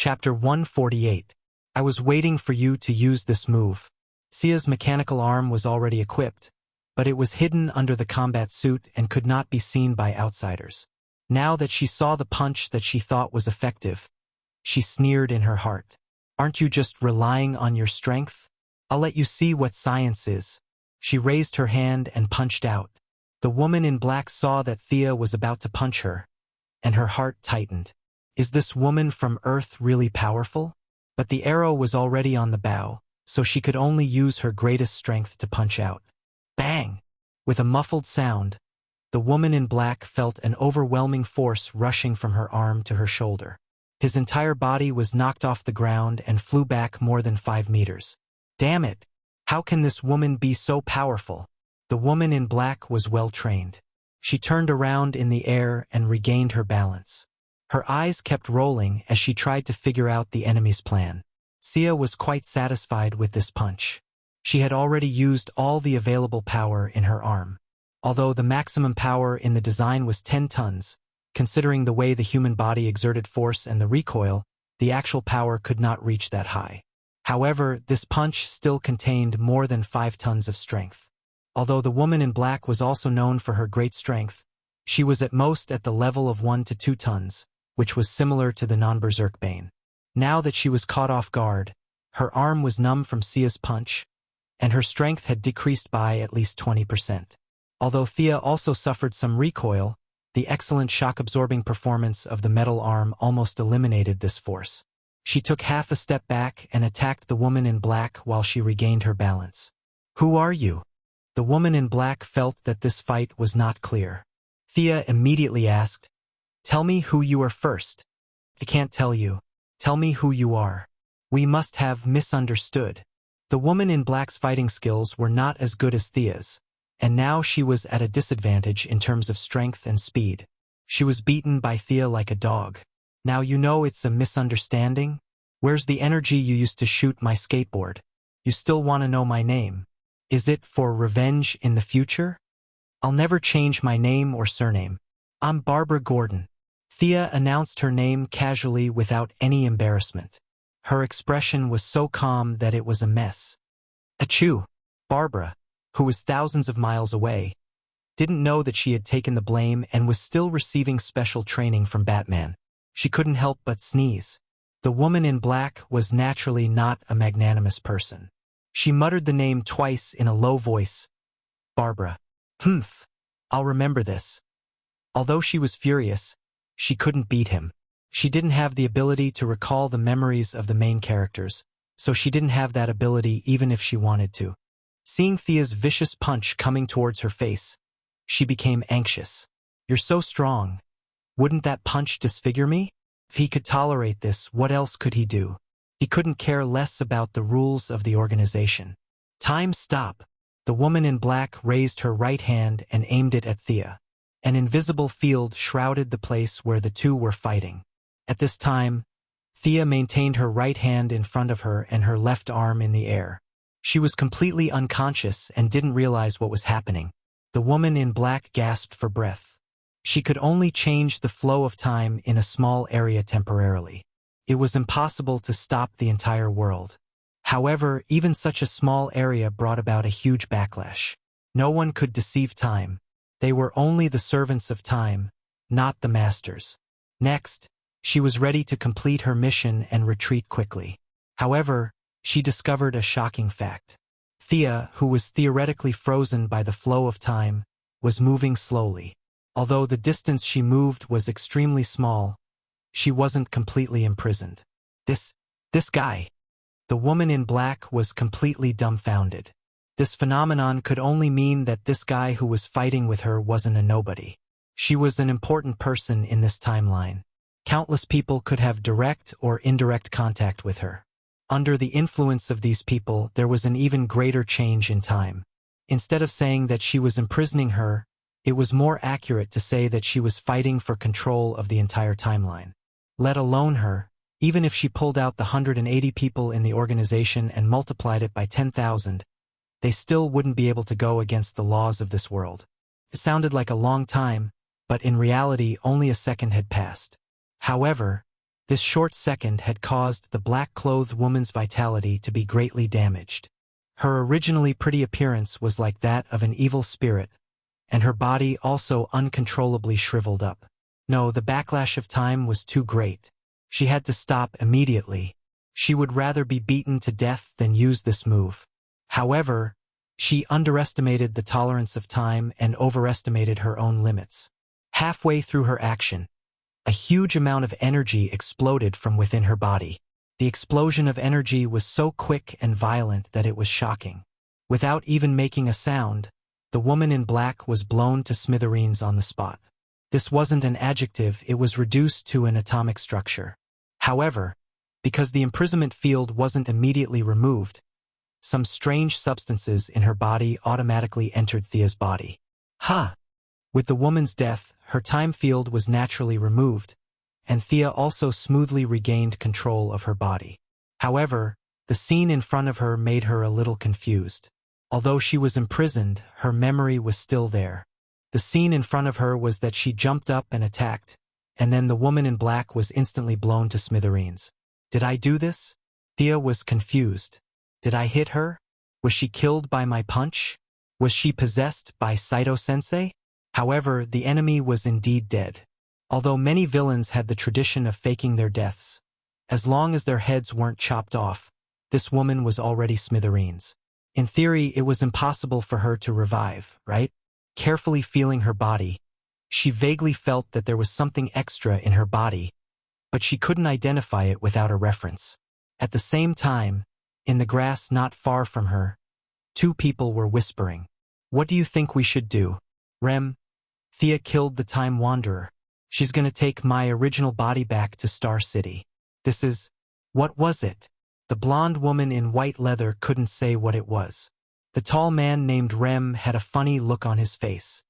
Chapter 148. I was waiting for you to use this move. Sia's mechanical arm was already equipped, but it was hidden under the combat suit and could not be seen by outsiders. Now that she saw the punch that she thought was effective, she sneered in her heart. Aren't you just relying on your strength? I'll let you see what science is. She raised her hand and punched out. The woman in black saw that Thea was about to punch her, and her heart tightened. Is this woman from Earth really powerful? But the arrow was already on the bow, so she could only use her greatest strength to punch out. Bang! With a muffled sound, the woman in black felt an overwhelming force rushing from her arm to her shoulder. His entire body was knocked off the ground and flew back more than 5 meters. Damn it! How can this woman be so powerful? The woman in black was well trained. She turned around in the air and regained her balance. Her eyes kept rolling as she tried to figure out the enemy's plan. Sia was quite satisfied with this punch. She had already used all the available power in her arm. Although the maximum power in the design was 10 tons, considering the way the human body exerted force and the recoil, the actual power could not reach that high. However, this punch still contained more than 5 tons of strength. Although the woman in black was also known for her great strength, she was at most at the level of 1 to 2 tons, which was similar to the non-berserk Bane. Now that she was caught off guard, her arm was numb from Sia's punch, and her strength had decreased by at least 20%. Although Thea also suffered some recoil, the excellent shock-absorbing performance of the metal arm almost eliminated this force. She took half a step back and attacked the woman in black while she regained her balance. Who are you? The woman in black felt that this fight was not clear. Thea immediately asked, Tell me who you are first. I can't tell you. Tell me who you are. We must have misunderstood. The woman in black's fighting skills were not as good as Thea's, and now she was at a disadvantage in terms of strength and speed. She was beaten by Thea like a dog. Now you know it's a misunderstanding? Where's the energy you used to shoot my skateboard? You still want to know my name? Is it for revenge in the future? I'll never change my name or surname. I'm Barbara Gordon. Thea announced her name casually without any embarrassment. Her expression was so calm that it was a mess. Achoo! Barbara, who was thousands of miles away, didn't know that she had taken the blame and was still receiving special training from Batman. She couldn't help but sneeze. The woman in black was naturally not a magnanimous person. She muttered the name twice in a low voice. Barbara. Humph. I'll remember this. Although she was furious, she couldn't beat him. She didn't have the ability to recall the memories of the main characters, so she didn't have that ability even if she wanted to. Seeing Thea's vicious punch coming towards her face, she became anxious. You're so strong. Wouldn't that punch disfigure me? If he could tolerate this, what else could he do? He couldn't care less about the rules of the organization. Time stop. The woman in black raised her right hand and aimed it at Thea. An invisible field shrouded the place where the two were fighting. At this time, Thea maintained her right hand in front of her and her left arm in the air. She was completely unconscious and didn't realize what was happening. The woman in black gasped for breath. She could only change the flow of time in a small area temporarily. It was impossible to stop the entire world. However, even such a small area brought about a huge backlash. No one could deceive time. They were only the servants of time, not the masters. Next, she was ready to complete her mission and retreat quickly. However, she discovered a shocking fact. Thea, who was theoretically frozen by the flow of time, was moving slowly. Although the distance she moved was extremely small, she wasn't completely imprisoned. This guy. The woman in black was completely dumbfounded. This phenomenon could only mean that this guy who was fighting with her wasn't a nobody. She was an important person in this timeline. Countless people could have direct or indirect contact with her. Under the influence of these people, there was an even greater change in time. Instead of saying that she was imprisoning her, it was more accurate to say that she was fighting for control of the entire timeline. Let alone her, even if she pulled out the 180 people in the organization and multiplied it by 10,000, they still wouldn't be able to go against the laws of this world. It sounded like a long time, but in reality only a second had passed. However, This short second had caused the black-clothed woman's vitality to be greatly damaged. Her originally pretty appearance was like that of an evil spirit, and her body also uncontrollably shriveled up. No, the backlash of time was too great. She had to stop immediately. She would rather be beaten to death than use this move. However, she underestimated the tolerance of time and overestimated her own limits. Halfway through her action, a huge amount of energy exploded from within her body. The explosion of energy was so quick and violent that it was shocking. Without even making a sound, the woman in black was blown to smithereens on the spot. This wasn't an adjective, it was reduced to an atomic structure. However, because the imprisonment field wasn't immediately removed, some strange substances in her body automatically entered Thea's body. With the woman's death, her time field was naturally removed, and Thea also smoothly regained control of her body. However, the scene in front of her made her a little confused. Although she was imprisoned, her memory was still there. The scene in front of her was that she jumped up and attacked, and then the woman in black was instantly blown to smithereens. Did I do this? Thea was confused. Did I hit her? Was she killed by my punch? Was she possessed by Saito-sensei? However, the enemy was indeed dead. Although many villains had the tradition of faking their deaths, as long as their heads weren't chopped off, this woman was already smithereens. In theory, it was impossible for her to revive, right? Carefully feeling her body, she vaguely felt that there was something extra in her body, but she couldn't identify it without a reference. At the same time, in the grass not far from her, two people were whispering. What do you think we should do? Rem, Thea killed the Time Wanderer. She's gonna take my original body back to Star City. What was it? The blonde woman in white leather couldn't say what it was. The tall man named Rem had a funny look on his face.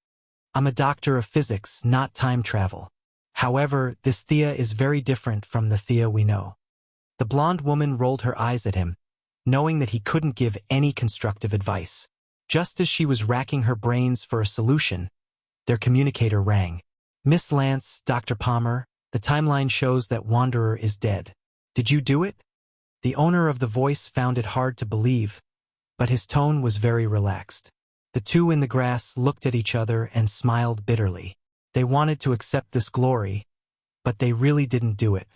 I'm a doctor of physics, not time travel. However, this Thea is very different from the Thea we know. The blonde woman rolled her eyes at him, knowing that he couldn't give any constructive advice. Just as she was racking her brains for a solution, their communicator rang. Miss Lance, Dr. Palmer, the timeline shows that Wanderer is dead. Did you do it? The owner of the voice found it hard to believe, but his tone was very relaxed. The two in the grass looked at each other and smiled bitterly. They wanted to accept this glory, but they really didn't do it.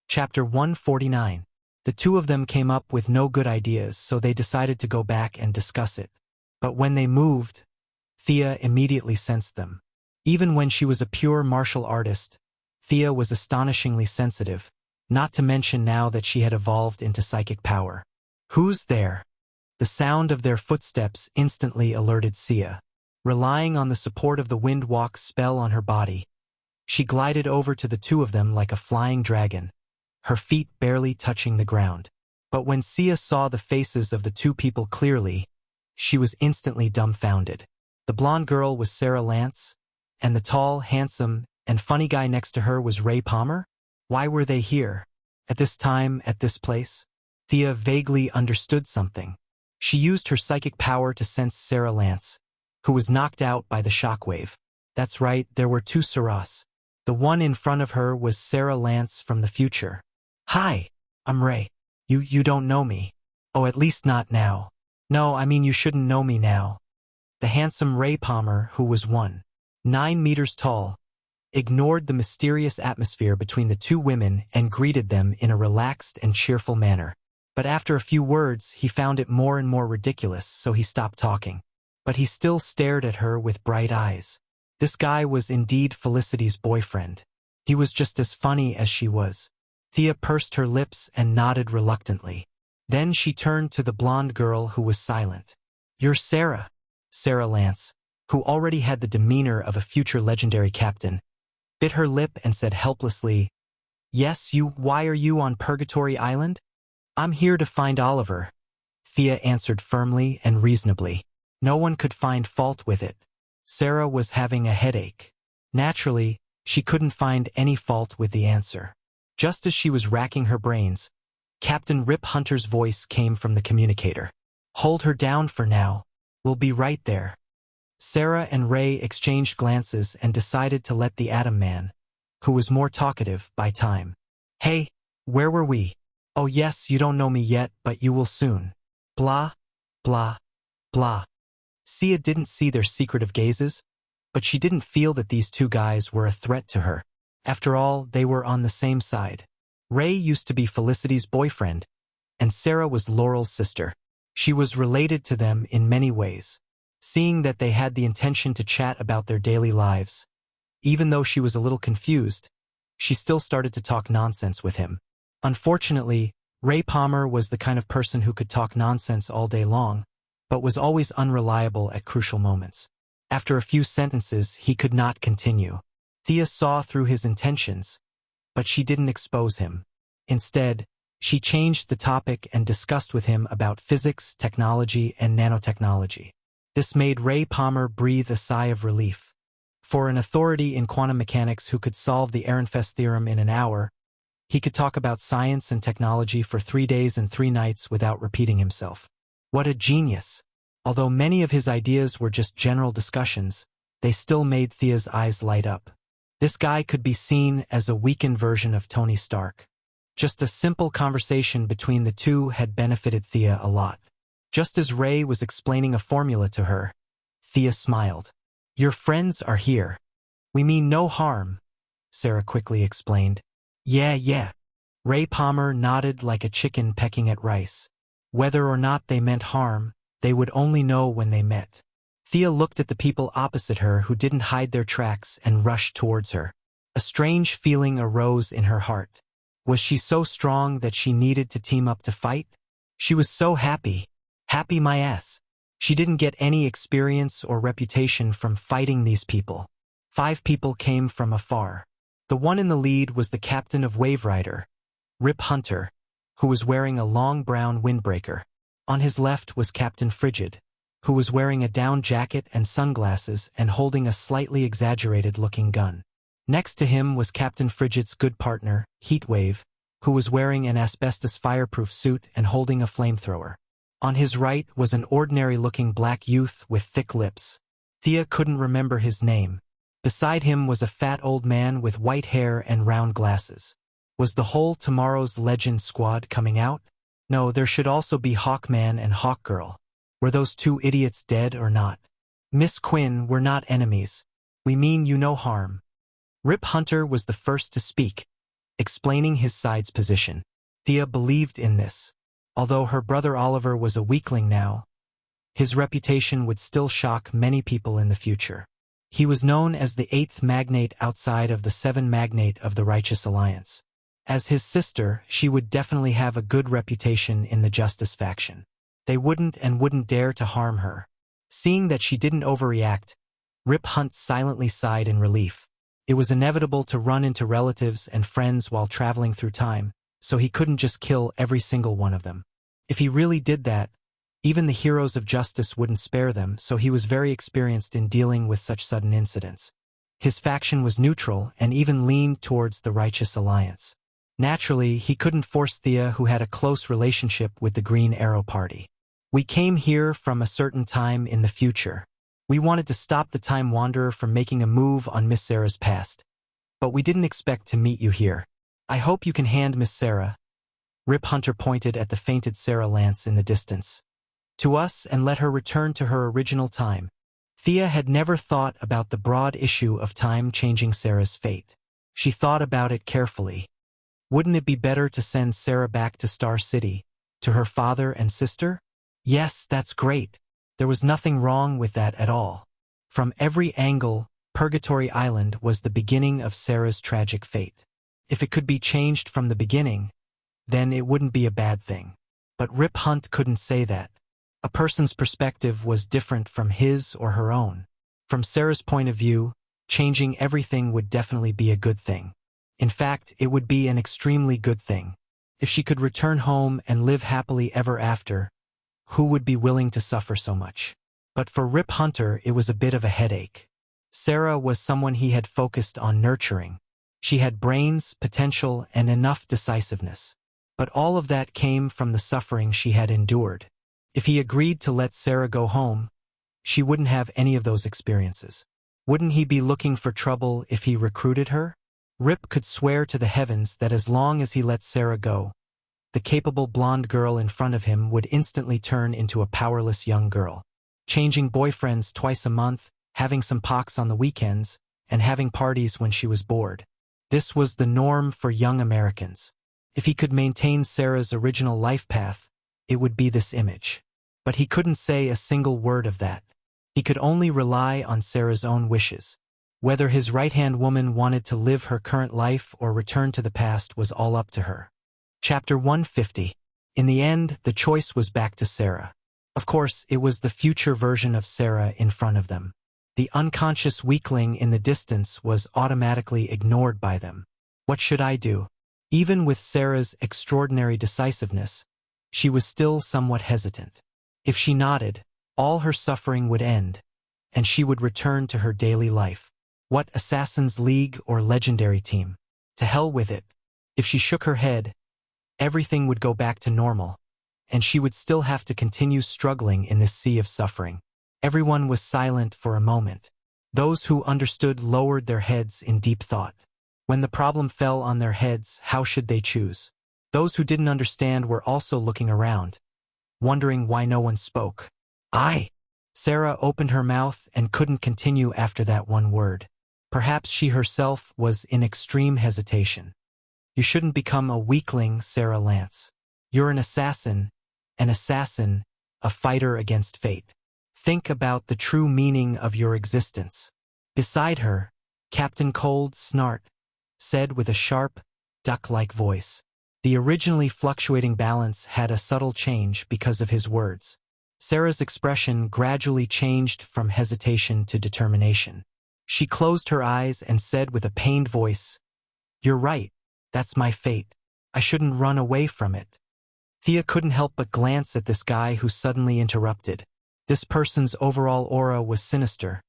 Chapter 149. The two of them came up with no good ideas, so they decided to go back and discuss it. But when they moved, Thea immediately sensed them. Even when she was a pure martial artist, Thea was astonishingly sensitive, not to mention now that she had evolved into psychic power. Who's there? The sound of their footsteps instantly alerted Thea. Relying on the support of the Windwalk spell on her body, she glided over to the two of them like a flying dragon, her feet barely touching the ground. But when Thea saw the faces of the two people clearly, she was instantly dumbfounded. The blonde girl was Sarah Lance, and the tall, handsome, and funny guy next to her was Ray Palmer? Why were they here? At this time, at this place? Thea vaguely understood something. She used her psychic power to sense Sarah Lance, who was knocked out by the shockwave. That's right, there were two Sarahs. The one in front of her was Sarah Lance from the future. Hi, I'm Ray. You don't know me. Oh, at least not now. No, I mean you shouldn't know me now. The handsome Ray Palmer, who was 1.9 meters tall, ignored the mysterious atmosphere between the two women and greeted them in a relaxed and cheerful manner. But after a few words, he found it more and more ridiculous, so he stopped talking. But he still stared at her with bright eyes. This guy was indeed Felicity's boyfriend. He was just as funny as she was. Thea pursed her lips and nodded reluctantly. Then she turned to the blonde girl who was silent. You're Sarah. Sarah Lance, who already had the demeanor of a future legendary captain, bit her lip and said helplessly, Yes, you. Why are you on Purgatory Island? I'm here to find Oliver. Thea answered firmly and reasonably. No one could find fault with it. Sarah was having a headache. Naturally, she couldn't find any fault with the answer. Just as she was racking her brains, Captain Rip Hunter's voice came from the communicator. Hold her down for now. We'll be right there. Sarah and Ray exchanged glances and decided to let the Atom Man, who was more talkative, buy time. Hey, where were we? Oh yes, you don't know me yet, but you will soon. Blah, blah, blah. Sia didn't see their secretive gazes, but she didn't feel that these two guys were a threat to her. After all, they were on the same side. Ray used to be Felicity's boyfriend, and Sarah was Laurel's sister. She was related to them in many ways. Seeing that they had the intention to chat about their daily lives, even though she was a little confused, she still started to talk nonsense with him. Unfortunately, Ray Palmer was the kind of person who could talk nonsense all day long, but was always unreliable at crucial moments. After a few sentences, he could not continue. Thea saw through his intentions, but she didn't expose him. Instead, she changed the topic and discussed with him about physics, technology, and nanotechnology. This made Ray Palmer breathe a sigh of relief. For an authority in quantum mechanics who could solve the Ehrenfest theorem in an hour, he could talk about science and technology for 3 days and 3 nights without repeating himself. What a genius! Although many of his ideas were just general discussions, they still made Thea's eyes light up. This guy could be seen as a weakened version of Tony Stark. Just a simple conversation between the two had benefited Thea a lot. Just as Ray was explaining a formula to her, Thea smiled. "Your friends are here. We mean no harm," Sarah quickly explained. Yeah. Ray Palmer nodded like a chicken pecking at rice. Whether or not they meant harm, they would only know when they met. Thea looked at the people opposite her who didn't hide their tracks and rushed towards her. A strange feeling arose in her heart. Was she so strong that she needed to team up to fight? She was so happy. Happy my ass. She didn't get any experience or reputation from fighting these people. 5 people came from afar. The one in the lead was the captain of Wave Rider, Rip Hunter, who was wearing a long brown windbreaker. On his left was Captain Frigid, who was wearing a down jacket and sunglasses and holding a slightly exaggerated-looking gun. Next to him was Captain Frigid's good partner, Heatwave, who was wearing an asbestos fireproof suit and holding a flamethrower. On his right was an ordinary-looking black youth with thick lips. Thea couldn't remember his name. Beside him was a fat old man with white hair and round glasses. Was the whole Tomorrow's Legend squad coming out? No, there should also be Hawkman and Hawkgirl. Were those 2 idiots dead or not? Miss Quinn, we're not enemies. We mean you no harm. Rip Hunter was the first to speak, explaining his side's position. Thea believed in this. Although her brother Oliver was a weakling now, his reputation would still shock many people in the future. He was known as the 8th magnate outside of the 7 magnate of the Righteous Alliance. As his sister, she would definitely have a good reputation in the Justice faction. They wouldn't dare to harm her. Seeing that she didn't overreact, Rip Hunt silently sighed in relief. It was inevitable to run into relatives and friends while traveling through time, so he couldn't just kill every single one of them. If he really did that, even the heroes of justice wouldn't spare them, so he was very experienced in dealing with such sudden incidents. His faction was neutral and even leaned towards the Righteous Alliance. Naturally, he couldn't force Thea, who had a close relationship with the Green Arrow Party. "We came here from a certain time in the future. We wanted to stop the Time Wanderer from making a move on Miss Sarah's past. But we didn't expect to meet you here. I hope you can hand Miss Sarah." Rip Hunter pointed at the fainted Sarah Lance in the distance. "To us and let her return to her original time." Thea had never thought about the broad issue of time changing Sarah's fate. She thought about it carefully. Wouldn't it be better to send Sarah back to Star City, to her father and sister? Yes, that's great. There was nothing wrong with that at all. From every angle, Purgatory Island was the beginning of Sarah's tragic fate. If it could be changed from the beginning, then it wouldn't be a bad thing. But Rip Hunt couldn't say that. A person's perspective was different from his or her own. From Sarah's point of view, changing everything would definitely be a good thing. In fact, it would be an extremely good thing. If she could return home and live happily ever after, who would be willing to suffer so much? But for Rip Hunter, it was a bit of a headache. Sarah was someone he had focused on nurturing. She had brains, potential, and enough decisiveness. But all of that came from the suffering she had endured. If he agreed to let Sarah go home, she wouldn't have any of those experiences. Wouldn't he be looking for trouble if he recruited her? Rip could swear to the heavens that as long as he let Sarah go, the capable blonde girl in front of him would instantly turn into a powerless young girl, changing boyfriends twice a month, having some pox on the weekends, and having parties when she was bored. This was the norm for young Americans. If he could maintain Sarah's original life path, it would be this image. But he couldn't say a single word of that. He could only rely on Sarah's own wishes. Whether his right-hand woman wanted to live her current life or return to the past was all up to her. Chapter 150. In the end, the choice was back to Sarah. Of course, it was the future version of Sarah in front of them. The unconscious weakling in the distance was automatically ignored by them. What should I do? Even with Sarah's extraordinary decisiveness, she was still somewhat hesitant. If she nodded, all her suffering would end, and she would return to her daily life. What Assassin's League or Legendary Team? To hell with it. If she shook her head, everything would go back to normal, and she would still have to continue struggling in this sea of suffering. Everyone was silent for a moment. Those who understood lowered their heads in deep thought. When the problem fell on their heads, how should they choose? Those who didn't understand were also looking around, wondering why no one spoke. Sarah opened her mouth and couldn't continue after that one word. Perhaps she herself was in extreme hesitation. You shouldn't become a weakling, Sarah Lance. You're an assassin, a fighter against fate. Think about the true meaning of your existence. Beside her, Captain Cold Snart said with a sharp, duck-like voice. The originally fluctuating balance had a subtle change because of his words. Sarah's expression gradually changed from hesitation to determination. She closed her eyes and said with a pained voice, "You're right, that's my fate. I shouldn't run away from it." Thea couldn't help but glance at this guy who suddenly interrupted. This person's overall aura was sinister,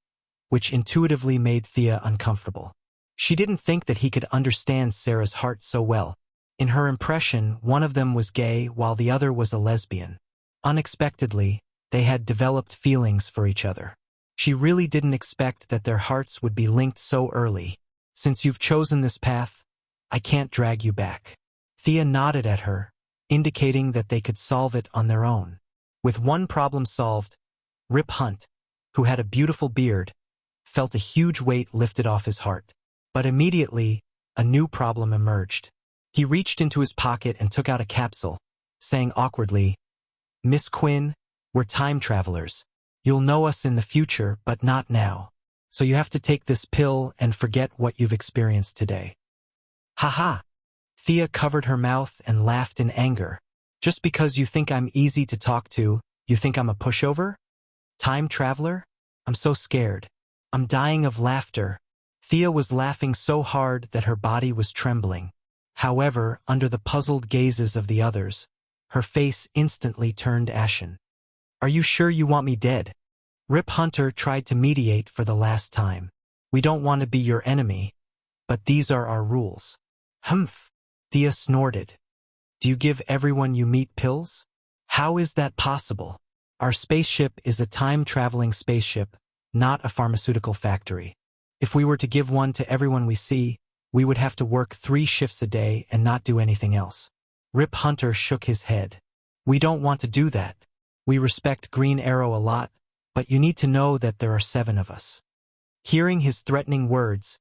which intuitively made Thea uncomfortable. She didn't think that he could understand Sarah's heart so well. In her impression, one of them was gay while the other was a lesbian. Unexpectedly, they had developed feelings for each other. She really didn't expect that their hearts would be linked so early. Since you've chosen this path, I can't drag you back. Thea nodded at her, indicating that they could solve it on their own. With one problem solved, Rip Hunt, who had a beautiful beard, felt a huge weight lifted off his heart. But immediately, a new problem emerged. He reached into his pocket and took out a capsule, saying awkwardly, "Miss Quinn, we're time travelers. You'll know us in the future, but not now. So you have to take this pill and forget what you've experienced today." "Ha!" Thea covered her mouth and laughed in anger. "Just because you think I'm easy to talk to, you think I'm a pushover? Time traveler? I'm so scared. I'm dying of laughter." Thea was laughing so hard that her body was trembling. However, under the puzzled gazes of the others, her face instantly turned ashen. "Are you sure you want me dead?" Rip Hunter tried to mediate for the last time. "We don't want to be your enemy, but these are our rules." "Humph," Thea snorted. "Do you give everyone you meet pills? How is that possible? Our spaceship is a time-traveling spaceship, not a pharmaceutical factory. If we were to give one to everyone we see, we would have to work 3 shifts a day and not do anything else." Rip Hunter shook his head. "We don't want to do that. We respect Green Arrow a lot, but you need to know that there are 7 of us." Hearing his threatening words,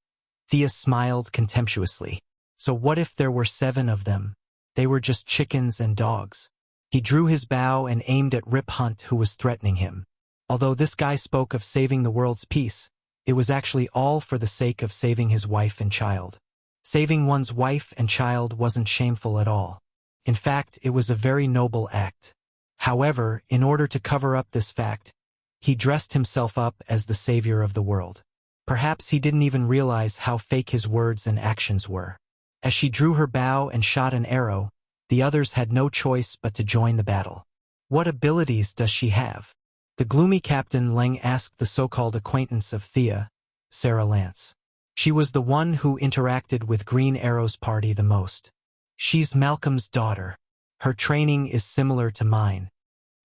Thea smiled contemptuously. So what if there were 7 of them? They were just chickens and dogs. He drew his bow and aimed at Rip Hunt, who was threatening him. Although this guy spoke of saving the world's peace, it was actually all for the sake of saving his wife and child. Saving one's wife and child wasn't shameful at all. In fact, it was a very noble act. However, in order to cover up this fact, he dressed himself up as the savior of the world. Perhaps he didn't even realize how fake his words and actions were. As she drew her bow and shot an arrow, the others had no choice but to join the battle. "What abilities does she have?" The gloomy Captain Leng asked the so-called acquaintance of Thea, Sarah Lance. She was the one who interacted with Green Arrow's party the most. "She's Malcolm's daughter. Her training is similar to mine."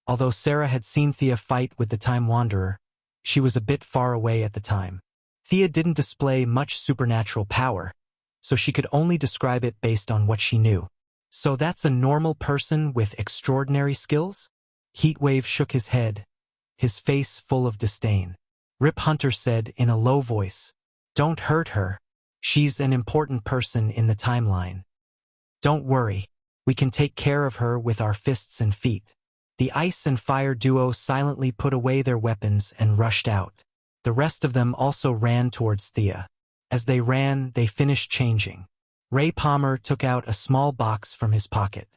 Although Sarah had seen Thea fight with the Time Wanderer, she was a bit far away at the time. Thea didn't display much supernatural power, so she could only describe it based on what she knew. So that's a normal person with extraordinary skills? Heatwave shook his head, his face full of disdain. Rip Hunter said in a low voice, "Don't hurt her. She's an important person in the timeline. Don't worry, we can take care of her with our fists and feet." The ice and fire duo silently put away their weapons and rushed out. The rest of them also ran towards Thea. As they ran, they finished changing. Ray Palmer took out a small box from his pocket.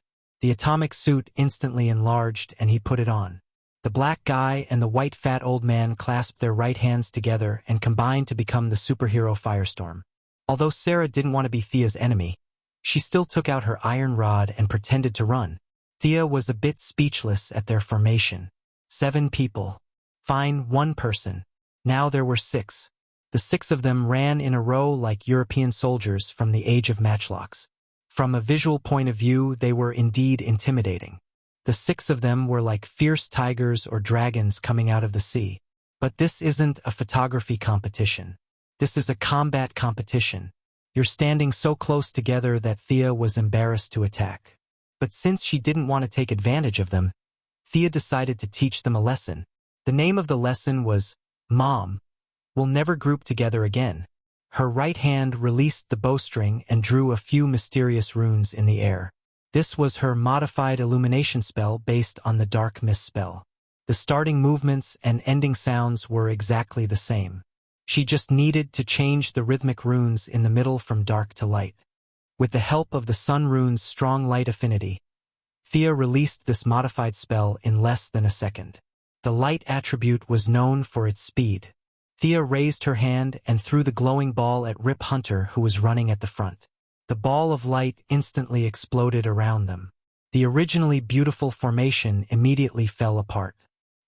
The atomic suit instantly enlarged and he put it on. The black guy and the white fat old man clasped their right hands together and combined to become the superhero Firestorm. Although Sarah didn't want to be Thea's enemy, she still took out her iron rod and pretended to run. Thea was a bit speechless at their formation. 7 people. Fine, 1 person. Now there were 6. The 6 of them ran in a row like European soldiers from the age of matchlocks. From a visual point of view, they were indeed intimidating. The 6 of them were like fierce tigers or dragons coming out of the sea. But this isn't a photography competition. This is a combat competition. You're standing so close together that Thea was embarrassed to attack. But since she didn't want to take advantage of them, Thea decided to teach them a lesson. The name of the lesson was, "Mom, we'll never group together again." Her right hand released the bowstring and drew a few mysterious runes in the air. This was her modified illumination spell based on the dark mist spell. The starting movements and ending sounds were exactly the same. She just needed to change the rhythmic runes in the middle from dark to light. With the help of the sun rune's strong light affinity, Thea released this modified spell in less than a second. The light attribute was known for its speed. Thea raised her hand and threw the glowing ball at Rip Hunter, who was running at the front. The ball of light instantly exploded around them. The originally beautiful formation immediately fell apart.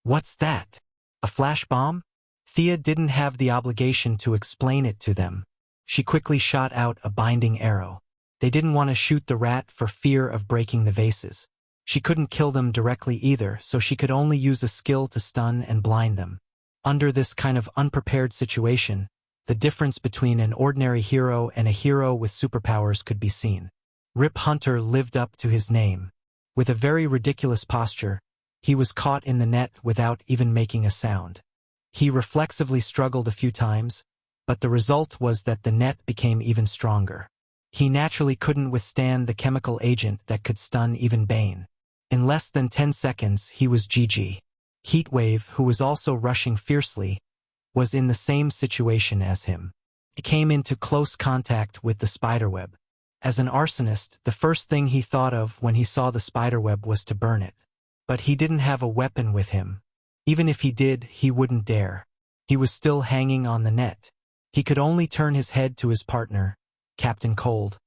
"What's that? A flash bomb?" Thea didn't have the obligation to explain it to them. She quickly shot out a binding arrow. They didn't want to shoot the rat for fear of breaking the vases. She couldn't kill them directly either, so she could only use a skill to stun and blind them. Under this kind of unprepared situation, the difference between an ordinary hero and a hero with superpowers could be seen. Rip Hunter lived up to his name. With a very ridiculous posture, he was caught in the net without even making a sound. He reflexively struggled a few times, but the result was that the net became even stronger. He naturally couldn't withstand the chemical agent that could stun even Bane. In less than 10 seconds, he was GG. Heatwave, who was also rushing fiercely, was in the same situation as him. He came into close contact with the spiderweb. As an arsonist, the first thing he thought of when he saw the spiderweb was to burn it. But he didn't have a weapon with him. Even if he did, he wouldn't dare. He was still hanging on the net. He could only turn his head to his partner, Captain Cold,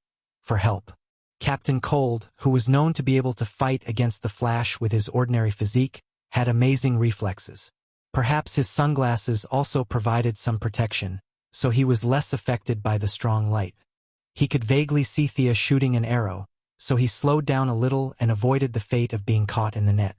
for help. Captain Cold, who was known to be able to fight against the Flash with his ordinary physique, had amazing reflexes. Perhaps his sunglasses also provided some protection, so he was less affected by the strong light. He could vaguely see Thea shooting an arrow, so he slowed down a little and avoided the fate of being caught in the net.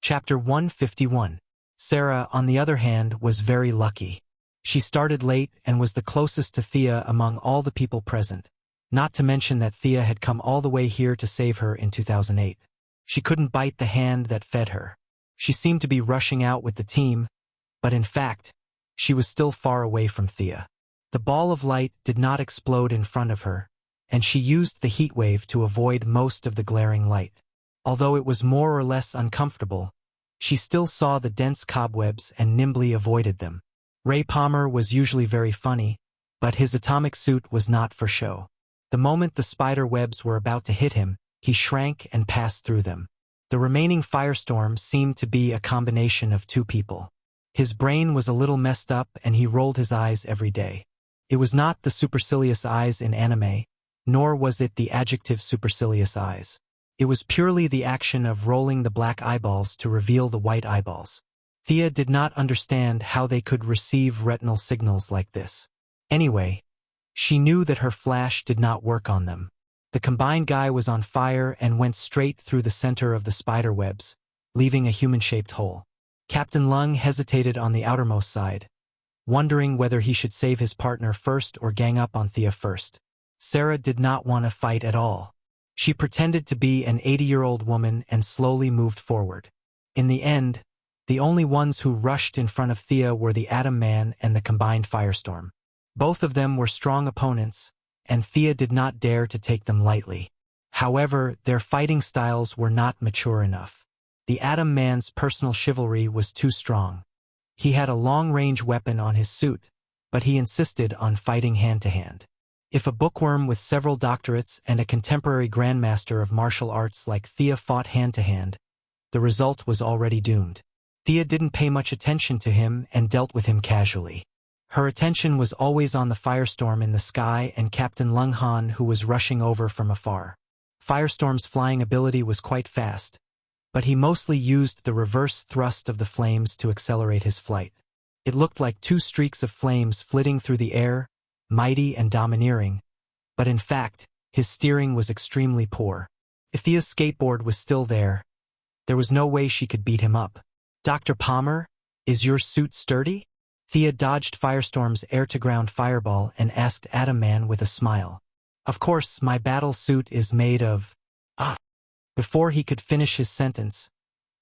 Chapter 151. Sarah, on the other hand, was very lucky. She started late and was the closest to Thea among all the people present. Not to mention that Thea had come all the way here to save her in 2008. She couldn't bite the hand that fed her. She seemed to be rushing out with the team, but in fact, she was still far away from Thea. The ball of light did not explode in front of her, and she used the heat wave to avoid most of the glaring light. Although it was more or less uncomfortable, she still saw the dense cobwebs and nimbly avoided them. Ray Palmer was usually very funny, but his atomic suit was not for show. The moment the spider webs were about to hit him, he shrank and passed through them. The remaining firestorm seemed to be a combination of 2 people. His brain was a little messed up and he rolled his eyes every day. It was not the supercilious eyes in anime, nor was it the adjective supercilious eyes. It was purely the action of rolling the black eyeballs to reveal the white eyeballs. Thea did not understand how they could receive retinal signals like this. Anyway, she knew that her flash did not work on them. The combined guy was on fire and went straight through the center of the spider webs, leaving a human-shaped hole. Captain Lung hesitated on the outermost side, wondering whether he should save his partner first or gang up on Thea first. Sarah did not want to fight at all. She pretended to be an 80-year-old woman and slowly moved forward. In the end, the only ones who rushed in front of Thea were the Atom Man and the combined Firestorm. Both of them were strong opponents, and Thea did not dare to take them lightly. However, their fighting styles were not mature enough. The Atom Man's personal chivalry was too strong. He had a long-range weapon on his suit, but he insisted on fighting hand-to-hand. If a bookworm with several doctorates and a contemporary grandmaster of martial arts like Thea fought hand-to-hand, the result was already doomed. Thea didn't pay much attention to him and dealt with him casually. Her attention was always on the Firestorm in the sky and Captain Lung Han, who was rushing over from afar. Firestorm's flying ability was quite fast, but he mostly used the reverse thrust of the flames to accelerate his flight. It looked like two streaks of flames flitting through the air, mighty and domineering, but in fact, his steering was extremely poor. If Thea's skateboard was still there was no way she could beat him up. "Dr. Palmer, is your suit sturdy?" Thea dodged Firestorm's air-to-ground fireball and asked Atom Man with a smile. "Of course, my battle suit is made of..." Before he could finish his sentence,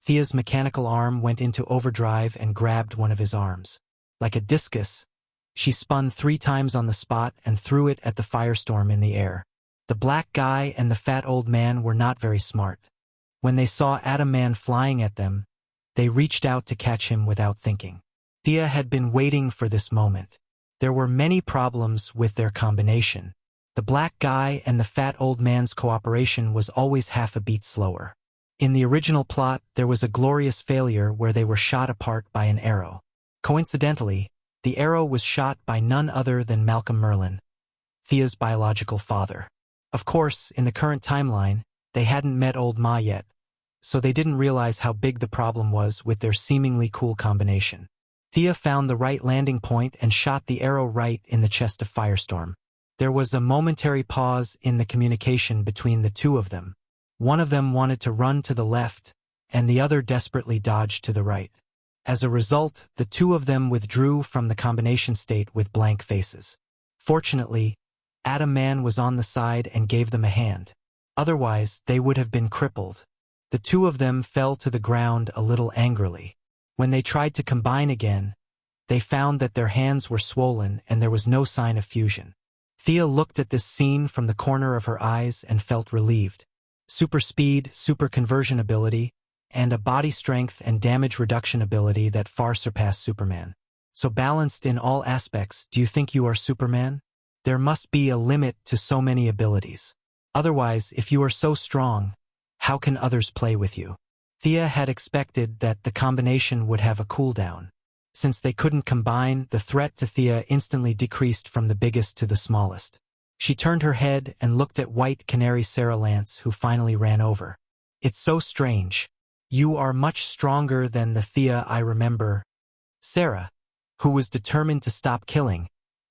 Thea's mechanical arm went into overdrive and grabbed one of his arms. Like a discus, she spun 3 times on the spot and threw it at the Firestorm in the air. The black guy and the fat old man were not very smart. When they saw Atom Man flying at them, they reached out to catch him without thinking. Thea had been waiting for this moment. There were many problems with their combination. The black guy and the fat old man's cooperation was always half a beat slower. In the original plot, there was a glorious failure where they were shot apart by an arrow. Coincidentally, the arrow was shot by none other than Malcolm Merlin, Thea's biological father. Of course, in the current timeline, they hadn't met Old Ma yet, so they didn't realize how big the problem was with their seemingly cool combination. Thea found the right landing point and shot the arrow right in the chest of Firestorm. There was a momentary pause in the communication between the two of them. One of them wanted to run to the left, and the other desperately dodged to the right. As a result, the two of them withdrew from the combination state with blank faces. Fortunately, Atom Man was on the side and gave them a hand. Otherwise, they would have been crippled. The two of them fell to the ground a little angrily. When they tried to combine again, they found that their hands were swollen and there was no sign of fusion. Thea looked at this scene from the corner of her eyes and felt relieved. Super speed, super conversion ability, and a body strength and damage reduction ability that far surpassed Superman. So balanced in all aspects, do you think you are Superman? There must be a limit to so many abilities. Otherwise, if you are so strong, how can others play with you? Thea had expected that the combination would have a cooldown. Since they couldn't combine, the threat to Thea instantly decreased from the biggest to the smallest. She turned her head and looked at White Canary Sarah Lance, who finally ran over. "It's so strange. You are much stronger than the Thea I remember." Sarah, who was determined to stop killing,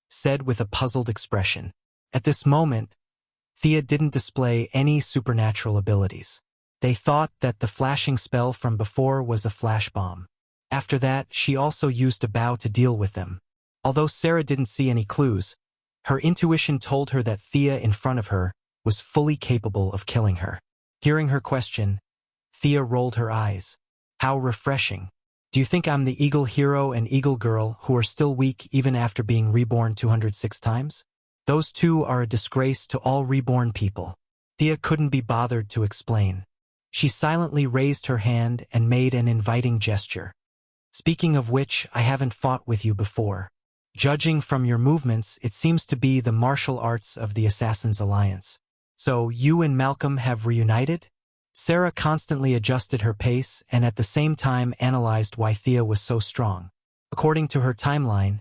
said with a puzzled expression. At this moment, Thea didn't display any supernatural abilities. They thought that the flashing spell from before was a flash bomb. After that, she also used a bow to deal with them. Although Sarah didn't see any clues, her intuition told her that Thea in front of her was fully capable of killing her. Hearing her question, Thea rolled her eyes. "How refreshing. Do you think I'm the Eagle Hero and Eagle Girl who are still weak even after being reborn 206 times? Those two are a disgrace to all reborn people." Thea couldn't be bothered to explain. She silently raised her hand and made an inviting gesture. "Speaking of which, I haven't fought with you before. Judging from your movements, it seems to be the martial arts of the Assassin's Alliance. So you and Malcolm have reunited?" Sarah constantly adjusted her pace and at the same time analyzed why Thea was so strong. According to her timeline,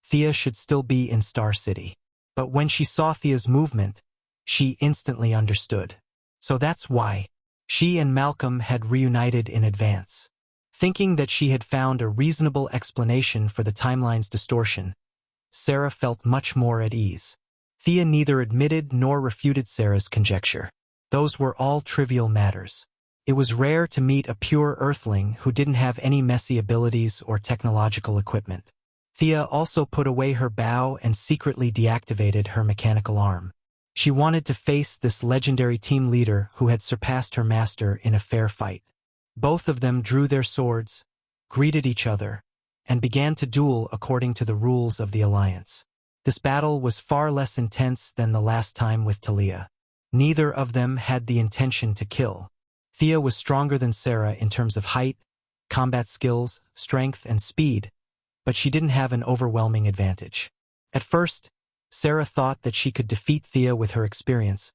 Thea should still be in Star City. But when she saw Thea's movement, she instantly understood. So that's why she and Malcolm had reunited in advance. Thinking that she had found a reasonable explanation for the timeline's distortion, Sarah felt much more at ease. Thea neither admitted nor refuted Sarah's conjecture. Those were all trivial matters. It was rare to meet a pure Earthling who didn't have any messy abilities or technological equipment. Thea also put away her bow and secretly deactivated her mechanical arm. She wanted to face this legendary team leader who had surpassed her master in a fair fight. Both of them drew their swords, greeted each other, and began to duel according to the rules of the alliance. This battle was far less intense than the last time with Talia. Neither of them had the intention to kill. Thea was stronger than Sarah in terms of height, combat skills, strength, and speed, but she didn't have an overwhelming advantage. At first, Sarah thought that she could defeat Thea with her experience,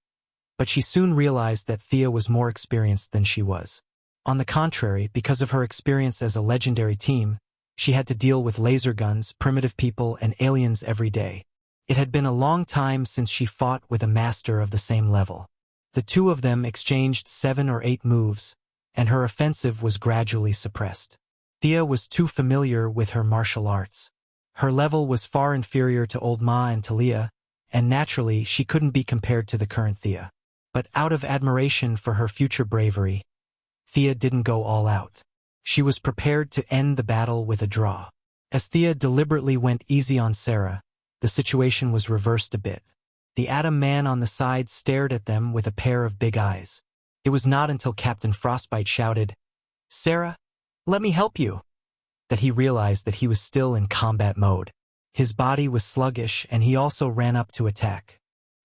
but she soon realized that Thea was more experienced than she was. On the contrary, because of her experience as a legendary team, she had to deal with laser guns, primitive people, and aliens every day. It had been a long time since she fought with a master of the same level. The two of them exchanged 7 or 8 moves, and her offensive was gradually suppressed. Thea was too familiar with her martial arts. Her level was far inferior to Old Ma and Talia, and naturally she couldn't be compared to the current Thea. But out of admiration for her future bravery, Thea didn't go all out. She was prepared to end the battle with a draw. As Thea deliberately went easy on Sarah, the situation was reversed a bit. The Atom Man on the side stared at them with a pair of big eyes. It was not until Captain Frostbite shouted, "Sarah, let me help you," that he realized that he was still in combat mode. His body was sluggish and he also ran up to attack.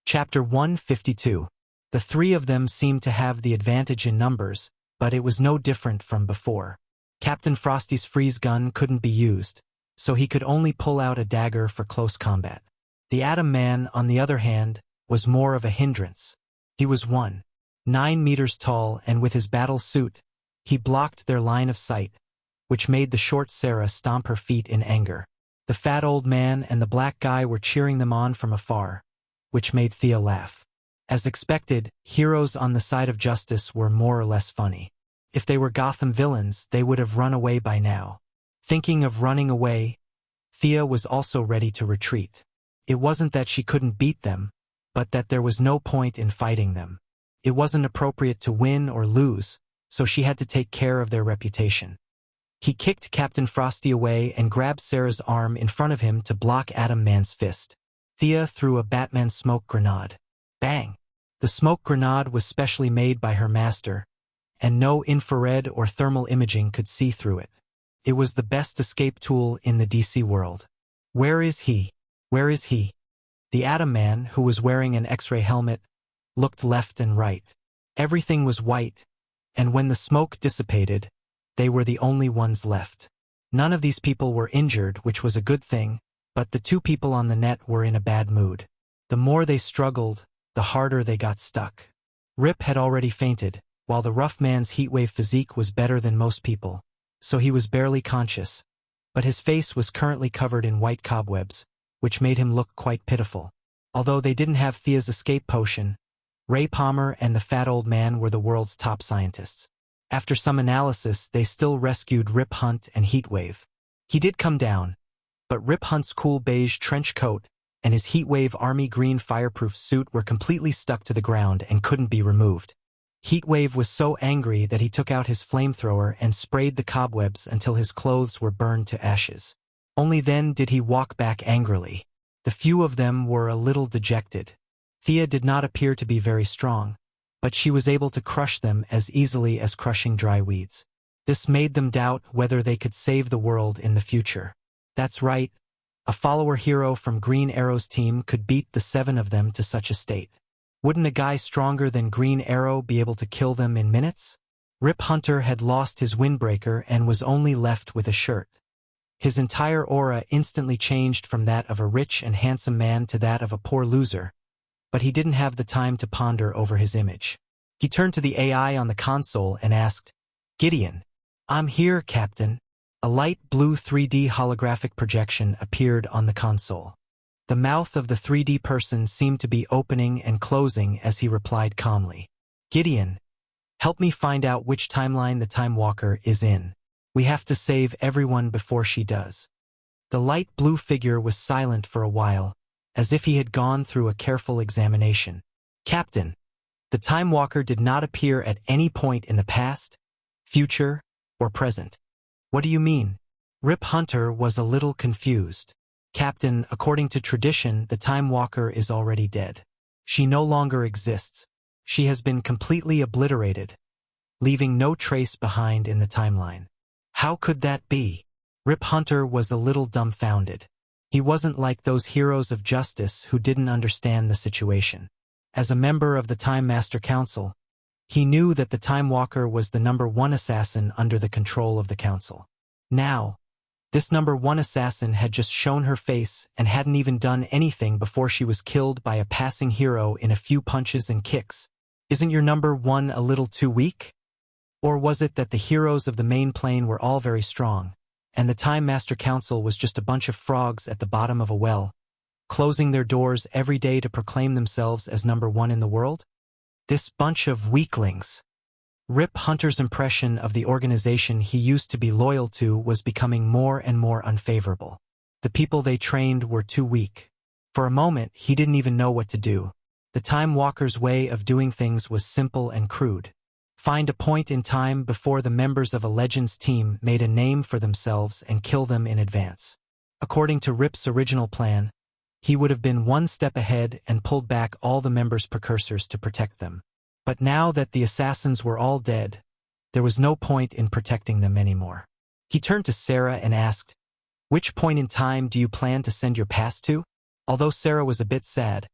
Chapter 152. The three of them seemed to have the advantage in numbers, but it was no different from before. Captain Frosty's freeze gun couldn't be used, so he could only pull out a dagger for close combat. The Atom Man, on the other hand, was more of a hindrance. He was 1.9 meters tall, and with his battle suit, he blocked their line of sight, which made the short Sarah stomp her feet in anger. The fat old man and the black guy were cheering them on from afar, which made Thea laugh. As expected, heroes on the side of justice were more or less funny. If they were Gotham villains, they would have run away by now. Thinking of running away, Thea was also ready to retreat. It wasn't that she couldn't beat them, but that there was no point in fighting them. It wasn't appropriate to win or lose, so she had to take care of their reputation. He kicked Captain Frosty away and grabbed Sarah's arm in front of him to block Atom Man's fist. Thea threw a Batman smoke grenade. Bang! The smoke grenade was specially made by her master, and no infrared or thermal imaging could see through it. It was the best escape tool in the DC world. Where is he? Where is he? The Atom Man, who was wearing an X-ray helmet, looked left and right. Everything was white, and when the smoke dissipated, they were the only ones left. None of these people were injured, which was a good thing, but the two people on the net were in a bad mood. The more they struggled, the harder they got stuck. Rip had already fainted, while the rough man's heatwave physique was better than most people, so he was barely conscious, but his face was currently covered in white cobwebs, which made him look quite pitiful. Although they didn't have Thea's escape potion, Ray Palmer and the fat old man were the world's top scientists. After some analysis, they still rescued Rip Hunt and Heatwave. He did come down, but Rip Hunt's cool beige trench coat and his Heatwave army green fireproof suit were completely stuck to the ground and couldn't be removed. Heatwave was so angry that he took out his flamethrower and sprayed the cobwebs until his clothes were burned to ashes. Only then did he walk back angrily. The few of them were a little dejected. Thea did not appear to be very strong, but she was able to crush them as easily as crushing dry weeds. This made them doubt whether they could save the world in the future. That's right, a follower hero from Green Arrow's team could beat the 7 of them to such a state. Wouldn't a guy stronger than Green Arrow be able to kill them in minutes? Rip Hunter had lost his windbreaker and was only left with a shirt. His entire aura instantly changed from that of a rich and handsome man to that of a poor loser, but he didn't have the time to ponder over his image. He turned to the AI on the console and asked, "Gideon." "I'm here, Captain." A light blue 3D holographic projection appeared on the console. The mouth of the 3D person seemed to be opening and closing as he replied calmly, "Gideon, help me find out which timeline the Time Walker is in. We have to save everyone before she does." The light blue figure was silent for a while, as if he had gone through a careful examination. "Captain, the Time Walker did not appear at any point in the past, future, or present." "What do you mean?" Rip Hunter was a little confused. "Captain, according to tradition, the Time Walker is already dead. She no longer exists. She has been completely obliterated, leaving no trace behind in the timeline. How could that be? Rip Hunter was a little dumbfounded. He wasn't like those heroes of justice who didn't understand the situation. As a member of the Time Master Council, he knew that the Time Walker was the #1 assassin under the control of the Council. Now, this #1 assassin had just shown her face and hadn't even done anything before she was killed by a passing hero in a few punches and kicks. Isn't your #1 a little too weak? Or was it that the heroes of the main plane were all very strong, and the Time Master Council was just a bunch of frogs at the bottom of a well, closing their doors every day to proclaim themselves as #1 in the world? This bunch of weaklings. Rip Hunter's impression of the organization he used to be loyal to was becoming more and more unfavorable. The people they trained were too weak. For a moment, he didn't even know what to do. The Time Walker's way of doing things was simple and crude. Find a point in time before the members of a Legends team made a name for themselves and kill them in advance. According to Rip's original plan, he would have been one step ahead and pulled back all the members' precursors to protect them. But now that the assassins were all dead, there was no point in protecting them anymore. He turned to Sarah and asked, "Which point in time do you plan to send your past to?" Although Sarah was a bit sad,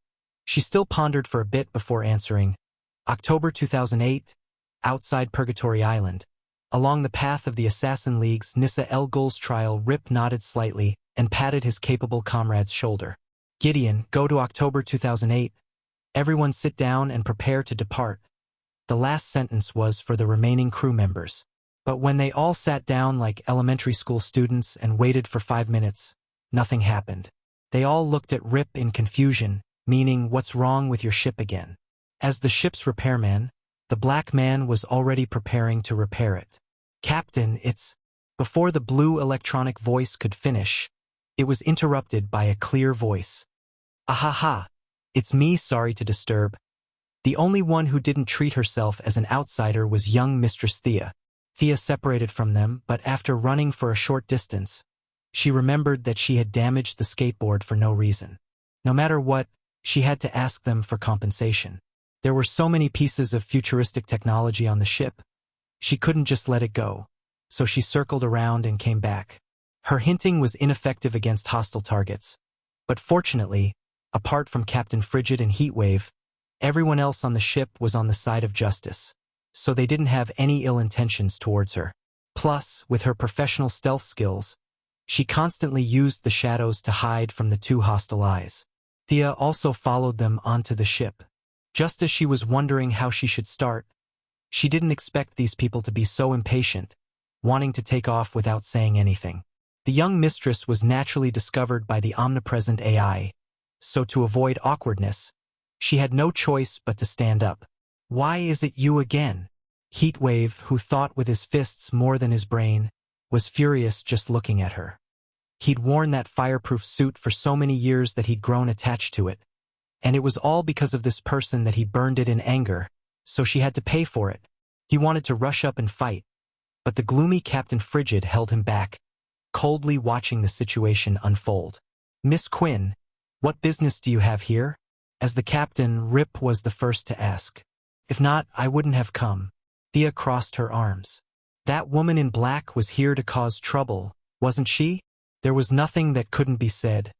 she still pondered for a bit before answering, "October 2008, outside Purgatory Island. Along the path of the Assassin League's Nissa El Ghul's trial." Rip nodded slightly and patted his capable comrade's shoulder. "Gideon, go to October 2008. Everyone sit down and prepare to depart." The last sentence was for the remaining crew members. But when they all sat down like elementary school students and waited for 5 minutes, nothing happened. They all looked at Rip in confusion, meaning, "What's wrong with your ship again?" As the ship's repairman, the black man was already preparing to repair it. "Captain, it's—" Before the blue electronic voice could finish, it was interrupted by a clear voice. "Ahaha, it's me, sorry to disturb." The only one who didn't treat herself as an outsider was young Mistress Thea. Thea separated from them, but after running for a short distance, she remembered that she had damaged the skateboard for no reason. No matter what, she had to ask them for compensation. There were so many pieces of futuristic technology on the ship, she couldn't just let it go, so she circled around and came back. Her hinting was ineffective against hostile targets, but fortunately, apart from Captain Frigid and Heatwave, everyone else on the ship was on the side of justice, so they didn't have any ill intentions towards her. Plus, with her professional stealth skills, she constantly used the shadows to hide from the two hostile eyes. Thea also followed them onto the ship. Just as she was wondering how she should start, she didn't expect these people to be so impatient, wanting to take off without saying anything. The young mistress was naturally discovered by the omnipresent AI, so to avoid awkwardness, she had no choice but to stand up. "Why is it you again?" Heatwave, who thought with his fists more than his brain, was furious just looking at her. He'd worn that fireproof suit for so many years that he'd grown attached to it, and it was all because of this person that he burned it in anger, so she had to pay for it. He wanted to rush up and fight, but the gloomy Captain Frigid held him back, coldly watching the situation unfold. "Miss Quinn, what business do you have here?" As the captain, Rip was the first to ask. "If not, I wouldn't have come." Thea crossed her arms. "That woman in black was here to cause trouble, wasn't she?" There was nothing that couldn't be said.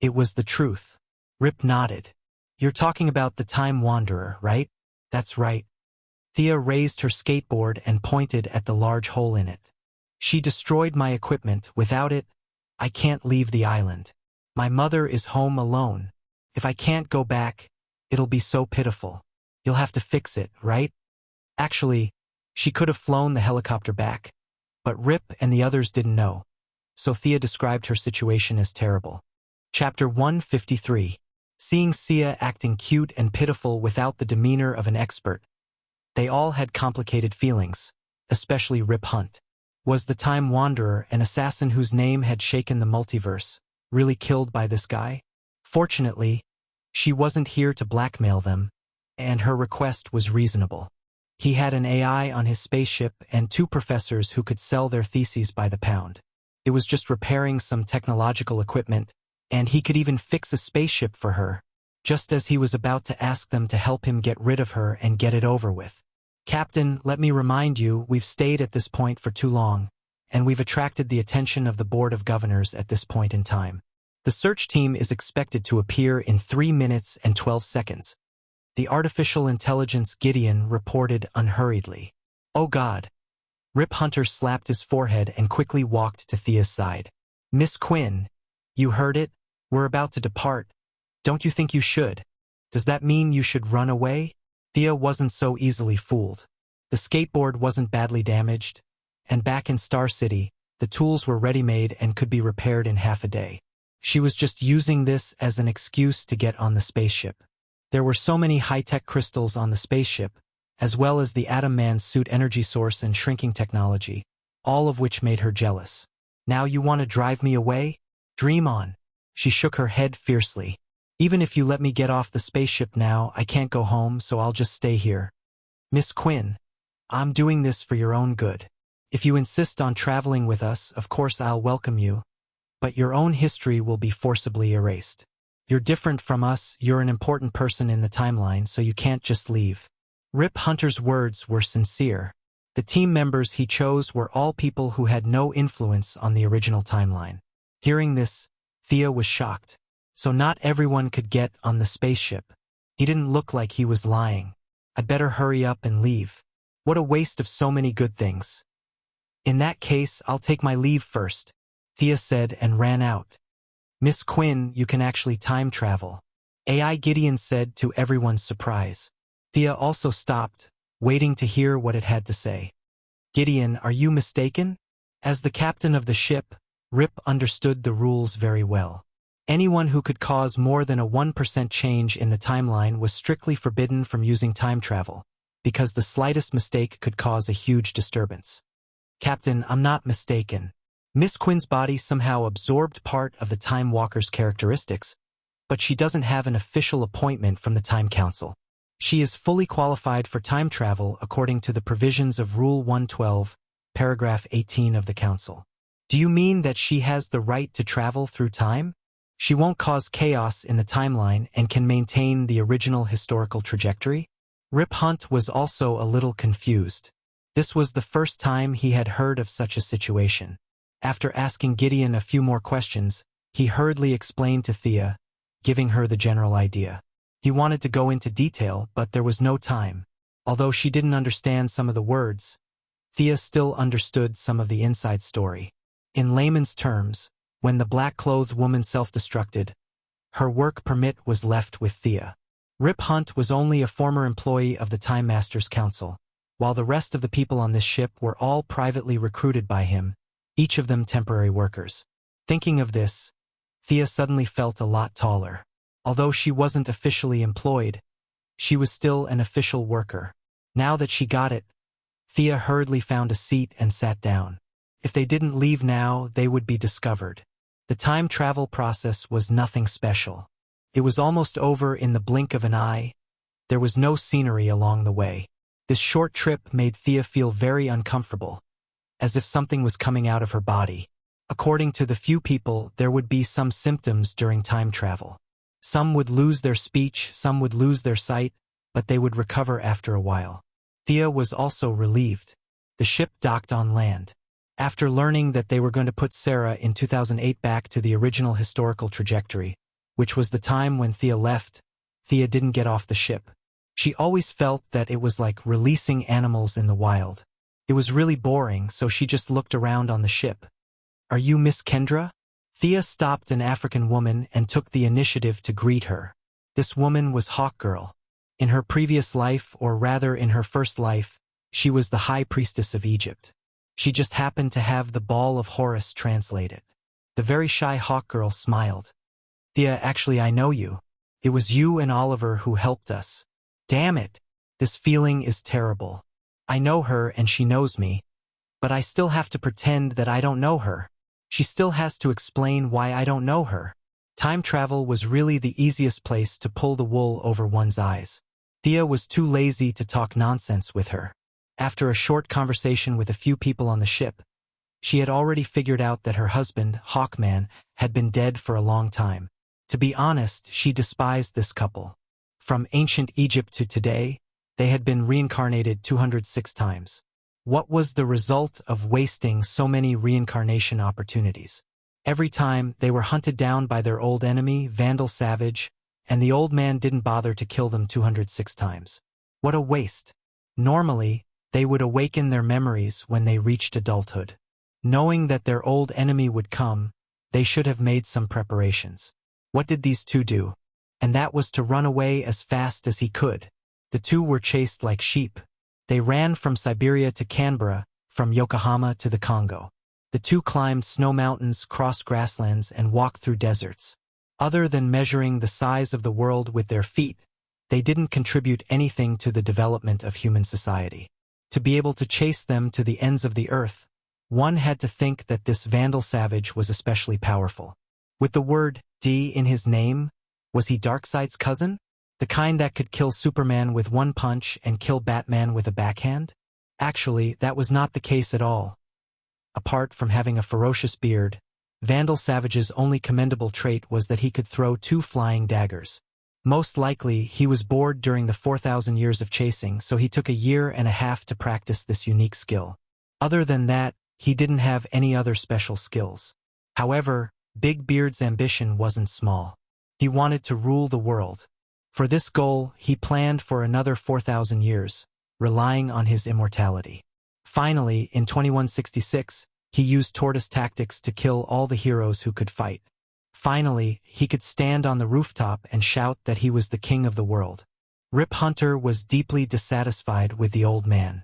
It was the truth. Rip nodded. "You're talking about the Time Wanderer, right?" "That's right." Thea raised her skateboard and pointed at the large hole in it. "She destroyed my equipment. Without it, I can't leave the island. My mother is home alone. If I can't go back, it'll be so pitiful. You'll have to fix it, right?" Actually, she could have flown the helicopter back, but Rip and the others didn't know, so Thea described her situation as terrible. Chapter 153. Seeing Sia acting cute and pitiful without the demeanor of an expert, they all had complicated feelings, especially Rip Hunt. Was the Time Wanderer, an assassin whose name had shaken the multiverse, really killed by this guy? Fortunately, she wasn't here to blackmail them, and her request was reasonable. He had an AI on his spaceship and 2 professors who could sell their theses by the pound. It was just repairing some technological equipment, and he could even fix a spaceship for her. just as he was about to ask them to help him get rid of her and get it over with. "Captain, let me remind you, we've stayed at this point for too long, and we've attracted the attention of the Board of Governors at this point in time. The search team is expected to appear in 3 minutes and 12 seconds. The artificial intelligence Gideon reported unhurriedly. "Oh God." Rip Hunter slapped his forehead and quickly walked to Thea's side. "Miss Quinn, you heard it? We're about to depart. Don't you think you should? Does that mean you should run away?" Thea wasn't so easily fooled. The skateboard wasn't badly damaged, and back in Star City, the tools were ready-made and could be repaired in half a day. She was just using this as an excuse to get on the spaceship. There were so many high-tech crystals on the spaceship, as well as the Atom Man's suit energy source and shrinking technology, all of which made her jealous. "Now you want to drive me away? Dream on." She shook her head fiercely. "Even if you let me get off the spaceship now, I can't go home, so I'll just stay here." "Miss Quinn, I'm doing this for your own good. If you insist on traveling with us, of course I'll welcome you, but your own history will be forcibly erased. You're different from us, you're an important person in the timeline, so you can't just leave." Rip Hunter's words were sincere. The team members he chose were all people who had no influence on the original timeline. Hearing this, Thea was shocked. So not everyone could get on the spaceship. He didn't look like he was lying. "I'd better hurry up and leave. What a waste of so many good things." "In that case, I'll take my leave first," Thea said and ran out. "Miss Quinn, you can actually time travel," AI Gideon said to everyone's surprise. Thea also stopped, waiting to hear what it had to say. "Gideon, are you mistaken?" As the captain of the ship, Rip understood the rules very well. Anyone who could cause more than a 1% change in the timeline was strictly forbidden from using time travel, because the slightest mistake could cause a huge disturbance. "Captain, I'm not mistaken. Miss Quinn's body somehow absorbed part of the Time Walker's characteristics, but she doesn't have an official appointment from the Time Council. She is fully qualified for time travel according to the provisions of Rule 112, Paragraph 18 of the Council." "Do you mean that she has the right to travel through time? She won't cause chaos in the timeline and can maintain the original historical trajectory?" Rip Hunt was also a little confused. This was the first time he had heard of such a situation. After asking Gideon a few more questions, he hurriedly explained to Thea, giving her the general idea. He wanted to go into detail, but there was no time. Although she didn't understand some of the words, Thea still understood some of the inside story. In layman's terms, when the black-clothed woman self-destructed, her work permit was left with Thea. Rip Hunt was only a former employee of the Time Masters Council, while the rest of the people on this ship were all privately recruited by him, each of them temporary workers. Thinking of this, Thea suddenly felt a lot taller. Although she wasn't officially employed, she was still an official worker. Now that she got it, Thea hurriedly found a seat and sat down. If they didn't leave now, they would be discovered. The time travel process was nothing special. It was almost over in the blink of an eye. There was no scenery along the way. This short trip made Thea feel very uncomfortable, as if something was coming out of her body. According to the few people, there would be some symptoms during time travel. Some would lose their speech, some would lose their sight, but they would recover after a while. Thea was also relieved. The ship docked on land. After learning that they were going to put Sarah in 2008 back to the original historical trajectory, which was the time when Thea left, Thea didn't get off the ship. She always felt that it was like releasing animals in the wild. It was really boring, so she just looked around on the ship. "Are you Miss Kendra?" Thea stopped an African woman and took the initiative to greet her. This woman was Hawkgirl. In her previous life, or rather in her first life, she was the High Priestess of Egypt. She just happened to have the Ball of Horus translated. The very shy Hawkgirl smiled. "Thea, actually I know you. It was you and Oliver who helped us." "Damn it! This feeling is terrible. I know her and she knows me, but I still have to pretend that I don't know her. She still has to explain why I don't know her." Time travel was really the easiest place to pull the wool over one's eyes. Thea was too lazy to talk nonsense with her. After a short conversation with a few people on the ship, she had already figured out that her husband, Hawkman, had been dead for a long time. To be honest, she despised this couple. From ancient Egypt to today, they had been reincarnated 206 times. What was the result of wasting so many reincarnation opportunities? Every time, they were hunted down by their old enemy, Vandal Savage, and the old man didn't bother to kill them 206 times. What a waste. Normally, they would awaken their memories when they reached adulthood. Knowing that their old enemy would come, they should have made some preparations. What did these two do? And that was to run away as fast as he could. The two were chased like sheep. They ran from Siberia to Canberra, from Yokohama to the Congo. The two climbed snow mountains, crossed grasslands, and walked through deserts. Other than measuring the size of the world with their feet, they didn't contribute anything to the development of human society. To be able to chase them to the ends of the earth, one had to think that this Vandal Savage was especially powerful. With the word D in his name, was he Darkseid's cousin? The kind that could kill Superman with one punch and kill Batman with a backhand? Actually, that was not the case at all. Apart from having a ferocious beard, Vandal Savage's only commendable trait was that he could throw 2 flying daggers. Most likely, he was bored during the 4,000 years of chasing, so he took a year and a half to practice this unique skill. Other than that, he didn't have any other special skills. However, Big Beard's ambition wasn't small. He wanted to rule the world. For this goal, he planned for another 4,000 years, relying on his immortality. Finally, in 2166, he used tortoise tactics to kill all the heroes who could fight. Finally, he could stand on the rooftop and shout that he was the king of the world. Rip Hunter was deeply dissatisfied with the old man.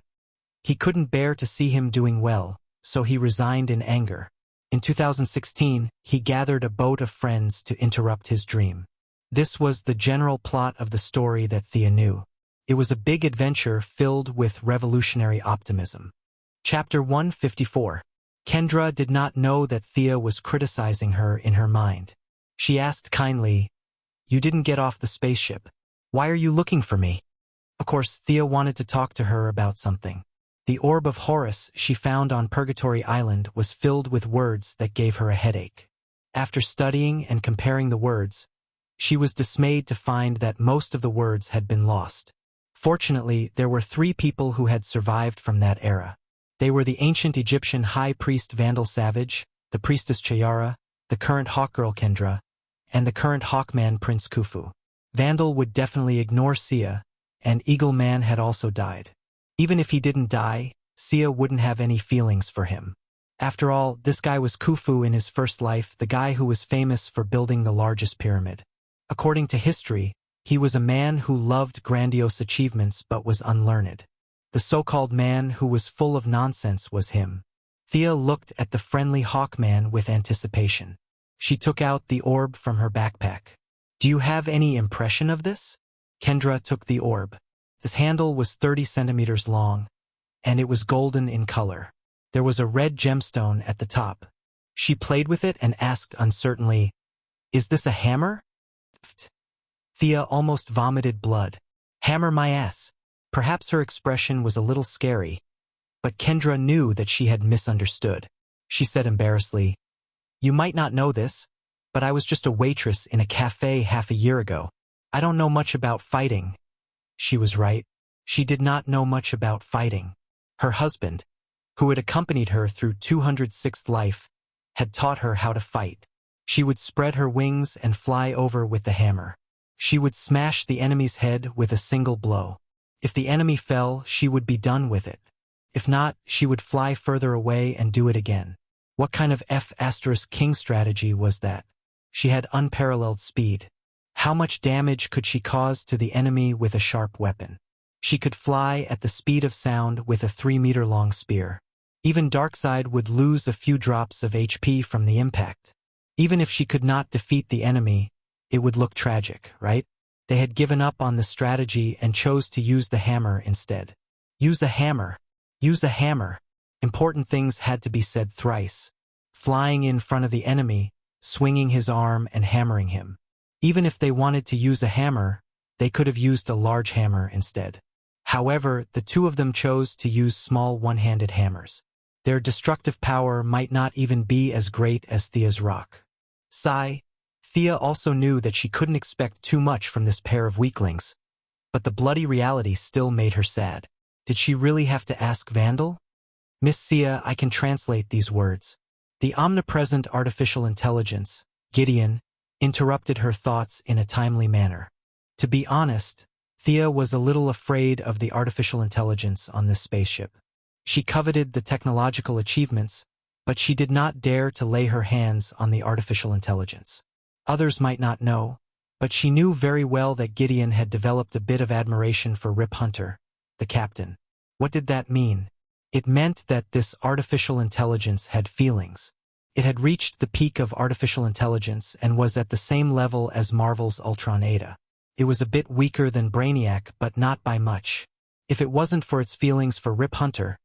He couldn't bear to see him doing well, so he resigned in anger. In 2016, he gathered a boat of friends to interrupt his dream. This was the general plot of the story that Thea knew. It was a big adventure filled with revolutionary optimism. Chapter 154. Kendra did not know that Thea was criticizing her in her mind. She asked kindly, "You didn't get off the spaceship. Why are you looking for me?" Of course, Thea wanted to talk to her about something. The orb of Horus she found on Purgatory Island was filled with words that gave her a headache. After studying and comparing the words, she was dismayed to find that most of the words had been lost. Fortunately, there were 3 people who had survived from that era. They were the ancient Egyptian high priest Vandal Savage, the priestess Chayara, the current Hawkgirl Kendra, and the current Hawkman Prince Khufu. Vandal would definitely ignore Sia, and Eagle Man had also died. Even if he didn't die, Sia wouldn't have any feelings for him. After all, this guy was Khufu in his first life, the guy who was famous for building the largest pyramid. According to history, he was a man who loved grandiose achievements but was unlearned. The so-called man who was full of nonsense was him. Thea looked at the friendly Hawkman with anticipation. She took out the orb from her backpack. "Do you have any impression of this?" Kendra took the orb. This handle was 30 centimeters long, and it was golden in color. There was a red gemstone at the top. She played with it and asked uncertainly, "Is this a hammer?" Thea almost vomited blood. "Hammer my ass." Perhaps her expression was a little scary, but Kendra knew that she had misunderstood. She said embarrassedly, "You might not know this, but I was just a waitress in a cafe half a year ago. I don't know much about fighting." She was right. She did not know much about fighting. Her husband, who had accompanied her through 206th life, had taught her how to fight. She would spread her wings and fly over with the hammer. She would smash the enemy's head with a single blow. If the enemy fell, she would be done with it. If not, she would fly further away and do it again. What kind of F***king strategy was that? She had unparalleled speed. How much damage could she cause to the enemy with a sharp weapon? She could fly at the speed of sound with a 3-meter-long spear. Even Darkseid would lose a few drops of HP from the impact. Even if she could not defeat the enemy, it would look tragic, right? They had given up on the strategy and chose to use the hammer instead. Use a hammer. Use a hammer. Important things had to be said thrice. Flying in front of the enemy, swinging his arm and hammering him. Even if they wanted to use a hammer, they could have used a large hammer instead. However, the two of them chose to use small one-handed hammers. Their destructive power might not even be as great as Thea's rock. Sigh. Thea also knew that she couldn't expect too much from this pair of weaklings, but the bloody reality still made her sad. Did she really have to ask Vandal? Miss Sia, I can translate these words. The omnipresent artificial intelligence, Gideon, interrupted her thoughts in a timely manner. To be honest, Thea was a little afraid of the artificial intelligence on this spaceship. She coveted the technological achievements, but she did not dare to lay her hands on the artificial intelligence. Others might not know, but she knew very well that Gideon had developed a bit of admiration for Rip Hunter, the captain. What did that mean? It meant that this artificial intelligence had feelings. It had reached the peak of artificial intelligence and was at the same level as Marvel's Ultron Ada. It was a bit weaker than Brainiac, but not by much. If it wasn't for its feelings for Rip Hunter,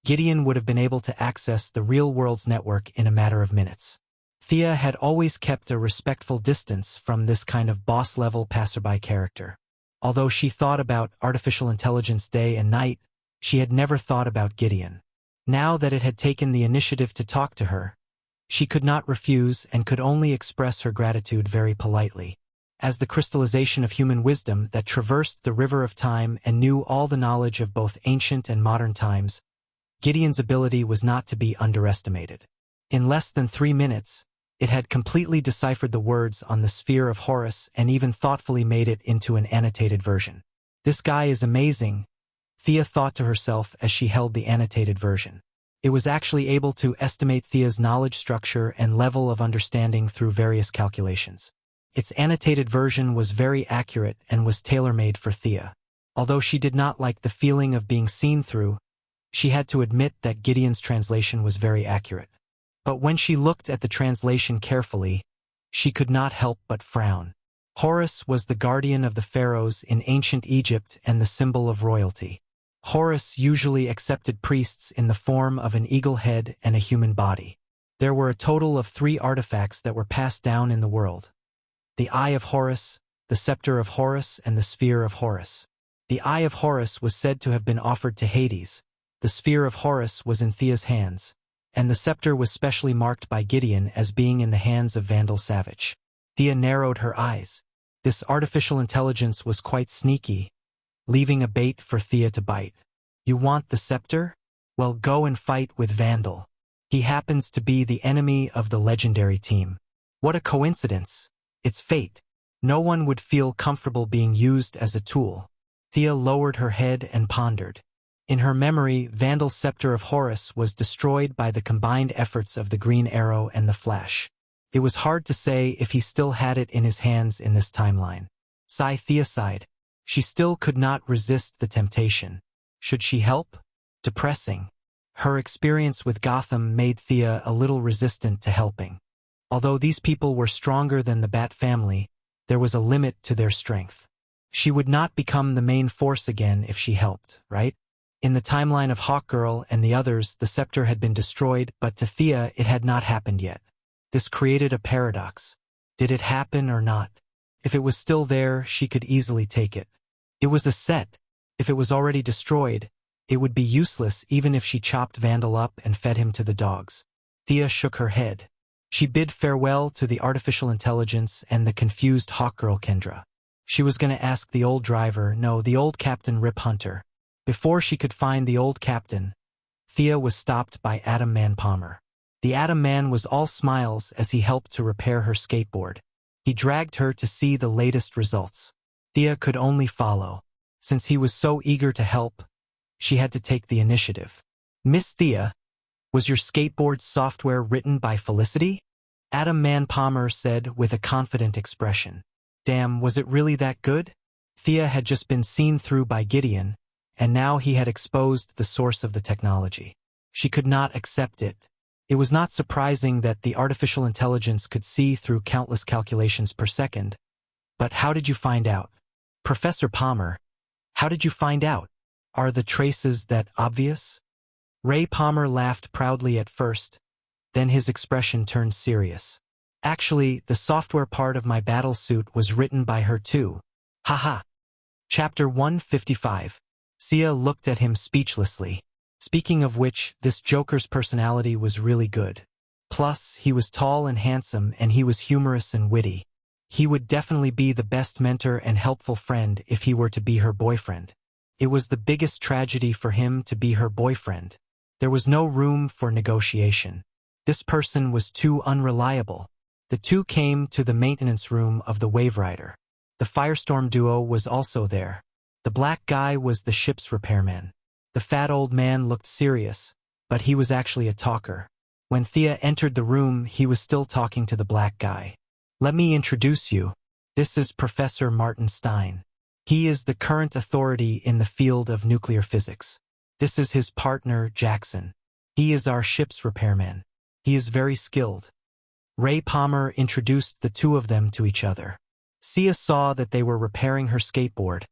Gideon would have been able to access the real world's network in a matter of minutes. Thea had always kept a respectful distance from this kind of boss-level passerby character. Although she thought about artificial intelligence day and night, she had never thought about Gideon. Now that it had taken the initiative to talk to her, she could not refuse and could only express her gratitude very politely. As the crystallization of human wisdom that traversed the river of time and knew all the knowledge of both ancient and modern times, Gideon's ability was not to be underestimated. In less than 3 minutes, it had completely deciphered the words on the sphere of Horus and even thoughtfully made it into an annotated version. This guy is amazing, Thea thought to herself as she held the annotated version. It was actually able to estimate Thea's knowledge structure and level of understanding through various calculations. Its annotated version was very accurate and was tailor-made for Thea. Although she did not like the feeling of being seen through, she had to admit that Gideon's translation was very accurate. But when she looked at the translation carefully, she could not help but frown. Horus was the guardian of the pharaohs in ancient Egypt and the symbol of royalty. Horus usually accepted priests in the form of an eagle head and a human body. There were a total of 3 artifacts that were passed down in the world: the Eye of Horus, the Scepter of Horus, and the Sphere of Horus. The Eye of Horus was said to have been offered to Hades, the Sphere of Horus was in Thea's hands, and the scepter was specially marked by Gideon as being in the hands of Vandal Savage. Thea narrowed her eyes. This artificial intelligence was quite sneaky, leaving a bait for Thea to bite. You want the scepter? Well, go and fight with Vandal. He happens to be the enemy of the legendary team. What a coincidence. It's fate. No one would feel comfortable being used as a tool. Thea lowered her head and pondered. In her memory, Vandal's Scepter of Horus was destroyed by the combined efforts of the Green Arrow and the Flash. It was hard to say if he still had it in his hands in this timeline. Thea sighed. She still could not resist the temptation. Should she help? Depressing. Her experience with Gotham made Thea a little resistant to helping. Although these people were stronger than the Bat family, there was a limit to their strength. She would not become the main force again if she helped, right? In the timeline of Hawkgirl and the others, the scepter had been destroyed, but to Thea it had not happened yet. This created a paradox. Did it happen or not? If it was still there, she could easily take it. It was a set. If it was already destroyed, it would be useless even if she chopped Vandal up and fed him to the dogs. Thea shook her head. She bid farewell to the artificial intelligence and the confused Hawkgirl Kendra. She was going to ask the old driver, no, the old Captain Rip Hunter. Before she could find the old captain, Thea was stopped by Atom Man Palmer. The Atom Man was all smiles as he helped to repair her skateboard. He dragged her to see the latest results. Thea could only follow. Since he was so eager to help, she had to take the initiative. Miss Thea, was your skateboard software written by Felicity? Atom Man Palmer said with a confident expression. Damn, was it really that good? Thea had just been seen through by Gideon, and now he had exposed the source of the technology. She could not accept it. It was not surprising that the artificial intelligence could see through countless calculations per second. But how did you find out? Professor Palmer, how did you find out? Are the traces that obvious? Ray Palmer laughed proudly at first, then his expression turned serious. Actually, the software part of my battle suit was written by her too. Haha. Chapter 155. Sia looked at him speechlessly. Speaking of which, this Joker's personality was really good. Plus, he was tall and handsome, and he was humorous and witty. He would definitely be the best mentor and helpful friend if he were to be her boyfriend. It was the biggest tragedy for him to be her boyfriend. There was no room for negotiation. This person was too unreliable. The two came to the maintenance room of the Waverider. The Firestorm duo was also there. The black guy was the ship's repairman. The fat old man looked serious, but he was actually a talker. When Thea entered the room, he was still talking to the black guy. Let me introduce you. This is Professor Martin Stein. He is the current authority in the field of nuclear physics. This is his partner, Jackson. He is our ship's repairman. He is very skilled. Ray Palmer introduced the two of them to each other. Sia saw that they were repairing her skateboard,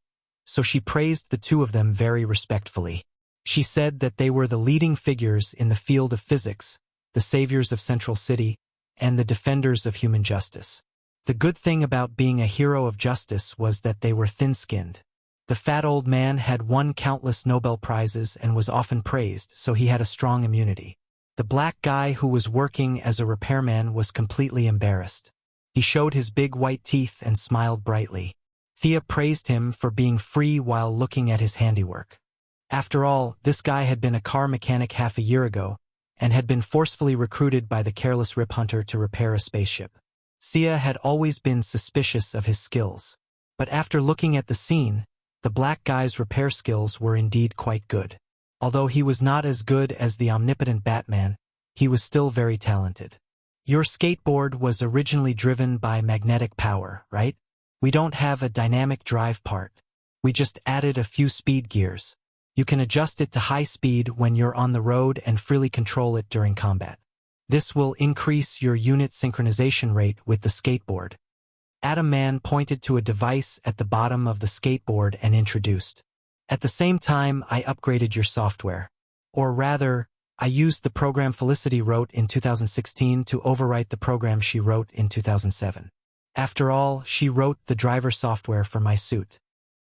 so she praised the two of them very respectfully. She said that they were the leading figures in the field of physics, the saviors of Central City, and the defenders of human justice. The good thing about being a hero of justice was that they were thin-skinned. The fat old man had won countless Nobel Prizes and was often praised, so he had a strong immunity. The black guy who was working as a repairman was completely embarrassed. He showed his big white teeth and smiled brightly. Thea praised him for being free while looking at his handiwork. After all, this guy had been a car mechanic half a year ago, and had been forcefully recruited by the careless Rip Hunter to repair a spaceship. Sia had always been suspicious of his skills. But after looking at the scene, the black guy's repair skills were indeed quite good. Although he was not as good as the omnipotent Batman, he was still very talented. Your skateboard was originally driven by magnetic power, right? We don't have a dynamic drive part. We just added a few speed gears. You can adjust it to high speed when you're on the road and freely control it during combat. This will increase your unit synchronization rate with the skateboard. Atom Man pointed to a device at the bottom of the skateboard and introduced. At the same time, I upgraded your software. Or rather, I used the program Felicity wrote in 2016 to overwrite the program she wrote in 2007. After all, she wrote the driver software for my suit.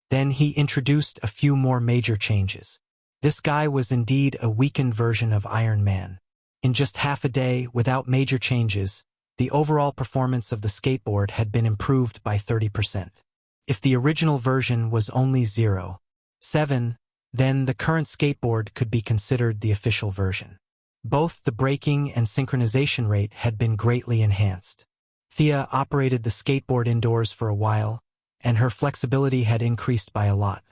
Then he introduced a few more major changes. This guy was indeed a weakened version of Iron Man. In just half a day, without major changes, the overall performance of the skateboard had been improved by 30%. If the original version was only 0.7, then the current skateboard could be considered the official version. Both the braking and synchronization rate had been greatly enhanced. Thea operated the skateboard indoors for a while, and her flexibility had increased by a lot.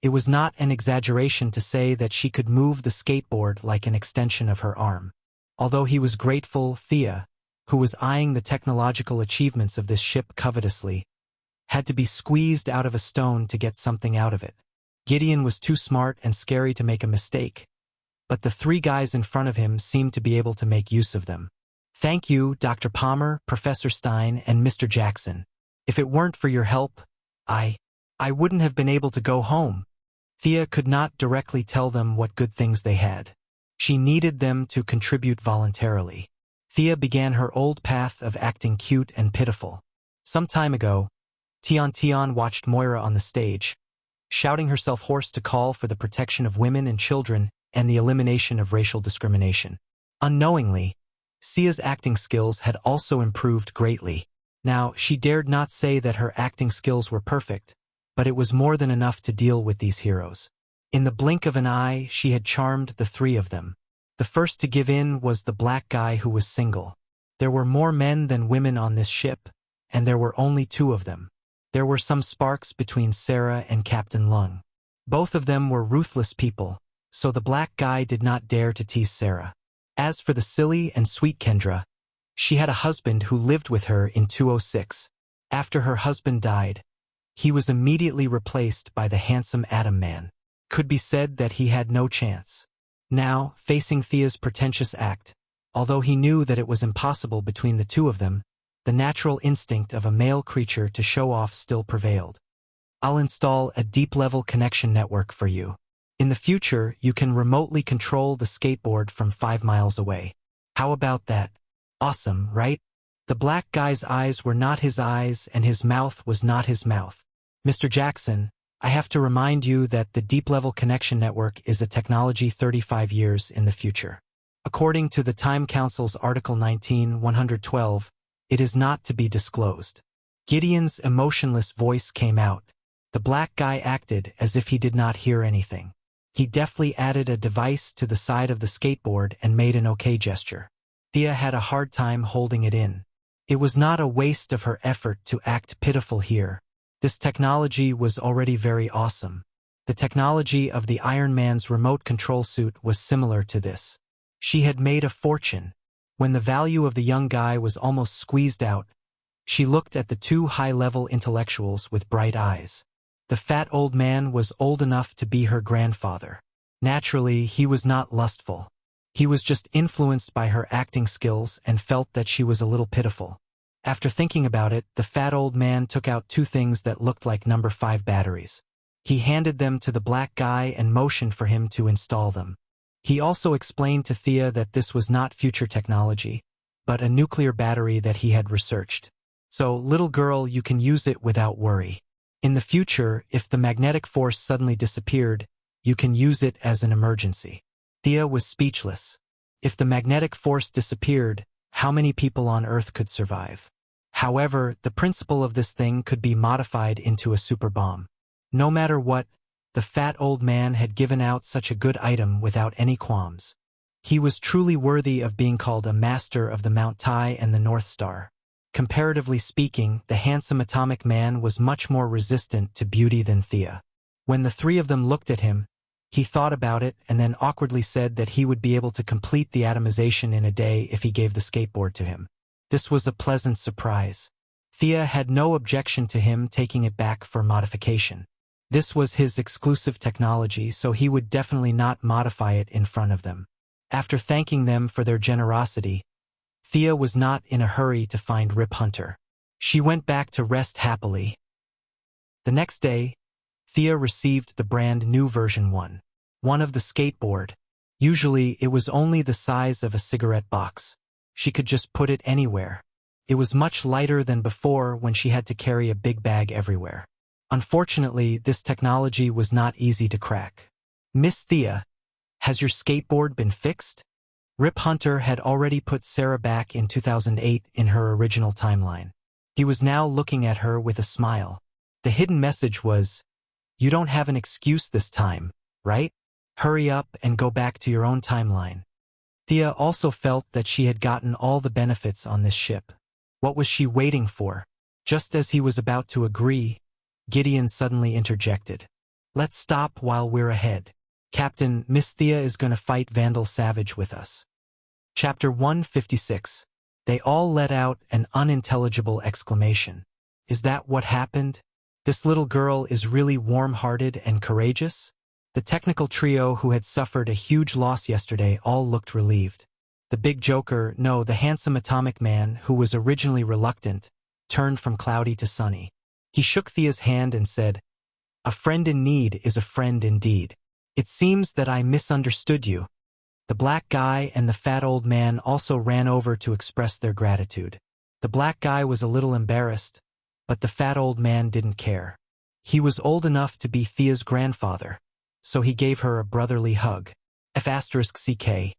It was not an exaggeration to say that she could move the skateboard like an extension of her arm. Although he was grateful, Thea, who was eyeing the technological achievements of this ship covetously, had to be squeezed out of a stone to get something out of it. Gideon was too smart and scary to make a mistake, but the three guys in front of him seemed to be able to make use of them. Thank you, Dr. Palmer, Professor Stein, and Mr. Jackson. If it weren't for your help, I wouldn't have been able to go home. Thea could not directly tell them what good things they had. She needed them to contribute voluntarily. Thea began her old path of acting cute and pitiful. Some time ago, Tion watched Moira on the stage, shouting herself hoarse to call for the protection of women and children and the elimination of racial discrimination. Unknowingly, Sia's acting skills had also improved greatly. Now, she dared not say that her acting skills were perfect, but it was more than enough to deal with these heroes. In the blink of an eye, she had charmed the three of them. The first to give in was the black guy who was single. There were more men than women on this ship, and there were only two of them. There were some sparks between Sarah and Captain Lung. Both of them were ruthless people, so the black guy did not dare to tease Sarah. As for the silly and sweet Kendra, she had a husband who lived with her in 206. After her husband died, he was immediately replaced by the handsome Atom Man. Could be said that he had no chance. Now, facing Thea's pretentious act, although he knew that it was impossible between the two of them, the natural instinct of a male creature to show off still prevailed. I'll install a deep-level connection network for you. In the future, you can remotely control the skateboard from 5 miles away. How about that? Awesome, right? The black guy's eyes were not his eyes and his mouth was not his mouth. Mr. Jackson, I have to remind you that the deep-level connection network is a technology 35 years in the future. According to the Time Council's Article 19-112, it is not to be disclosed. Gideon's emotionless voice came out. The black guy acted as if he did not hear anything. He deftly added a device to the side of the skateboard and made an okay gesture. Thea had a hard time holding it in. It was not a waste of her effort to act pitiful here. This technology was already very awesome. The technology of the Iron Man's remote control suit was similar to this. She had made a fortune. When the value of the young guy was almost squeezed out, she looked at the two high-level intellectuals with bright eyes. The fat old man was old enough to be her grandfather. Naturally, he was not lustful. He was just influenced by her acting skills and felt that she was a little pitiful. After thinking about it, the fat old man took out two things that looked like number 5 batteries. He handed them to the black guy and motioned for him to install them. He also explained to Thea that this was not future technology, but a nuclear battery that he had researched. So, little girl, you can use it without worry. In the future, if the magnetic force suddenly disappeared, you can use it as an emergency. Thea was speechless. If the magnetic force disappeared, how many people on Earth could survive? However, the principle of this thing could be modified into a super bomb. No matter what, the fat old man had given out such a good item without any qualms. He was truly worthy of being called a master of the Mount Tai and the North Star. Comparatively speaking, the handsome atomic man was much more resistant to beauty than Thea. When the three of them looked at him, he thought about it and then awkwardly said that he would be able to complete the atomization in a day if he gave the skateboard to him. This was a pleasant surprise. Thea had no objection to him taking it back for modification. This was his exclusive technology, so he would definitely not modify it in front of them. After thanking them for their generosity, Thea was not in a hurry to find Rip Hunter. She went back to rest happily. The next day, Thea received the brand new version 1 of the skateboard. Usually, it was only the size of a cigarette box. She could just put it anywhere. It was much lighter than before when she had to carry a big bag everywhere. Unfortunately, this technology was not easy to crack. Miss Thea, has your skateboard been fixed? Rip Hunter had already put Sarah back in 2008 in her original timeline. He was now looking at her with a smile. The hidden message was, "You don't have an excuse this time, right? Hurry up and go back to your own timeline." Thea also felt that she had gotten all the benefits on this ship. What was she waiting for? Just as he was about to agree, Gideon suddenly interjected. "Let's stop while we're ahead. Captain, Miss Thea is going to fight Vandal Savage with us." Chapter 156. They all let out an unintelligible exclamation. Is that what happened? This little girl is really warm-hearted and courageous? The technical trio who had suffered a huge loss yesterday all looked relieved. The big joker, no, the handsome atomic man, who was originally reluctant, turned from cloudy to sunny. He shook Thea's hand and said, "A friend in need is a friend indeed. It seems that I misunderstood you." The black guy and the fat old man also ran over to express their gratitude. The black guy was a little embarrassed, but the fat old man didn't care. He was old enough to be Thea's grandfather, so he gave her a brotherly hug. F***CK.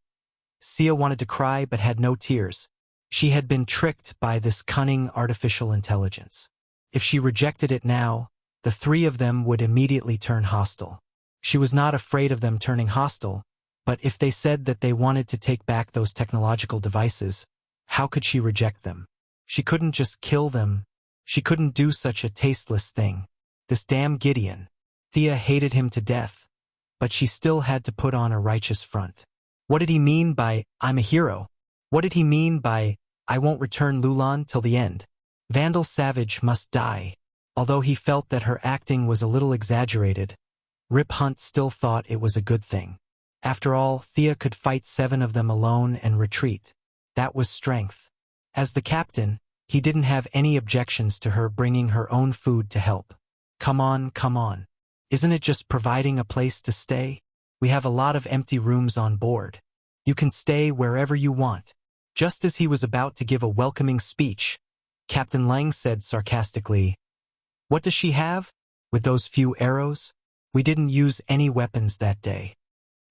Sia wanted to cry but had no tears. She had been tricked by this cunning artificial intelligence. If she rejected it now, the three of them would immediately turn hostile. She was not afraid of them turning hostile, but if they said that they wanted to take back those technological devices, how could she reject them? She couldn't just kill them. She couldn't do such a tasteless thing. This damn Gideon. Thea hated him to death, but she still had to put on a righteous front. What did he mean by, "I'm a hero"? What did he mean by, "I won't return Lulan till the end"? Vandal Savage must die. Although he felt that her acting was a little exaggerated, Rip Hunt still thought it was a good thing. After all, Thea could fight 7 of them alone and retreat. That was strength. As the captain, he didn't have any objections to her bringing her own food to help. Come on, come on. Isn't it just providing a place to stay? We have a lot of empty rooms on board. You can stay wherever you want. Just as he was about to give a welcoming speech, Captain Lang said sarcastically, "What does she have? With those few arrows? We didn't use any weapons that day."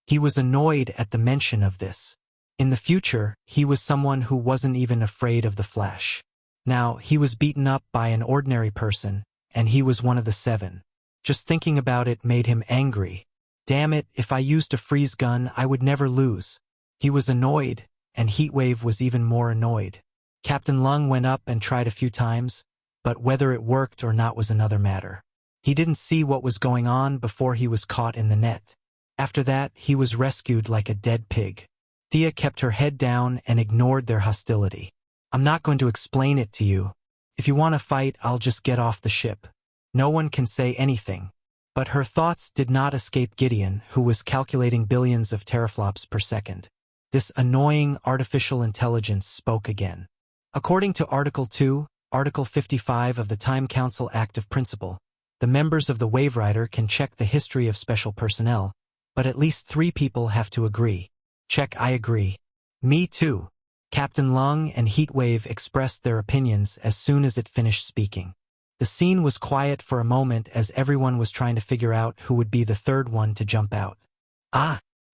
He was annoyed at the mention of this. In the future, he was someone who wasn't even afraid of the Flash. Now, he was beaten up by an ordinary person, and he was one of the 7. Just thinking about it made him angry. Damn it, if I used a freeze gun, I would never lose. He was annoyed, and Heatwave was even more annoyed. Captain Lung went up and tried a few times, but whether it worked or not was another matter. He didn't see what was going on before he was caught in the net. After that, he was rescued like a dead pig. Thea kept her head down and ignored their hostility. I'm not going to explain it to you. If you want to fight, I'll just get off the ship. No one can say anything. But her thoughts did not escape Gideon, who was calculating billions of teraflops per second. This annoying artificial intelligence spoke again. According to Article 2, Article 55 of the Time Council Act of Principle, the members of the Waverider can check the history of special personnel, but at least 3 people have to agree. Check, I agree. Me too. Captain Lung and Heatwave expressed their opinions as soon as it finished speaking. The scene was quiet for a moment as everyone was trying to figure out who would be the third one to jump out.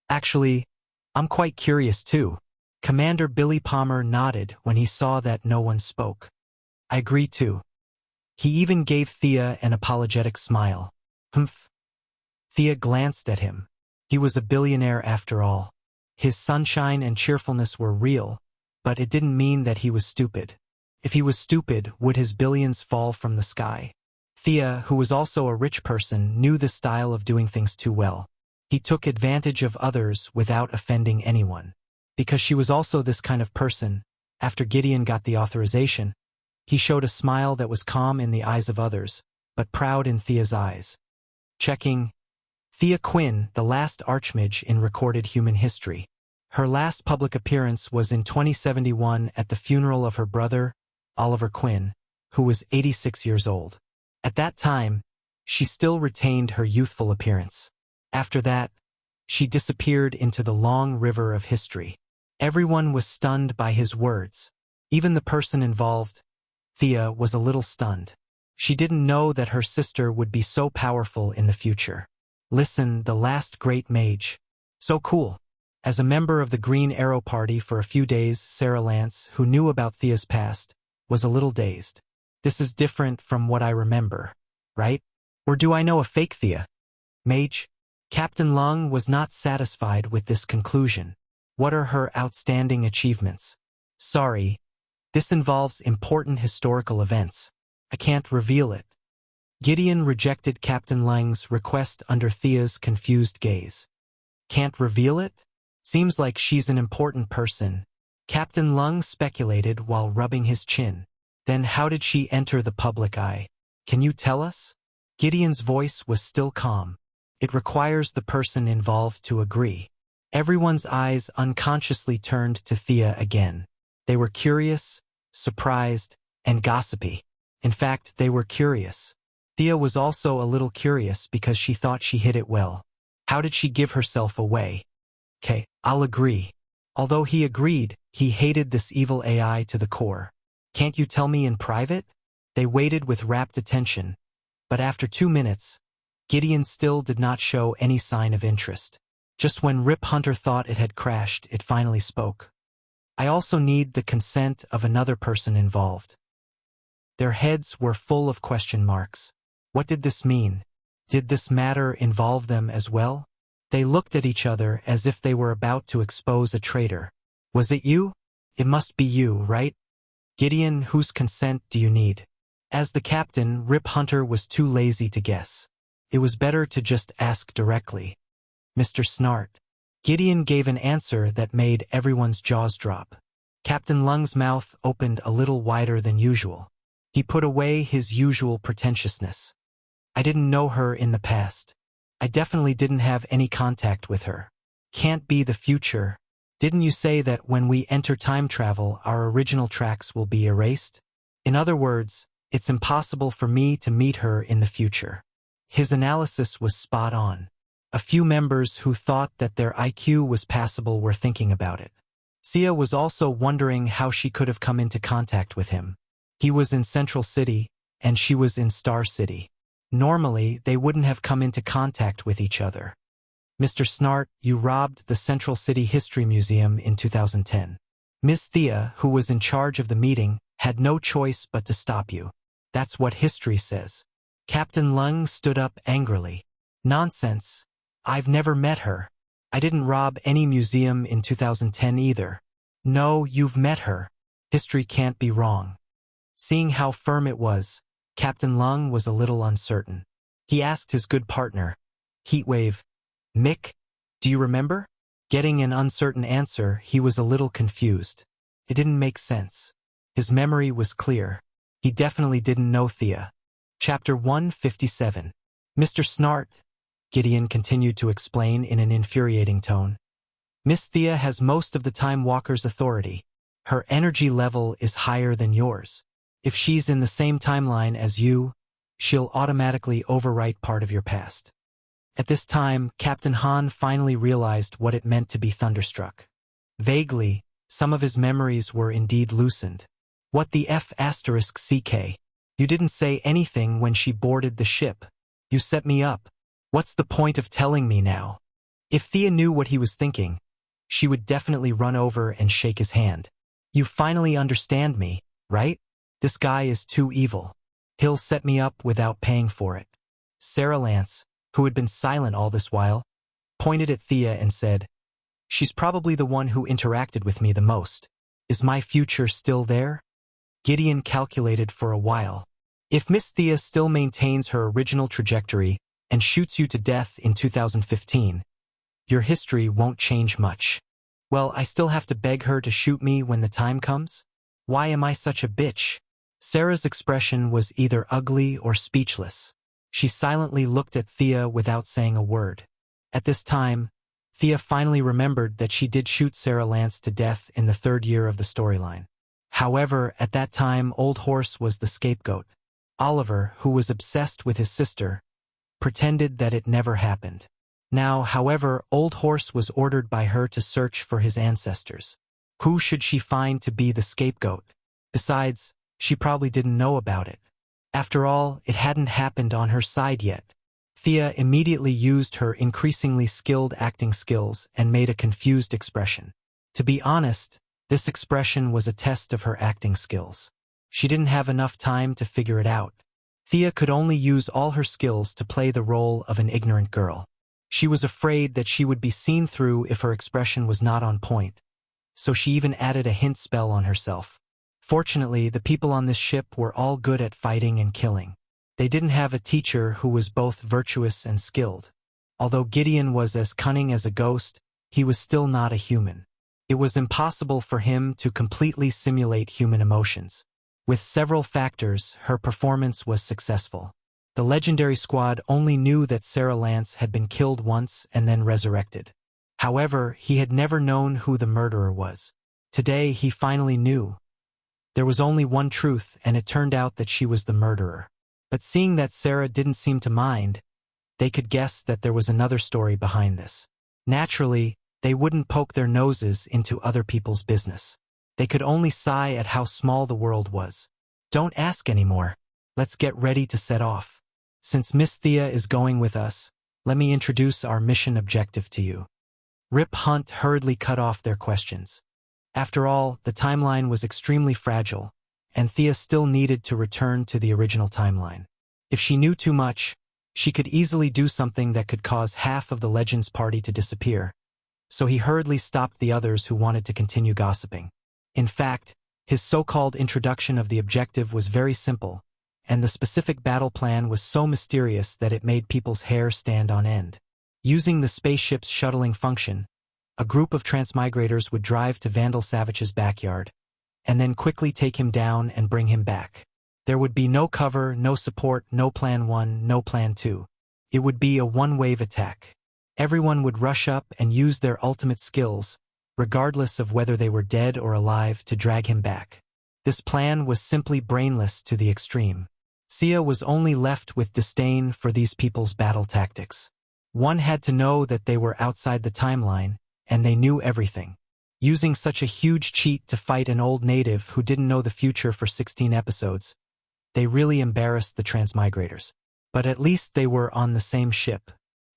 Actually, I'm quite curious too. Commander Billy Palmer nodded when he saw that no one spoke. I agree too. He even gave Thea an apologetic smile. Humph. Thea glanced at him. He was a billionaire after all. His sunshine and cheerfulness were real, but it didn't mean that he was stupid. If he was stupid, would his billions fall from the sky? Thea, who was also a rich person, knew the style of doing things too well. He took advantage of others without offending anyone. Because she was also this kind of person, after Gideon got the authorization, he showed a smile that was calm in the eyes of others, but proud in Thea's eyes. Checking. Thea Quinn, the last Archmage in recorded human history. Her last public appearance was in 2071 at the funeral of her brother, Oliver Quinn, who was 86 years old. At that time, she still retained her youthful appearance. After that, she disappeared into the long river of history. Everyone was stunned by his words. Even the person involved, Thea, was a little stunned. She didn't know that her sister would be so powerful in the future. Listen, the last great mage. So cool. As a member of the Green Arrow Party for a few days, Sarah Lance, who knew about Thea's past, was a little dazed. This is different from what I remember, right? Or do I know a fake Thea? Mage? Captain Lung was not satisfied with this conclusion. What are her outstanding achievements? Sorry, this involves important historical events. I can't reveal it. Gideon rejected Captain Lung's request under Thea's confused gaze. Can't reveal it? Seems like she's an important person. Captain Lung speculated while rubbing his chin. Then how did she enter the public eye? Can you tell us? Gideon's voice was still calm. It requires the person involved to agree. Everyone's eyes unconsciously turned to Thea again. They were curious, surprised, and gossipy. In fact, they were curious. Thea was also a little curious because she thought she hid it well. How did she give herself away? Okay, I'll agree. Although he agreed, he hated this evil AI to the core. Can't you tell me in private? They waited with rapt attention, but after 2 minutes, Gideon still did not show any sign of interest. Just when Rip Hunter thought it had crashed, it finally spoke. I also need the consent of another person involved. Their heads were full of question marks. What did this mean? Did this matter involve them as well? They looked at each other as if they were about to expose a traitor. Was it you? It must be you, right? Gideon, whose consent do you need? As the captain, Rip Hunter was too lazy to guess. It was better to just ask directly. Mr. Snart. Gideon gave an answer that made everyone's jaws drop. Captain Lung's mouth opened a little wider than usual. He put away his usual pretentiousness. I didn't know her in the past. I definitely didn't have any contact with her. Can't be the future. Didn't you say that when we enter time travel, our original tracks will be erased? In other words, it's impossible for me to meet her in the future. His analysis was spot on. A few members who thought that their IQ was passable were thinking about it. Sia was also wondering how she could have come into contact with him. He was in Central City, and she was in Star City. Normally, they wouldn't have come into contact with each other. Mr. Snart, you robbed the Central City History Museum in 2010. Ms. Thea, who was in charge of the meeting, had no choice but to stop you. That's what history says. Captain Lung stood up angrily. Nonsense. I've never met her. I didn't rob any museum in 2010 either. No, you've met her. History can't be wrong. Seeing how firm it was, Captain Lung was a little uncertain. He asked his good partner, Heatwave, Mick, do you remember? Getting an uncertain answer, he was a little confused. It didn't make sense. His memory was clear. He definitely didn't know Thea. Chapter 157. Mr. Snart, Gideon continued to explain in an infuriating tone. Miss Thea has most of the Time Walker's authority. Her energy level is higher than yours. If she's in the same timeline as you, she'll automatically overwrite part of your past. At this time, Captain Han finally realized what it meant to be thunderstruck. Vaguely, some of his memories were indeed loosened. What the F***CK? You didn't say anything when she boarded the ship. You set me up. What's the point of telling me now? If Thea knew what he was thinking, she would definitely run over and shake his hand. You finally understand me, right? This guy is too evil. He'll set me up without paying for it. Sarah Lance, who had been silent all this while, pointed at Thea and said, She's probably the one who interacted with me the most. Is my future still there? Gideon calculated for a while. If Miss Thea still maintains her original trajectory and shoots you to death in 2015, your history won't change much. Well, I still have to beg her to shoot me when the time comes? Why am I such a bitch? Sarah's expression was either ugly or speechless. She silently looked at Thea without saying a word. At this time, Thea finally remembered that she did shoot Sarah Lance to death in the 3rd year of the storyline. However, at that time, Old Horse was the scapegoat. Oliver, who was obsessed with his sister, pretended that it never happened. Now, however, Old Horse was ordered by her to search for his ancestors. Who should she find to be the scapegoat? Besides, she probably didn't know about it. After all, it hadn't happened on her side yet. Thea immediately used her increasingly skilled acting skills and made a confused expression. To be honest, this expression was a test of her acting skills. She didn't have enough time to figure it out. Thea could only use all her skills to play the role of an ignorant girl. She was afraid that she would be seen through if her expression was not on point, so she even added a hint spell on herself. Fortunately, the people on this ship were all good at fighting and killing. They didn't have a teacher who was both virtuous and skilled. Although Gideon was as cunning as a ghost, he was still not a human. It was impossible for him to completely simulate human emotions. With several factors, her performance was successful. The legendary squad only knew that Sarah Lance had been killed once and then resurrected. However, he had never known who the murderer was. Today, he finally knew. There was only one truth, and it turned out that she was the murderer. But seeing that Sarah didn't seem to mind, they could guess that there was another story behind this. Naturally, they wouldn't poke their noses into other people's business. They could only sigh at how small the world was. Don't ask anymore. Let's get ready to set off. Since Miss Thea is going with us, let me introduce our mission objective to you. Rip Hunt hurriedly cut off their questions. After all, the timeline was extremely fragile, and Thea still needed to return to the original timeline. If she knew too much, she could easily do something that could cause half of the Legends party to disappear, so he hurriedly stopped the others who wanted to continue gossiping. In fact, his so-called introduction of the objective was very simple, and the specific battle plan was so mysterious that it made people's hair stand on end. Using the spaceship's shuttling function, a group of transmigrators would drive to Vandal Savage's backyard, and then quickly take him down and bring him back. There would be no cover, no support, no Plan 1, no Plan 2. It would be a one-wave attack. Everyone would rush up and use their ultimate skills, regardless of whether they were dead or alive, to drag him back. This plan was simply brainless to the extreme. Sia was only left with disdain for these people's battle tactics. One had to know that they were outside the timeline, and they knew everything. Using such a huge cheat to fight an old native who didn't know the future for 16 episodes, they really embarrassed the transmigrators. But at least they were on the same ship.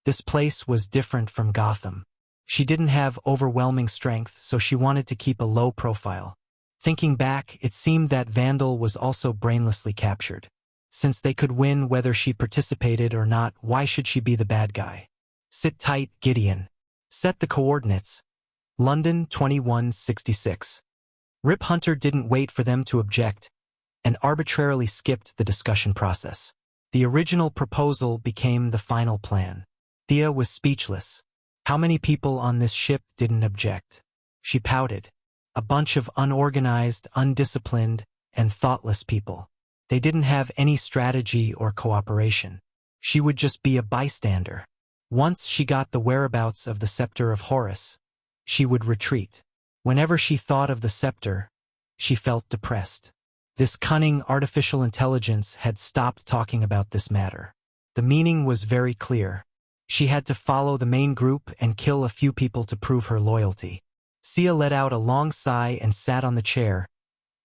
This place was different from Gotham. She didn't have overwhelming strength, so she wanted to keep a low profile. Thinking back, it seemed that Vandal was also brainlessly captured. Since they could win whether she participated or not, why should she be the bad guy? Sit tight, Gideon. Set the coordinates. London 2166. Rip Hunter didn't wait for them to object and arbitrarily skipped the discussion process. The original proposal became the final plan. Thea was speechless. How many people on this ship didn't object? She pouted. A bunch of unorganized, undisciplined, and thoughtless people. They didn't have any strategy or cooperation. She would just be a bystander. Once she got the whereabouts of the scepter of Horus, she would retreat. Whenever she thought of the scepter, she felt depressed. This cunning artificial intelligence had stopped talking about this matter. The meaning was very clear. She had to follow the main group and kill a few people to prove her loyalty. Sia let out a long sigh and sat on the chair,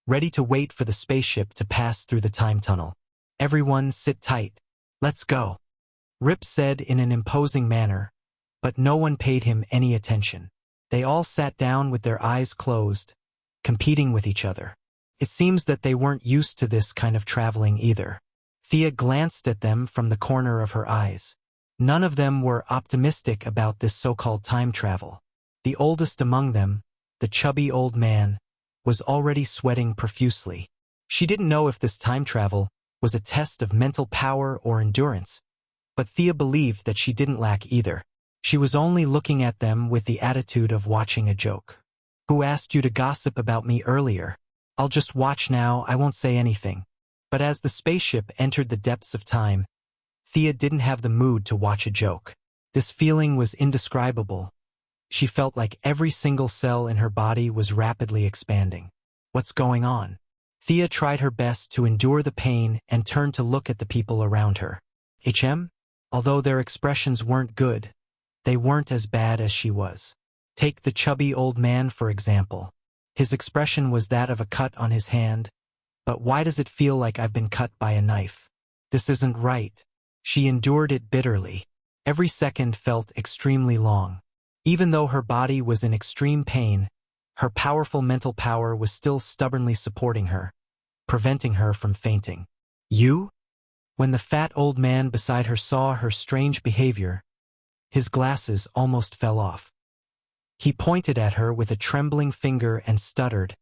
ready to wait for the spaceship to pass through the time tunnel. Everyone sit tight. Let's go. Rip said in an imposing manner, but no one paid him any attention. They all sat down with their eyes closed, competing with each other. It seems that they weren't used to this kind of traveling either. Thea glanced at them from the corner of her eyes. None of them were optimistic about this so-called time travel. The oldest among them, the chubby old man, was already sweating profusely. She didn't know if this time travel was a test of mental power or endurance, but Thea believed that she didn't lack either. She was only looking at them with the attitude of watching a joke. Who asked you to gossip about me earlier? I'll just watch now, I won't say anything. But as the spaceship entered the depths of time, Thea didn't have the mood to watch a joke. This feeling was indescribable. She felt like every single cell in her body was rapidly expanding. What's going on? Thea tried her best to endure the pain and turned to look at the people around her. Although their expressions weren't good, they weren't as bad as she was. Take the chubby old man, for example. His expression was that of a cut on his hand. But why does it feel like I've been cut by a knife? This isn't right. She endured it bitterly. Every second felt extremely long. Even though her body was in extreme pain, her powerful mental power was still stubbornly supporting her, preventing her from fainting. You? When the fat old man beside her saw her strange behavior, his glasses almost fell off. He pointed at her with a trembling finger and stuttered,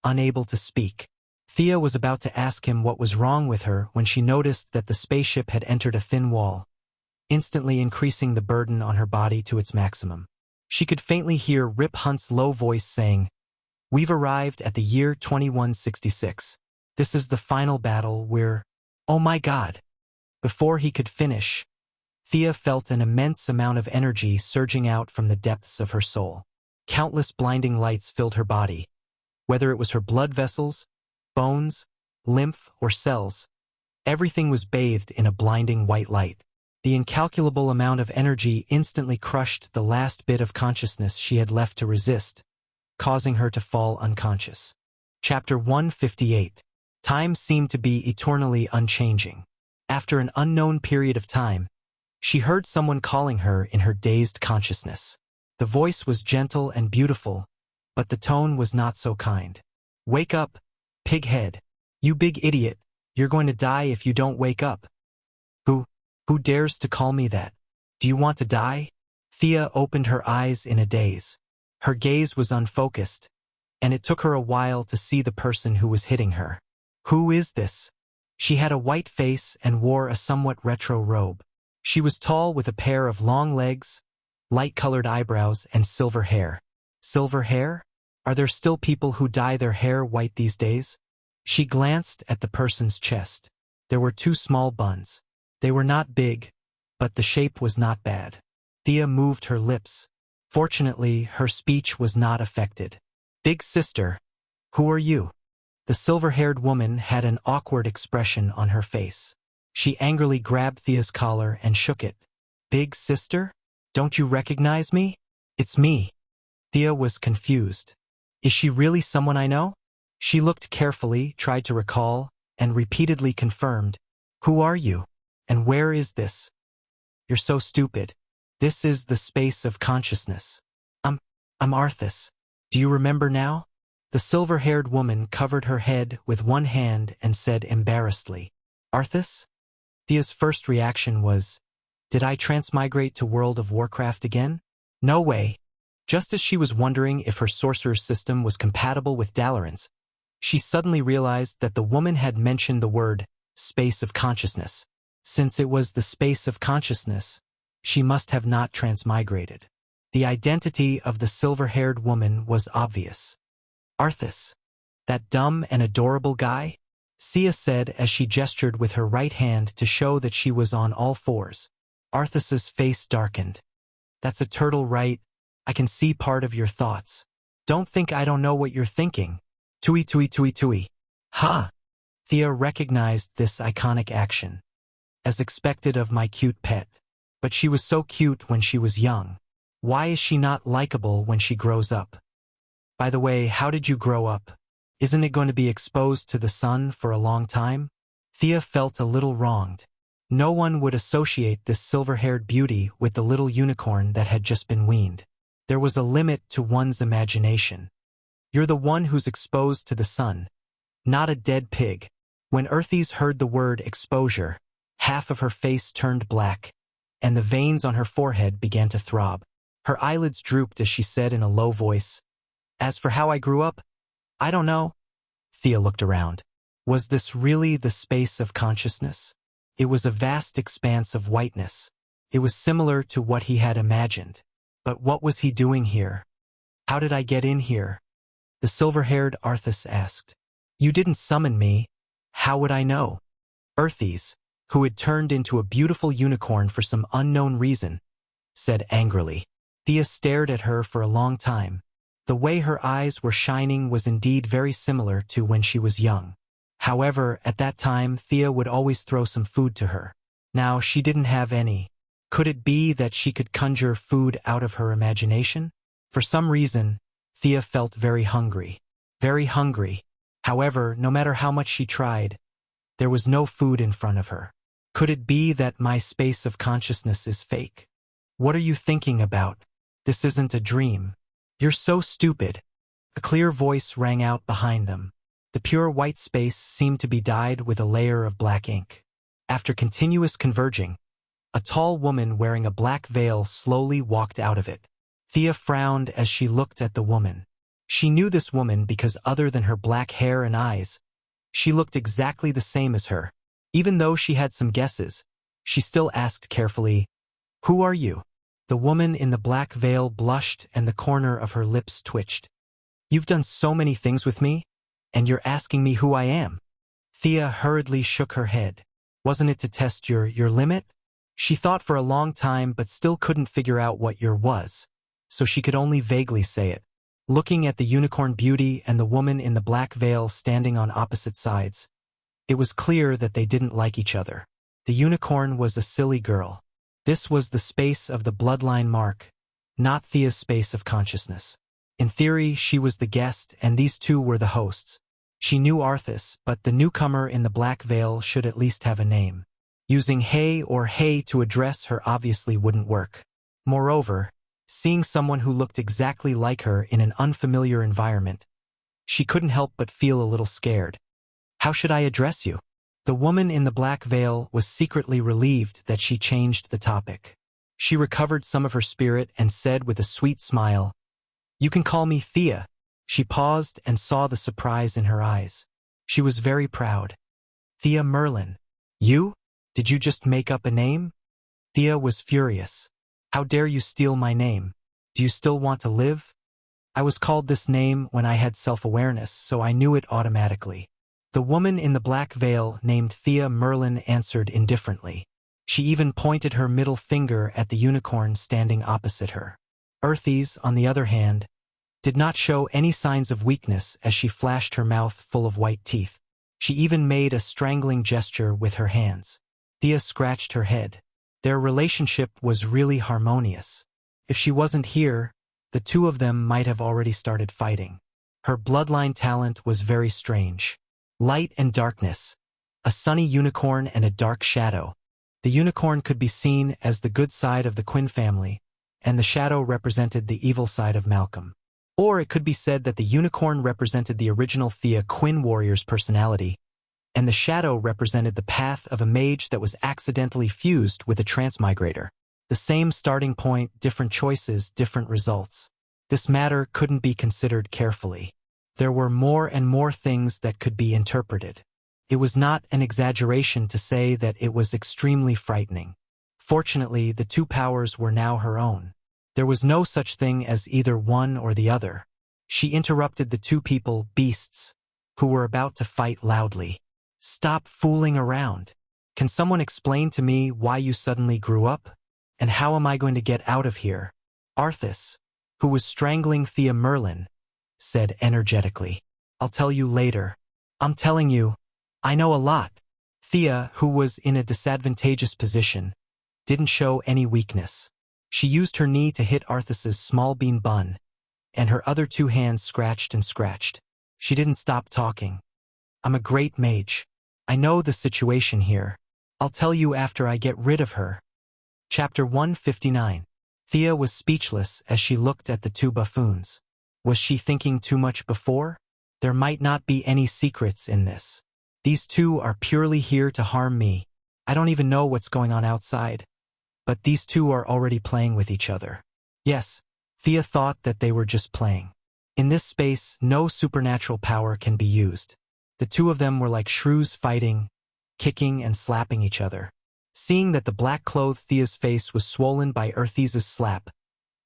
unable to speak. Thea was about to ask him what was wrong with her when she noticed that the spaceship had entered a thin wall, instantly increasing the burden on her body to its maximum. She could faintly hear Rip Hunt's low voice saying, "We've arrived at the year 2166. This is the final battle, oh my God." Before he could finish, Thea felt an immense amount of energy surging out from the depths of her soul. Countless blinding lights filled her body. Whether it was her blood vessels, bones, lymph, or cells, everything was bathed in a blinding white light. The incalculable amount of energy instantly crushed the last bit of consciousness she had left to resist, causing her to fall unconscious. Chapter 158. Time seemed to be eternally unchanging. After an unknown period of time, she heard someone calling her in her dazed consciousness. The voice was gentle and beautiful, but the tone was not so kind. "Wake up, pighead. You big idiot, you're going to die if you don't wake up." Who dares to call me that? Do you want to die? Thea opened her eyes in a daze. Her gaze was unfocused, and it took her a while to see the person who was hitting her. Who is this? She had a white face and wore a somewhat retro robe. She was tall with a pair of long legs, light-colored eyebrows, and silver hair. Silver hair? Are there still people who dye their hair white these days? She glanced at the person's chest. There were two small buns. They were not big, but the shape was not bad. Thea moved her lips. Fortunately, her speech was not affected. "Big sister, who are you?" The silver-haired woman had an awkward expression on her face. She angrily grabbed Thea's collar and shook it. "Big sister? Don't you recognize me? It's me." Thea was confused. Is she really someone I know? She looked carefully, tried to recall, and repeatedly confirmed. "Who are you? And where is this?" "You're so stupid. This is the space of consciousness. I'm Arthas. Do you remember now? The silver-haired woman covered her head with one hand and said embarrassedly, Arthas? Thea's first reaction was, did I transmigrate to World of Warcraft again? No way. Just as she was wondering if her sorcerer's system was compatible with Dalaran's, she suddenly realized that the woman had mentioned the word space of consciousness. Since it was the space of consciousness, she must have not transmigrated. The identity of the silver-haired woman was obvious. Arthas. That dumb and adorable guy? Sia said as she gestured with her right hand to show that she was on all fours. Arthas's face darkened. That's a turtle, right? I can see part of your thoughts. Don't think I don't know what you're thinking. Tui tui tui tui. Ha! Thea recognized this iconic action. As expected of my cute pet. But she was so cute when she was young. Why is she not likable when she grows up? By the way, how did you grow up? Isn't it going to be exposed to the sun for a long time? Thea felt a little wronged. No one would associate this silver-haired beauty with the little unicorn that had just been weaned. There was a limit to one's imagination. You're the one who's exposed to the sun, not a dead pig. When Earthies heard the word exposure, half of her face turned black, and the veins on her forehead began to throb. Her eyelids drooped as she said in a low voice, As for how I grew up, I don't know. Thea looked around. Was this really the space of consciousness? It was a vast expanse of whiteness. It was similar to what he had imagined. But what was he doing here? How did I get in here? The silver-haired Arthas asked. You didn't summon me. How would I know? Earthies, who had turned into a beautiful unicorn for some unknown reason, said angrily. Thea stared at her for a long time. The way her eyes were shining was indeed very similar to when she was young. However, at that time, Thea would always throw some food to her. Now she didn't have any. Could it be that she could conjure food out of her imagination? For some reason, Thea felt very hungry. Very hungry. However, no matter how much she tried, there was no food in front of her. Could it be that my space of consciousness is fake? What are you thinking about? This isn't a dream. You're so stupid. A clear voice rang out behind them. The pure white space seemed to be dyed with a layer of black ink. After continuous converging, a tall woman wearing a black veil slowly walked out of it. Thea frowned as she looked at the woman. She knew this woman because other than her black hair and eyes, she looked exactly the same as her. Even though she had some guesses, she still asked carefully, Who are you? The woman in the black veil blushed and the corner of her lips twitched. You've done so many things with me, and you're asking me who I am. Thea hurriedly shook her head. Wasn't it to test your limit? She thought for a long time but still couldn't figure out what your was, so she could only vaguely say it. Looking at the unicorn beauty and the woman in the black veil standing on opposite sides, it was clear that they didn't like each other. The unicorn was a silly girl. This was the space of the bloodline mark, not Thea's space of consciousness. In theory, she was the guest and these two were the hosts. She knew Arthas, but the newcomer in the black veil should at least have a name. Using hey or hey to address her obviously wouldn't work. Moreover, seeing someone who looked exactly like her in an unfamiliar environment, she couldn't help but feel a little scared. How should I address you? The woman in the black veil was secretly relieved that she changed the topic. She recovered some of her spirit and said with a sweet smile, You can call me Thea. She paused and saw the surprise in her eyes. She was very proud. Thea Merlin. You? Did you just make up a name? Thea was furious. How dare you steal my name? Do you still want to live? I was called this name when I had self-awareness, so I knew it automatically. The woman in the black veil named Thea Merlin answered indifferently. She even pointed her middle finger at the unicorn standing opposite her. Earthies, on the other hand, did not show any signs of weakness as she flashed her mouth full of white teeth. She even made a strangling gesture with her hands. Thea scratched her head. Their relationship was really harmonious. If she wasn't here, the two of them might have already started fighting. Her bloodline talent was very strange. Light and darkness, a sunny unicorn and a dark shadow. The unicorn could be seen as the good side of the Quinn family, and the shadow represented the evil side of Malcolm. Or it could be said that the unicorn represented the original Thea Quinn warrior's personality, and the shadow represented the path of a mage that was accidentally fused with a transmigrator. The same starting point, different choices, different results. This matter couldn't be considered carefully. There were more and more things that could be interpreted. It was not an exaggeration to say that it was extremely frightening. Fortunately, the two powers were now her own. There was no such thing as either one or the other. She interrupted the two people, beasts, who were about to fight loudly. "Stop fooling around. Can someone explain to me why you suddenly grew up? And how am I going to get out of here?" Arthas, who was strangling Thea Merlin, said energetically. "I'll tell you later. I'm telling you, I know a lot." Thea, who was in a disadvantageous position, didn't show any weakness. She used her knee to hit Arthas's small bean bun, and her other two hands scratched and scratched. She didn't stop talking. "I'm a great mage. I know the situation here. I'll tell you after I get rid of her." Chapter 159. Thea was speechless as she looked at the two buffoons. Was she thinking too much before? There might not be any secrets in this. These two are purely here to harm me. I don't even know what's going on outside. But these two are already playing with each other. Yes, Thea thought that they were just playing. In this space, no supernatural power can be used. The two of them were like shrews fighting, kicking and slapping each other. Seeing that the black-clothed Thea's face was swollen by Arthas's slap,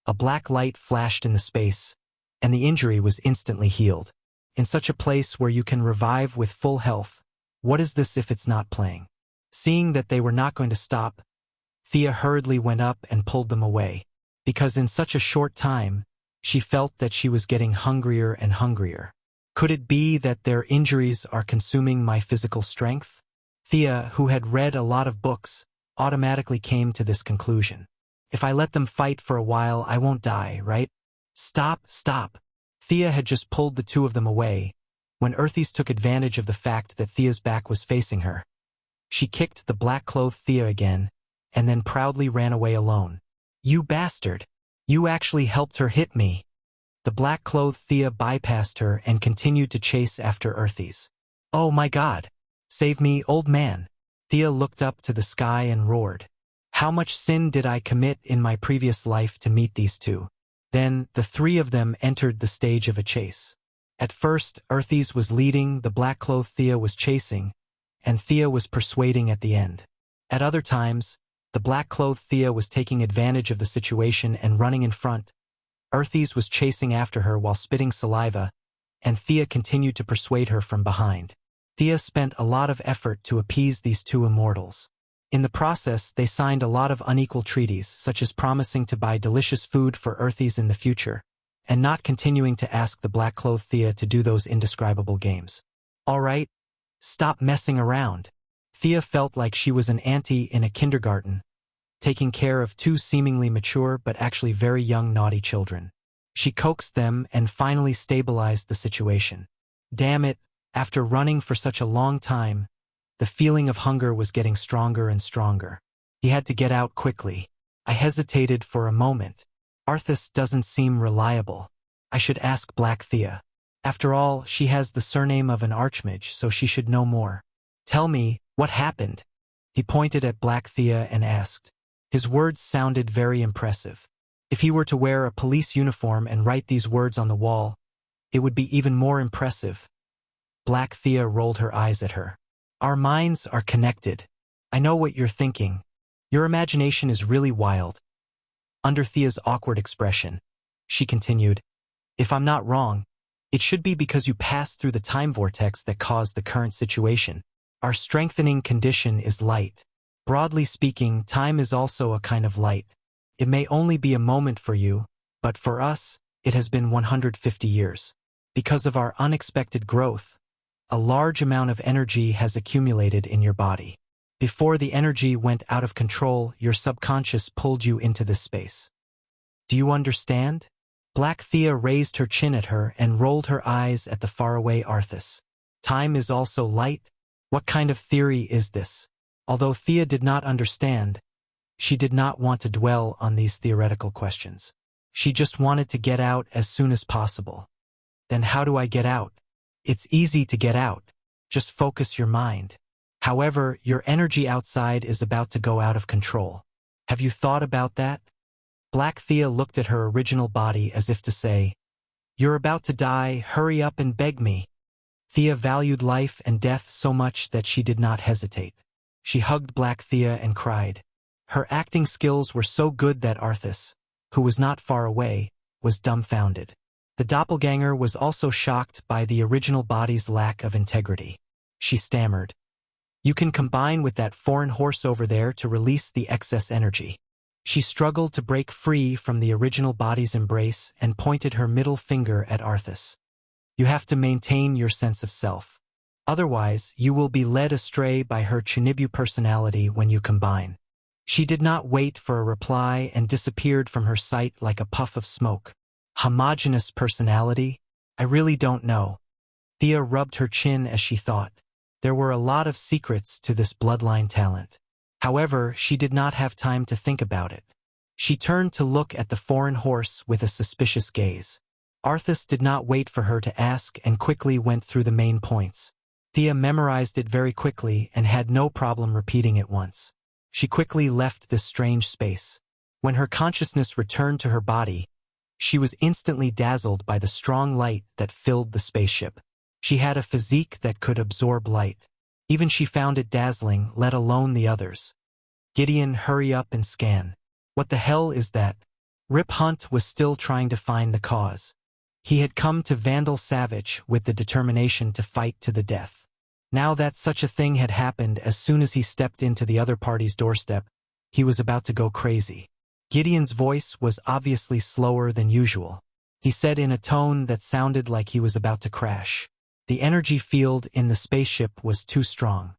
a black light flashed in the space, and the injury was instantly healed. In such a place where you can revive with full health, what is this if it's not playing? Seeing that they were not going to stop, Thea hurriedly went up and pulled them away, because in such a short time, she felt that she was getting hungrier and hungrier. Could it be that their injuries are consuming my physical strength? Thea, who had read a lot of books, automatically came to this conclusion. If I let them fight for a while, I won't die, right? Stop. Thea had just pulled the two of them away, when Arthas took advantage of the fact that Thea's back was facing her. She kicked the black-clothed Thea again, and then proudly ran away alone. "You bastard! You actually helped her hit me." The black-clothed Thea bypassed her and continued to chase after Arthas. "Oh my God! Save me, old man!" Thea looked up to the sky and roared. How much sin did I commit in my previous life to meet these two? Then the three of them entered the stage of a chase. At first, Arthas was leading, the black-clothed Thea was chasing, and Thea was persuading at the end. At other times, the black-clothed Thea was taking advantage of the situation and running in front. Arthas was chasing after her while spitting saliva, and Thea continued to persuade her from behind. Thea spent a lot of effort to appease these two immortals. In the process, they signed a lot of unequal treaties, such as promising to buy delicious food for Arthas in the future, and not continuing to ask the black-clothed Thea to do those indescribable games. All right, stop messing around. Thea felt like she was an auntie in a kindergarten, taking care of two seemingly mature but actually very young naughty children. She coaxed them and finally stabilized the situation. Damn it, after running for such a long time, the feeling of hunger was getting stronger and stronger. He had to get out quickly. I hesitated for a moment. Arthas doesn't seem reliable. I should ask Black Thea. After all, she has the surname of an archmage, so she should know more. Tell me, what happened? He pointed at Black Thea and asked. His words sounded very impressive. If he were to wear a police uniform and write these words on the wall, it would be even more impressive. Black Thea rolled her eyes at her. Our minds are connected. I know what you're thinking. Your imagination is really wild. Under Thea's awkward expression, she continued, if I'm not wrong, it should be because you passed through the time vortex that caused the current situation. Our strengthening condition is light. Broadly speaking, time is also a kind of light. It may only be a moment for you, but for us, it has been 150 years. Because of our unexpected growth, a large amount of energy has accumulated in your body. Before the energy went out of control, your subconscious pulled you into this space. Do you understand? Black Thea raised her chin at her and rolled her eyes at the faraway Arthas. Time is also light? What kind of theory is this? Although Thea did not understand, she did not want to dwell on these theoretical questions. She just wanted to get out as soon as possible. Then how do I get out? It's easy to get out. Just focus your mind. However, your energy outside is about to go out of control. Have you thought about that? Black Thea looked at her original body as if to say, "You're about to die, hurry up and beg me." Thea valued life and death so much that she did not hesitate. She hugged Black Thea and cried. Her acting skills were so good that Arthas, who was not far away, was dumbfounded. The doppelganger was also shocked by the original body's lack of integrity. She stammered, "You can combine with that foreign horse over there to release the excess energy." She struggled to break free from the original body's embrace and pointed her middle finger at Arthas. "You have to maintain your sense of self. Otherwise, you will be led astray by her Chinibu personality when you combine." She did not wait for a reply and disappeared from her sight like a puff of smoke. Homogeneous personality? I really don't know. Thea rubbed her chin as she thought. There were a lot of secrets to this bloodline talent. However, she did not have time to think about it. She turned to look at the foreign horse with a suspicious gaze. Arthas did not wait for her to ask and quickly went through the main points. Thea memorized it very quickly and had no problem repeating it once. She quickly left this strange space. When her consciousness returned to her body, she was instantly dazzled by the strong light that filled the spaceship. She had a physique that could absorb light. Even she found it dazzling, let alone the others. "Gideon, hurry up and scan." "What the hell is that?" Rip Hunt was still trying to find the cause. He had come to Vandal Savage with the determination to fight to the death. Now that such a thing had happened, as soon as he stepped into the other party's doorstep, he was about to go crazy. Gideon's voice was obviously slower than usual. He said in a tone that sounded like he was about to crash. The energy field in the spaceship was too strong.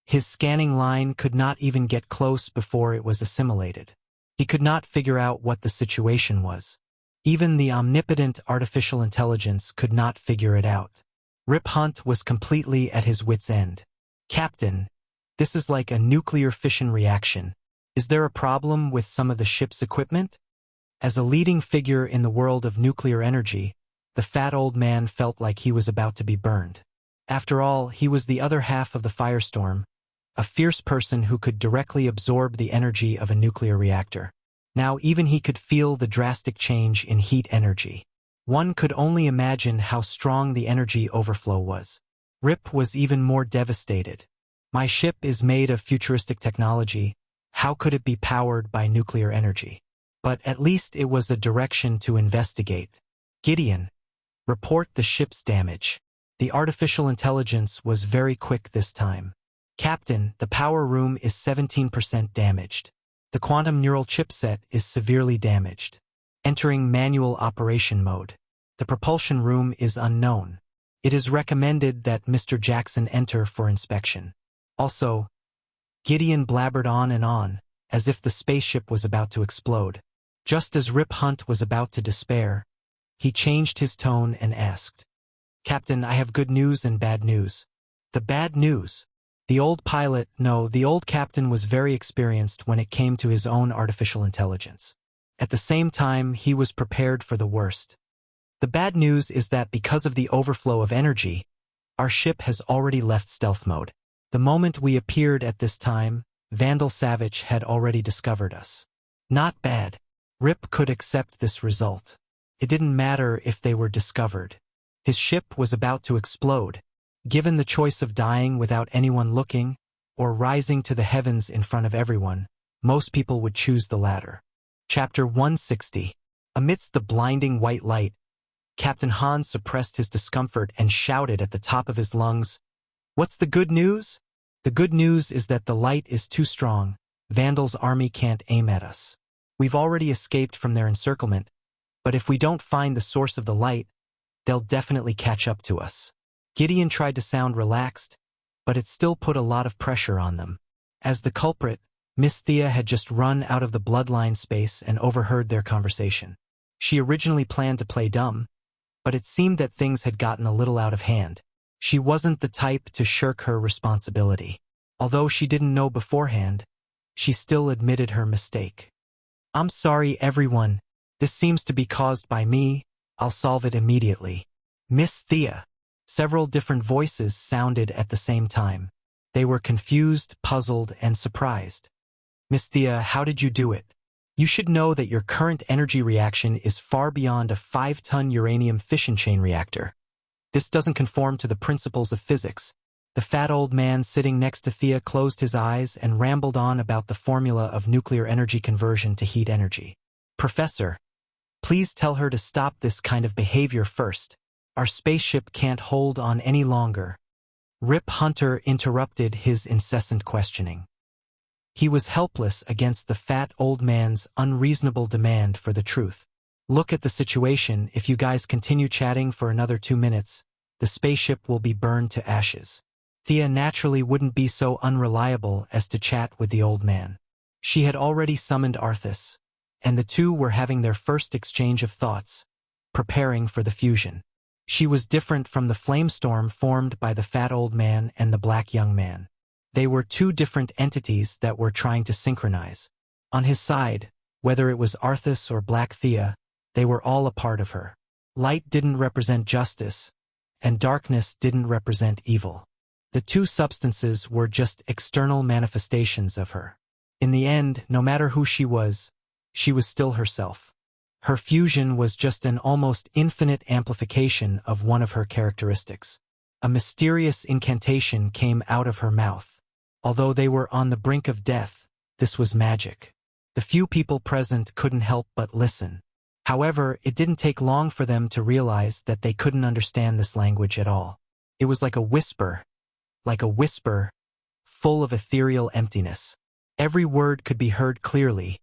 His scanning line could not even get close before it was assimilated. He could not figure out what the situation was. Even the omnipotent artificial intelligence could not figure it out. Rip Hunt was completely at his wit's end. "Captain, this is like a nuclear fission reaction. Is there a problem with some of the ship's equipment?" As a leading figure in the world of nuclear energy, the fat old man felt like he was about to be burned. After all, he was the other half of the firestorm, a fierce person who could directly absorb the energy of a nuclear reactor. Now even he could feel the drastic change in heat energy. One could only imagine how strong the energy overflow was. Rip was even more devastated. "My ship is made of futuristic technology. How could it be powered by nuclear energy?" But at least it was a direction to investigate. "Gideon, report the ship's damage." The artificial intelligence was very quick this time. "Captain, the power room is 17% damaged. The quantum neural chipset is severely damaged. Entering manual operation mode. The propulsion room is unknown. It is recommended that Mr. Jackson enter for inspection. Also," Gideon blabbered on, as if the spaceship was about to explode. Just as Rip Hunt was about to despair, he changed his tone and asked, "Captain, I have good news and bad news." "The bad news?" The old captain was very experienced when it came to his own artificial intelligence. At the same time, he was prepared for the worst. "The bad news is that because of the overflow of energy, our ship has already left stealth mode. The moment we appeared at this time, Vandal Savage had already discovered us." Not bad. Rip could accept this result. It didn't matter if they were discovered. His ship was about to explode. Given the choice of dying without anyone looking, or rising to the heavens in front of everyone, most people would choose the latter. Chapter 160. Amidst the blinding white light, Captain Han suppressed his discomfort and shouted at the top of his lungs, "What's the good news?" "The good news is that the light is too strong. Vandal's army can't aim at us. We've already escaped from their encirclement, but if we don't find the source of the light, they'll definitely catch up to us." Gideon tried to sound relaxed, but it still put a lot of pressure on them. As the culprit, Miss Thea had just run out of the bloodline space and overheard their conversation. She originally planned to play dumb, but it seemed that things had gotten a little out of hand. She wasn't the type to shirk her responsibility. Although she didn't know beforehand, she still admitted her mistake. I'm sorry, everyone. This seems to be caused by me. I'll solve it immediately. Miss Thea. Several different voices sounded at the same time. They were confused, puzzled, and surprised. Miss Thea, how did you do it? You should know that your current energy reaction is far beyond a 5-ton uranium fission chain reactor. This doesn't conform to the principles of physics. The fat old man sitting next to Thea closed his eyes and rambled on about the formula of nuclear energy conversion to heat energy. Professor, please tell her to stop this kind of behavior first. Our spaceship can't hold on any longer. Rip Hunter interrupted his incessant questioning. He was helpless against the fat old man's unreasonable demand for the truth. Look at the situation. If you guys continue chatting for another 2 minutes, the spaceship will be burned to ashes. Thea naturally wouldn't be so unreliable as to chat with the old man. She had already summoned Arthas, and the two were having their first exchange of thoughts, preparing for the fusion. She was different from the flamestorm formed by the fat old man and the black young man. They were two different entities that were trying to synchronize. On his side, whether it was Arthas or Black Thea, they were all a part of her. Light didn't represent justice, and darkness didn't represent evil. The two substances were just external manifestations of her. In the end, no matter who she was still herself. Her fusion was just an almost infinite amplification of one of her characteristics. A mysterious incantation came out of her mouth. Although they were on the brink of death, this was magic. The few people present couldn't help but listen. However, it didn't take long for them to realize that they couldn't understand this language at all. It was like a whisper, full of ethereal emptiness. Every word could be heard clearly,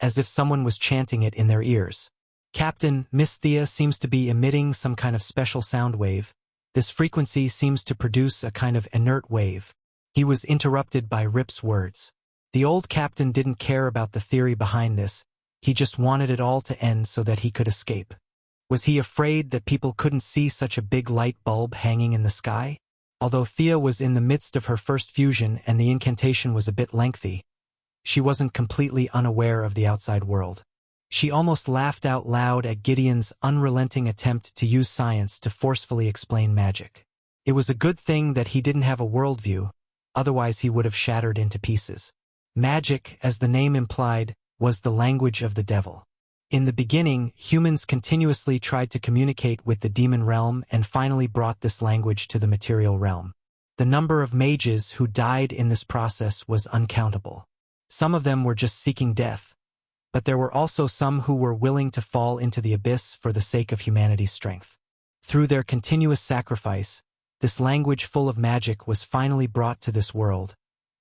as if someone was chanting it in their ears. Captain, Miss Thea seems to be emitting some kind of special sound wave. This frequency seems to produce a kind of inert wave. He was interrupted by Rip's words. The old captain didn't care about the theory behind this. He just wanted it all to end so that he could escape. Was he afraid that people couldn't see such a big light bulb hanging in the sky? Although Thea was in the midst of her first fusion and the incantation was a bit lengthy, she wasn't completely unaware of the outside world. She almost laughed out loud at Gideon's unrelenting attempt to use science to forcefully explain magic. It was a good thing that he didn't have a worldview, otherwise he would have shattered into pieces. Magic, as the name implied, was the language of the devil. In the beginning, humans continuously tried to communicate with the demon realm and finally brought this language to the material realm. The number of mages who died in this process was uncountable. Some of them were just seeking death, but there were also some who were willing to fall into the abyss for the sake of humanity's strength. Through their continuous sacrifice, this language full of magic was finally brought to this world,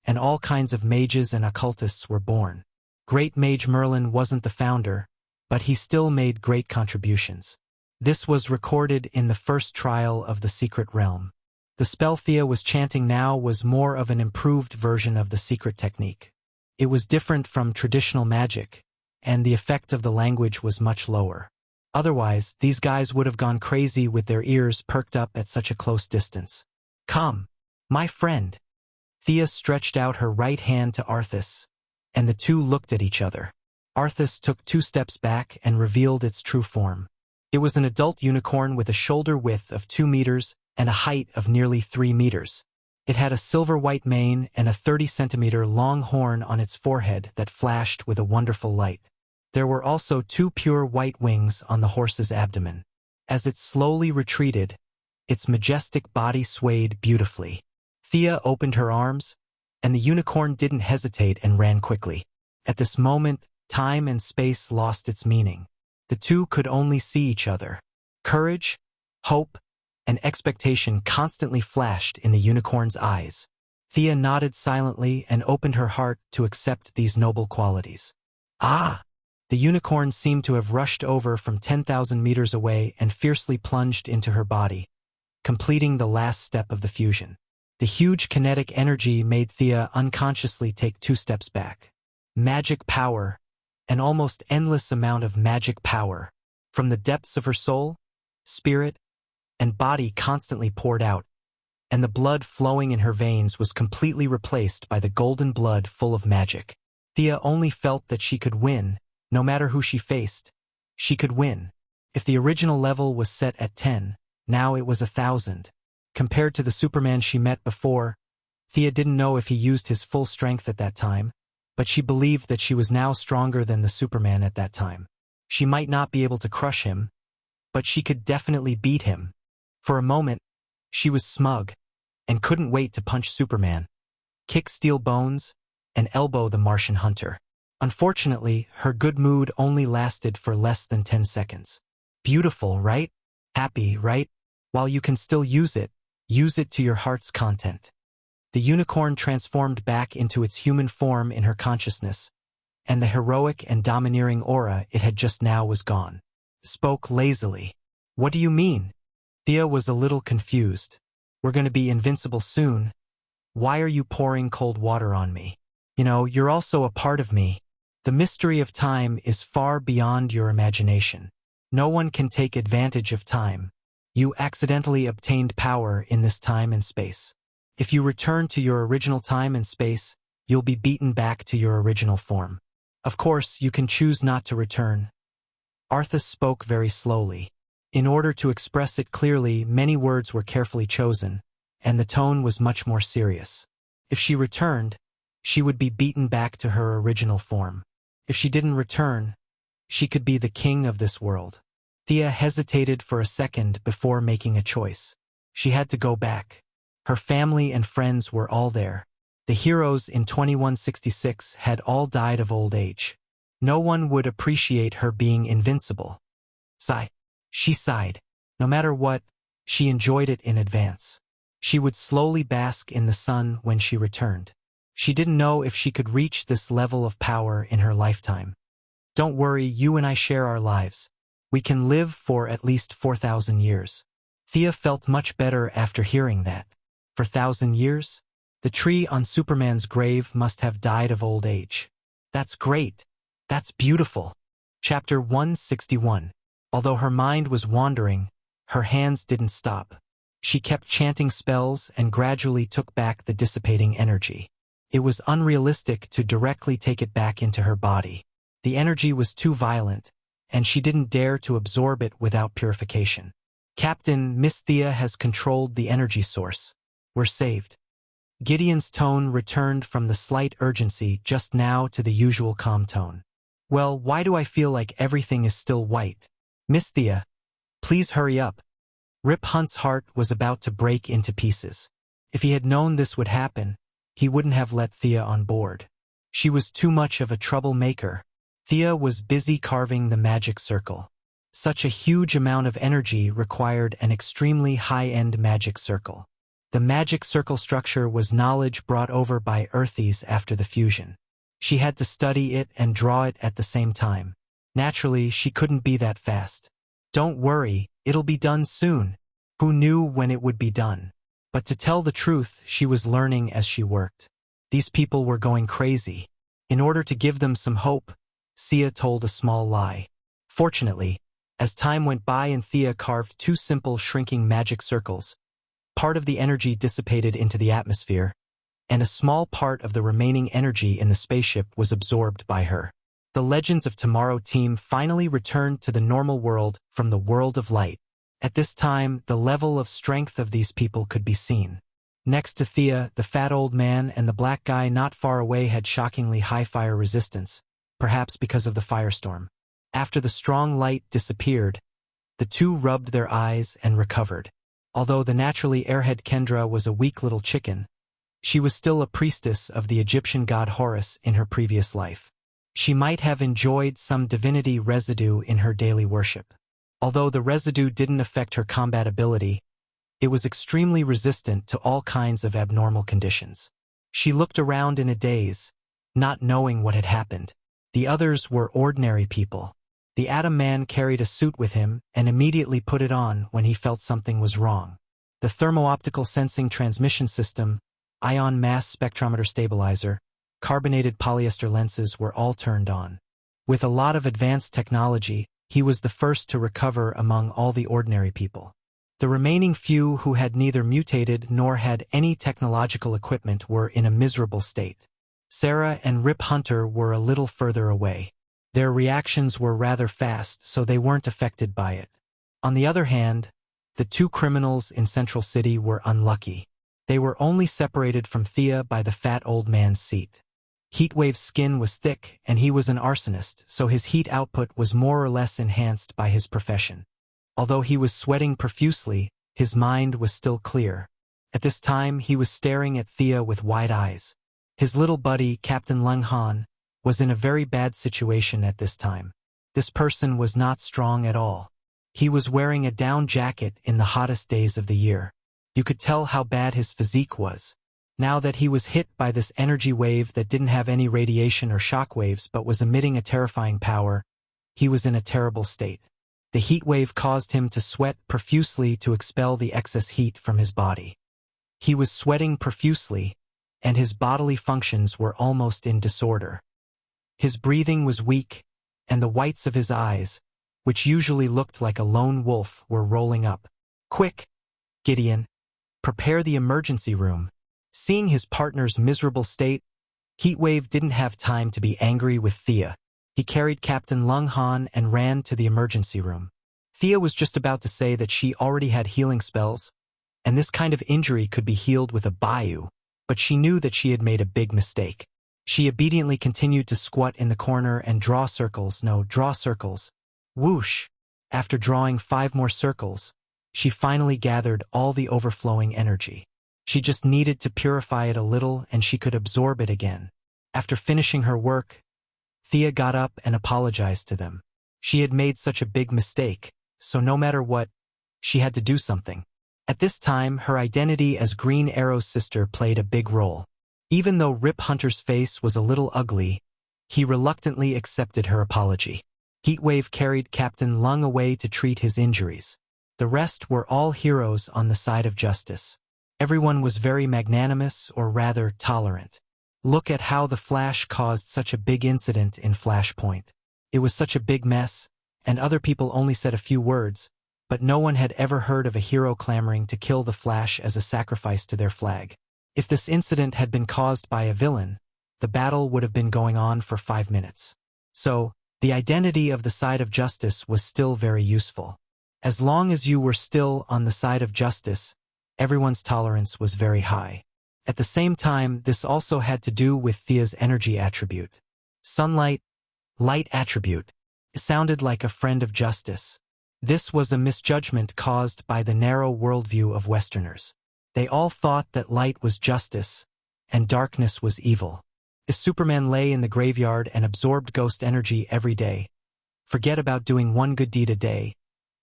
and all kinds of mages and occultists were born. Great Mage Merlin wasn't the founder, but he still made great contributions. This was recorded in the first trial of the secret realm. The spell Thea was chanting now was more of an improved version of the secret technique. It was different from traditional magic, and the effect of the language was much lower. Otherwise, these guys would have gone crazy with their ears perked up at such a close distance. Come, my friend. Thea stretched out her right hand to Arthas, and the two looked at each other. Arthas took 2 steps back and revealed its true form. It was an adult unicorn with a shoulder width of 2 meters and a height of nearly 3 meters. It had a silver-white mane and a 30-centimeter long horn on its forehead that flashed with a wonderful light. There were also 2 pure white wings on the horse's abdomen. As it slowly retreated, its majestic body swayed beautifully. Thea opened her arms, and the unicorn didn't hesitate and ran quickly. At this moment, time and space lost its meaning. The two could only see each other. Courage, hope, and expectation constantly flashed in the unicorn's eyes. Thea nodded silently and opened her heart to accept these noble qualities. Ah! The unicorn seemed to have rushed over from 10,000 meters away and fiercely plunged into her body, completing the last step of the fusion. The huge kinetic energy made Thea unconsciously take 2 steps back. Magic power, an almost endless amount of magic power, from the depths of her soul, spirit, and body constantly poured out, and the blood flowing in her veins was completely replaced by the golden blood full of magic. Thea only felt that she could win, no matter who she faced. She could win. If the original level was set at 10, now it was 1,000. Compared to the Superman she met before, Thea didn't know if he used his full strength at that time, but she believed that she was now stronger than the Superman at that time. She might not be able to crush him, but she could definitely beat him. For a moment, she was smug, and couldn't wait to punch Superman, kick steel bones, and elbow the Martian hunter. Unfortunately, her good mood only lasted for less than 10 seconds. Beautiful, right? Happy, right? While you can still use it to your heart's content. The unicorn transformed back into its human form in her consciousness, and the heroic and domineering aura it had just now was gone. Spoke lazily. What do you mean? Thea was a little confused. We're going to be invincible soon. Why are you pouring cold water on me? You know, you're also a part of me. The mystery of time is far beyond your imagination. No one can take advantage of time. You accidentally obtained power in this time and space. If you return to your original time and space, you'll be beaten back to your original form. Of course, you can choose not to return. Arthas spoke very slowly. In order to express it clearly, many words were carefully chosen, and the tone was much more serious. If she returned, she would be beaten back to her original form. If she didn't return, she could be the king of this world. Thea hesitated for a second before making a choice. She had to go back. Her family and friends were all there. The heroes in 2166 had all died of old age. No one would appreciate her being invincible. Sigh. She sighed. No matter what, she enjoyed it in advance. She would slowly bask in the sun when she returned. She didn't know if she could reach this level of power in her lifetime. Don't worry, you and I share our lives. We can live for at least 4,000 years. Thea felt much better after hearing that. For 1,000 years? The tree on Superman's grave must have died of old age. That's great. That's beautiful. Chapter 161. Although her mind was wandering, her hands didn't stop. She kept chanting spells and gradually took back the dissipating energy. It was unrealistic to directly take it back into her body. The energy was too violent, and she didn't dare to absorb it without purification. Captain, Miss Thea has controlled the energy source. We're saved. Gideon's tone returned from the slight urgency just now to the usual calm tone. Well, why do I feel like everything is still white? Miss Thea, please hurry up. Rip Hunt's heart was about to break into pieces. If he had known this would happen, he wouldn't have let Thea on board. She was too much of a troublemaker. Thea was busy carving the magic circle. Such a huge amount of energy required an extremely high-end magic circle. The magic circle structure was knowledge brought over by Earthies after the fusion. She had to study it and draw it at the same time. Naturally, she couldn't be that fast. Don't worry, it'll be done soon. Who knew when it would be done? But to tell the truth, she was learning as she worked. These people were going crazy. In order to give them some hope, Thea told a small lie. Fortunately, as time went by and Thea carved two simple shrinking magic circles, part of the energy dissipated into the atmosphere, and a small part of the remaining energy in the spaceship was absorbed by her. The Legends of Tomorrow team finally returned to the normal world from the world of light. At this time, the level of strength of these people could be seen. Next to Thea, the fat old man and the black guy not far away had shockingly high fire resistance, perhaps because of the firestorm. After the strong light disappeared, the two rubbed their eyes and recovered. Although the naturally airhead Kendra was a weak little chicken, she was still a priestess of the Egyptian god Horus in her previous life. She might have enjoyed some divinity residue in her daily worship. Although the residue didn't affect her combat ability, it was extremely resistant to all kinds of abnormal conditions. She looked around in a daze, not knowing what had happened. The others were ordinary people. The Atom Man carried a suit with him and immediately put it on when he felt something was wrong. The thermo-optical sensing transmission system, ion mass spectrometer stabilizer, carbonated polyester lenses were all turned on. With a lot of advanced technology, he was the first to recover among all the ordinary people. The remaining few who had neither mutated nor had any technological equipment were in a miserable state. Sarah and Rip Hunter were a little further away. Their reactions were rather fast, so they weren't affected by it. On the other hand, the two criminals in Central City were unlucky. They were only separated from Thea by the fat old man's seat. Heatwave's skin was thick, and he was an arsonist, so his heat output was more or less enhanced by his profession. Although he was sweating profusely, his mind was still clear. At this time, he was staring at Thea with wide eyes. His little buddy, Captain Lung Han, was in a very bad situation at this time. This person was not strong at all. He was wearing a down jacket in the hottest days of the year. You could tell how bad his physique was. Now that he was hit by this energy wave that didn't have any radiation or shock waves but was emitting a terrifying power, he was in a terrible state. The heat wave caused him to sweat profusely to expel the excess heat from his body. He was sweating profusely, and his bodily functions were almost in disorder. His breathing was weak, and the whites of his eyes, which usually looked like a lone wolf, were rolling up. "Quick, Gideon, prepare the emergency room." Seeing his partner's miserable state, Heatwave didn't have time to be angry with Thea. He carried Captain Lung Han and ran to the emergency room. Thea was just about to say that she already had healing spells, and this kind of injury could be healed with a bayou, but she knew that she had made a big mistake. She obediently continued to squat in the corner and draw circles. Whoosh! After drawing 5 more circles, she finally gathered all the overflowing energy. She just needed to purify it a little and she could absorb it again. After finishing her work, Thea got up and apologized to them. She had made such a big mistake, so no matter what, she had to do something. At this time, her identity as Green Arrow's sister played a big role. Even though Rip Hunter's face was a little ugly, he reluctantly accepted her apology. Heatwave carried Captain Lung away to treat his injuries. The rest were all heroes on the side of justice. Everyone was very magnanimous, or rather tolerant. Look at how the Flash caused such a big incident in Flashpoint. It was such a big mess, and other people only said a few words, but no one had ever heard of a hero clamoring to kill the Flash as a sacrifice to their flag. If this incident had been caused by a villain, the battle would have been going on for 5 minutes. So, the identity of the side of justice was still very useful. As long as you were still on the side of justice, everyone's tolerance was very high. At the same time, this also had to do with Thea's energy attribute. Sunlight, light attribute. It sounded like a friend of justice. This was a misjudgment caused by the narrow worldview of Westerners. They all thought that light was justice, and darkness was evil. If Superman lay in the graveyard and absorbed ghost energy every day, forget about doing one good deed a day,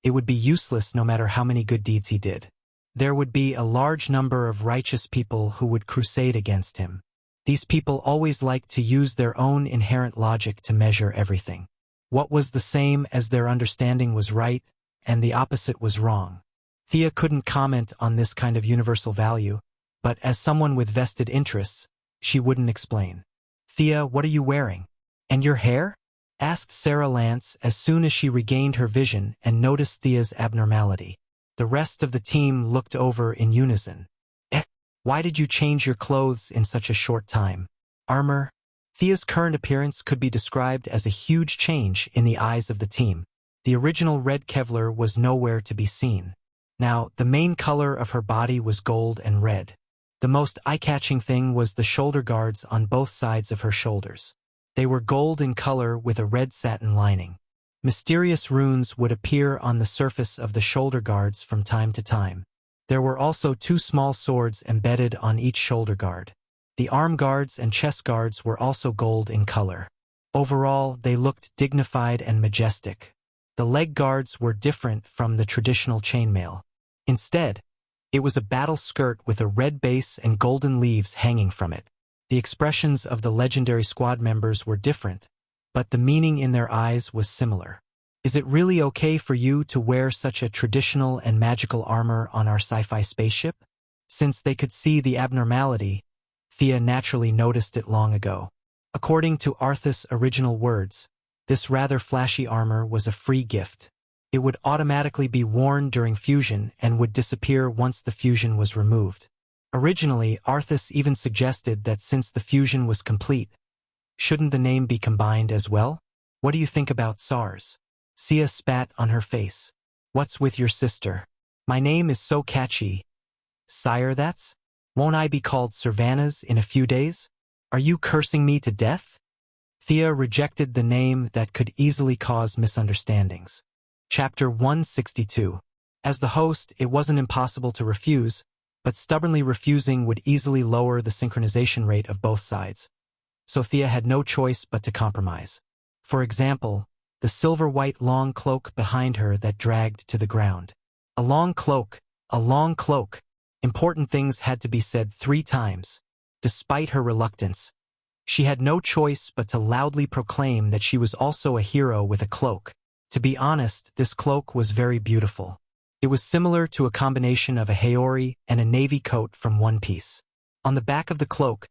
it would be useless no matter how many good deeds he did. There would be a large number of righteous people who would crusade against him. These people always liked to use their own inherent logic to measure everything. What was the same as their understanding was right, and the opposite was wrong. Thea couldn't comment on this kind of universal value, but as someone with vested interests, she wouldn't explain. "Thea, what are you wearing? And your hair?" asked Sarah Lance as soon as she regained her vision and noticed Thea's abnormality. The rest of the team looked over in unison. Why did you change your clothes in such a short time? Armor? Thea's current appearance could be described as a huge change in the eyes of the team. The original red Kevlar was nowhere to be seen. Now, the main color of her body was gold and red. The most eye-catching thing was the shoulder guards on both sides of her shoulders. They were gold in color with a red satin lining. Mysterious runes would appear on the surface of the shoulder guards from time to time. There were also 2 small swords embedded on each shoulder guard. The arm guards and chest guards were also gold in color. Overall, they looked dignified and majestic. The leg guards were different from the traditional chainmail. Instead, it was a battle skirt with a red base and golden leaves hanging from it. The expressions of the legendary squad members were different, but the meaning in their eyes was similar. Is it really okay for you to wear such a traditional and magical armor on our sci-fi spaceship? Since they could see the abnormality, Thea naturally noticed it long ago. According to Arthas' original words, this rather flashy armor was a free gift. It would automatically be worn during fusion and would disappear once the fusion was removed. Originally, Arthas even suggested that since the fusion was complete, shouldn't the name be combined as well? What do you think about SARS? Sia spat on her face. What's with your sister? My name is so catchy. Sire, won't I be called Servanas in a few days? Are you cursing me to death? Thea rejected the name that could easily cause misunderstandings. Chapter 162. As the host, it wasn't impossible to refuse, but stubbornly refusing would easily lower the synchronization rate of both sides. So Thea had no choice but to compromise. For example, the silver-white long cloak behind her that dragged to the ground. A long cloak, a long cloak. Important things had to be said 3 times. Despite her reluctance, she had no choice but to loudly proclaim that she was also a hero with a cloak. To be honest, this cloak was very beautiful. It was similar to a combination of a Haori and a navy coat from One Piece. On the back of the cloak,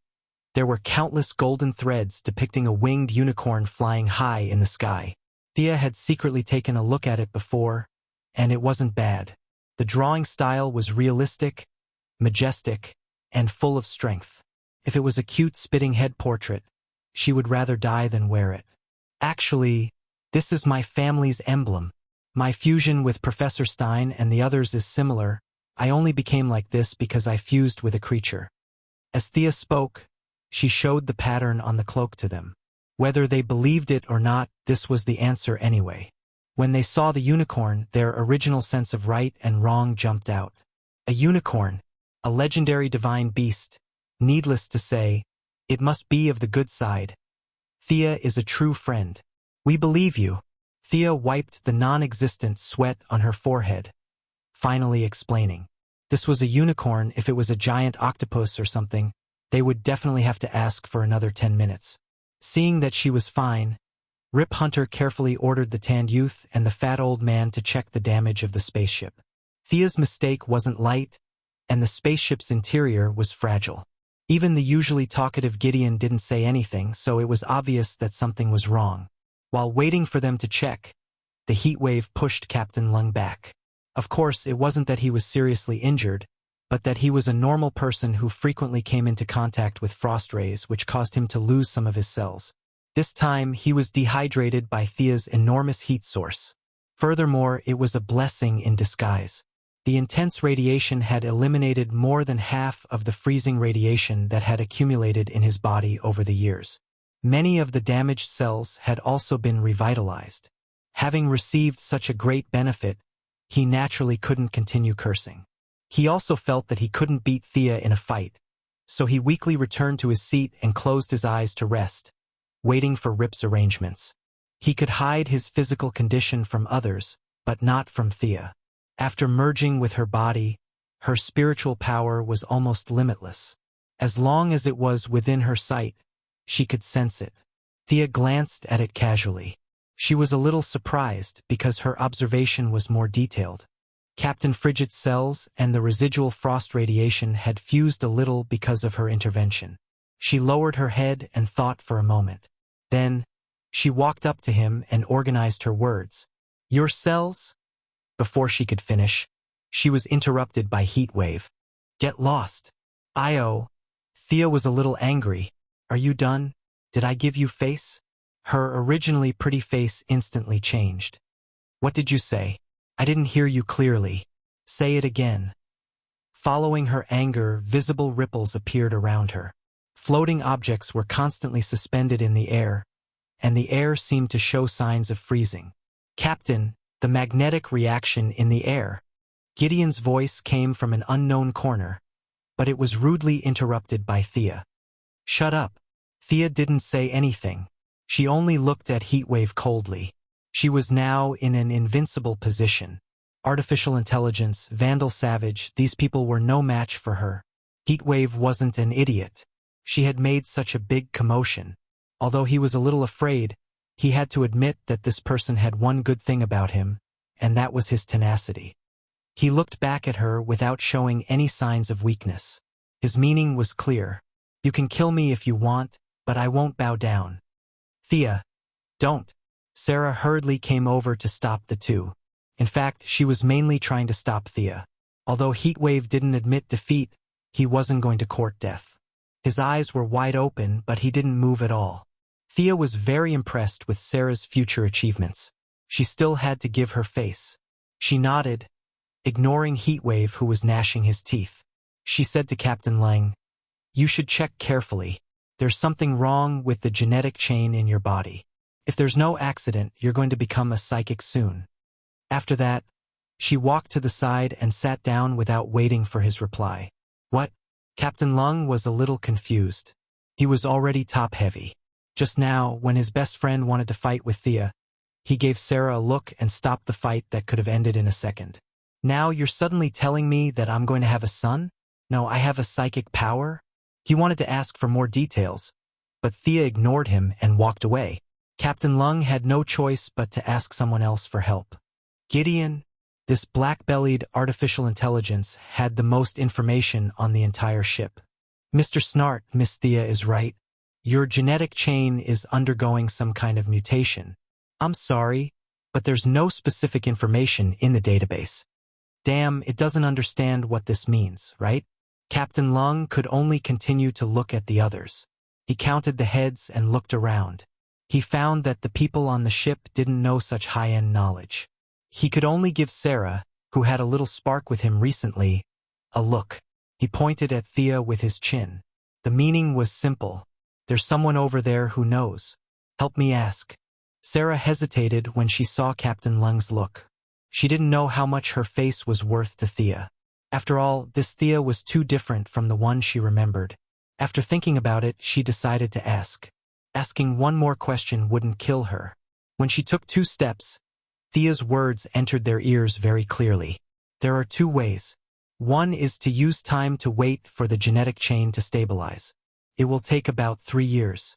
there were countless golden threads depicting a winged unicorn flying high in the sky. Thea had secretly taken a look at it before, and it wasn't bad. The drawing style was realistic, majestic, and full of strength. If it was a cute spitting head portrait, she would rather die than wear it. Actually, this is my family's emblem. My fusion with Professor Stein and the others is similar. I only became like this because I fused with a creature. As Thea spoke, she showed the pattern on the cloak to them. Whether they believed it or not, this was the answer anyway. When they saw the unicorn, their original sense of right and wrong jumped out. A unicorn, a legendary divine beast. Needless to say, it must be of the good side. Thea is a true friend. We believe you. Thea wiped the non-existent sweat on her forehead, finally explaining. This was a unicorn. If it was a giant octopus or something, they would definitely have to ask for another 10 minutes. Seeing that she was fine, Rip Hunter carefully ordered the tanned youth and the fat old man to check the damage of the spaceship. Thea's mistake wasn't light, and the spaceship's interior was fragile. Even the usually talkative Gideon didn't say anything, so it was obvious that something was wrong. While waiting for them to check, the heat wave pushed Captain Lung back. Of course, it wasn't that he was seriously injured, but that he was a normal person who frequently came into contact with frost rays, which caused him to lose some of his cells. This time, he was dehydrated by Thea's enormous heat source. Furthermore, it was a blessing in disguise. The intense radiation had eliminated more than half of the freezing radiation that had accumulated in his body over the years. Many of the damaged cells had also been revitalized. Having received such a great benefit, he naturally couldn't continue cursing. He also felt that he couldn't beat Thea in a fight, so he weakly returned to his seat and closed his eyes to rest, waiting for Rip's arrangements. He could hide his physical condition from others, but not from Thea. After merging with her body, her spiritual power was almost limitless. As long as it was within her sight, she could sense it. Thea glanced at it casually. She was a little surprised because her observation was more detailed. Captain Frigid's cells and the residual frost radiation had fused a little because of her intervention. She lowered her head and thought for a moment. Then, she walked up to him and organized her words. Your cells? Before she could finish, she was interrupted by heat wave. Get lost. Io. Thea was a little angry. Are you done? Did I give you face? Her originally pretty face instantly changed. What did you say? I didn't hear you clearly. Say it again. Following her anger, visible ripples appeared around her. Floating objects were constantly suspended in the air, and the air seemed to show signs of freezing. Captain, the magnetic reaction in the air. Gideon's voice came from an unknown corner, but it was rudely interrupted by Thea. Shut up. Thea didn't say anything. She only looked at Heatwave coldly. She was now in an invincible position. Artificial intelligence, Vandal Savage, these people were no match for her. Heatwave wasn't an idiot. She had made such a big commotion. Although he was a little afraid, he had to admit that this person had one good thing about him, and that was his tenacity. He looked back at her without showing any signs of weakness. His meaning was clear. You can kill me if you want, but I won't bow down. Thea, don't. Sarah hurriedly came over to stop the two. In fact, she was mainly trying to stop Thea. Although Heatwave didn't admit defeat, he wasn't going to court death. His eyes were wide open, but he didn't move at all. Thea was very impressed with Sarah's future achievements. She still had to give her face. She nodded, ignoring Heatwave, who was gnashing his teeth. She said to Captain Lang, "You should check carefully. There's something wrong with the genetic chain in your body. If there's no accident, you're going to become a psychic soon." After that, she walked to the side and sat down without waiting for his reply. What? Captain Lung was a little confused. He was already top-heavy. Just now, when his best friend wanted to fight with Thea, he gave Sarah a look and stopped the fight that could have ended in a second. Now you're suddenly telling me that I'm going to have a son? No, I have a psychic power? He wanted to ask for more details, but Thea ignored him and walked away. Captain Lung had no choice but to ask someone else for help. Gideon, this black-bellied artificial intelligence, had the most information on the entire ship. "Mr. Snart, Miss Thea is right. Your genetic chain is undergoing some kind of mutation. I'm sorry, but there's no specific information in the database." Damn, it doesn't understand what this means, right? Captain Lung could only continue to look at the others. He counted the heads and looked around. He found that the people on the ship didn't know such high-end knowledge. He could only give Sarah, who had a little spark with him recently, a look. He pointed at Thea with his chin. The meaning was simple. There's someone over there who knows. Help me ask. Sarah hesitated when she saw Captain Lung's look. She didn't know how much her face was worth to Thea. After all, this Thea was too different from the one she remembered. After thinking about it, she decided to ask. Asking one more question wouldn't kill her. When she took 2 steps, Thea's words entered their ears very clearly. There are 2 ways. One is to use time to wait for the genetic chain to stabilize. It will take about 3 years.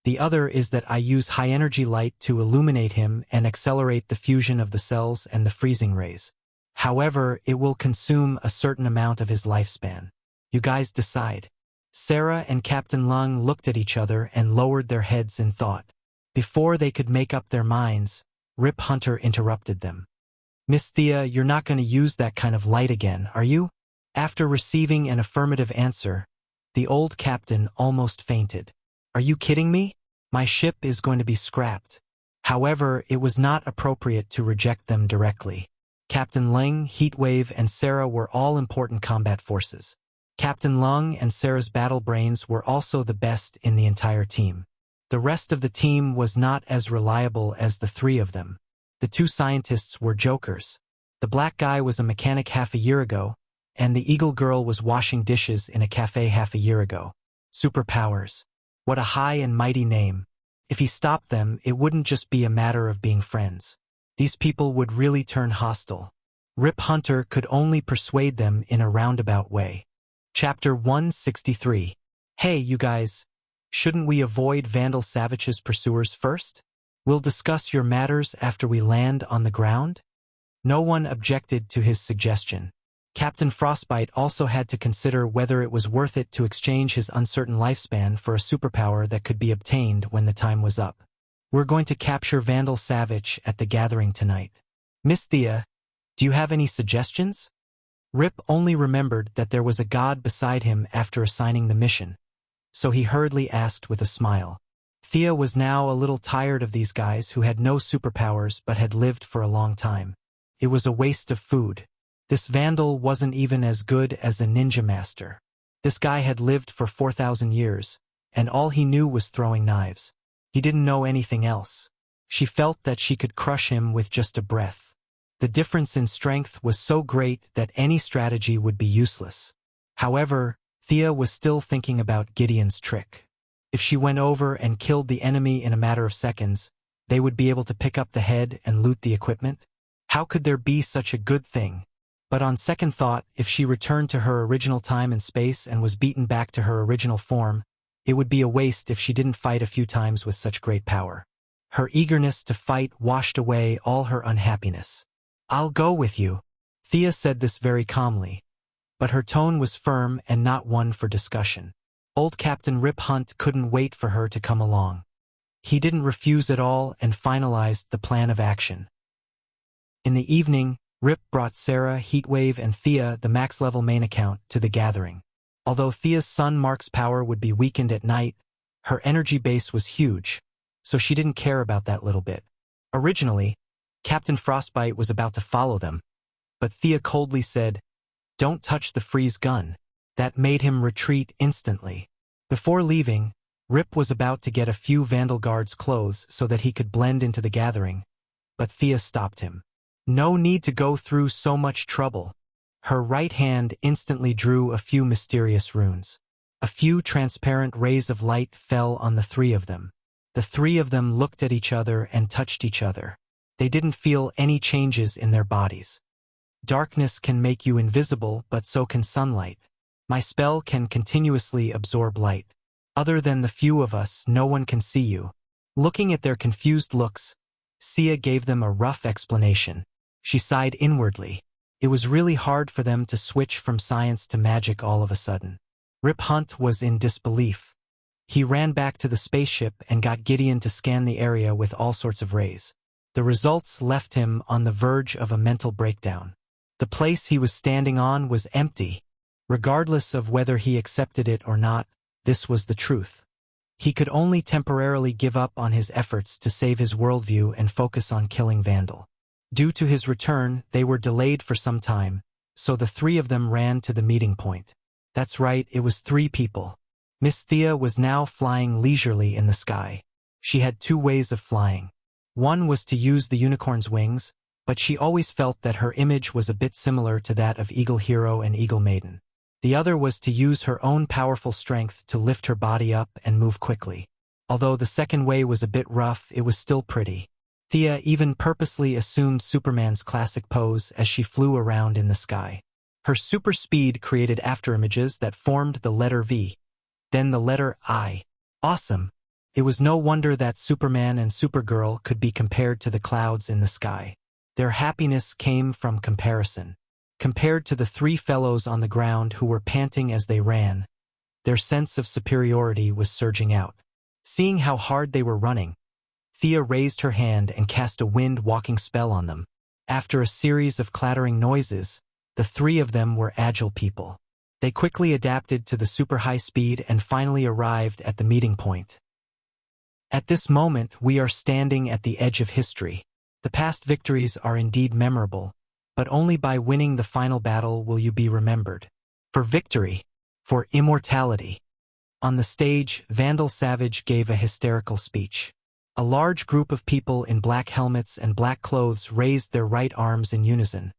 The other is that I use high-energy light to illuminate him and accelerate the fusion of the cells and the freezing rays. However, it will consume a certain amount of his lifespan. You guys decide. Sarah and Captain Lung looked at each other and lowered their heads in thought. Before they could make up their minds, Rip Hunter interrupted them. "Miss Thea, you're not going to use that kind of light again, are you?" After receiving an affirmative answer, the old captain almost fainted. "Are you kidding me? My ship is going to be scrapped." However, it was not appropriate to reject them directly. Captain Ling, Heatwave, and Sarah were all important combat forces. Captain Lung and Sarah's battle brains were also the best in the entire team. The rest of the team was not as reliable as the 3 of them. The 2 scientists were jokers. The black guy was a mechanic half a year ago, and the eagle girl was washing dishes in a cafe half a year ago. Superpowers. What a high and mighty name. If he stopped them, it wouldn't just be a matter of being friends. These people would really turn hostile. Rip Hunter could only persuade them in a roundabout way. Chapter 163. Hey, you guys. Shouldn't we avoid Vandal Savage's pursuers first? We'll discuss your matters after we land on the ground? No one objected to his suggestion. Captain Frostbite also had to consider whether it was worth it to exchange his uncertain lifespan for a superpower that could be obtained when the time was up. "We're going to capture Vandal Savage at the gathering tonight. Miss Thea, do you have any suggestions?" Rip only remembered that there was a god beside him after assigning the mission, so he hurriedly asked with a smile. Thea was now a little tired of these guys who had no superpowers but had lived for a long time. It was a waste of food. This Vandal wasn't even as good as a ninja master. This guy had lived for 4,000 years, and all he knew was throwing knives. He didn't know anything else. She felt that she could crush him with just a breath. The difference in strength was so great that any strategy would be useless. However, Thea was still thinking about Gideon's trick. If she went over and killed the enemy in a matter of seconds, they would be able to pick up the head and loot the equipment. How could there be such a good thing? But on second thought, if she returned to her original time and space and was beaten back to her original form, it would be a waste if she didn't fight a few times with such great power. Her eagerness to fight washed away all her unhappiness. "I'll go with you." Thea said this very calmly, but her tone was firm and not one for discussion. Old Captain Rip Hunt couldn't wait for her to come along. He didn't refuse at all and finalized the plan of action. In the evening, Rip brought Sarah, Heatwave, and Thea, the max-level main account, to the gathering. Although Thea's son Mark's power would be weakened at night, her energy base was huge, so she didn't care about that little bit. Originally, Captain Frostbite was about to follow them, but Thea coldly said, "Don't touch the freeze gun." That made him retreat instantly. Before leaving, Rip was about to get a few Vandal guards' clothes so that he could blend into the gathering, but Thea stopped him. No need to go through so much trouble. Her right hand instantly drew a few mysterious runes. A few transparent rays of light fell on the three of them. The three of them looked at each other and touched each other. They didn't feel any changes in their bodies. Darkness can make you invisible, but so can sunlight. My spell can continuously absorb light. Other than the few of us, no one can see you. Looking at their confused looks, Sia gave them a rough explanation. She sighed inwardly. It was really hard for them to switch from science to magic all of a sudden. Rip Hunt was in disbelief. He ran back to the spaceship and got Gideon to scan the area with all sorts of rays. The results left him on the verge of a mental breakdown. The place he was standing on was empty. Regardless of whether he accepted it or not, this was the truth. He could only temporarily give up on his efforts to save his worldview and focus on killing Vandal. Due to his return, they were delayed for some time, so the three of them ran to the meeting point. That's right, it was 3 people. Miss Thea was now flying leisurely in the sky. She had 2 ways of flying. One was to use the unicorn's wings, but she always felt that her image was a bit similar to that of Eagle Hero and Eagle Maiden. The other was to use her own powerful strength to lift her body up and move quickly. Although the second way was a bit rough, it was still pretty. Thea even purposely assumed Superman's classic pose as she flew around in the sky. Her super speed created afterimages that formed the letter V, then the letter I. Awesome! It was no wonder that Superman and Supergirl could be compared to the clouds in the sky. Their happiness came from comparison. Compared to the 3 fellows on the ground who were panting as they ran, their sense of superiority was surging out. Seeing how hard they were running, Thea raised her hand and cast a wind-walking spell on them. After a series of clattering noises, the 3 of them were agile people. They quickly adapted to the super high speed and finally arrived at the meeting point. At this moment, we are standing at the edge of history. The past victories are indeed memorable, but only by winning the final battle will you be remembered. For victory, for immortality. On the stage, Vandal Savage gave a hysterical speech. A large group of people in black helmets and black clothes raised their right arms in unison,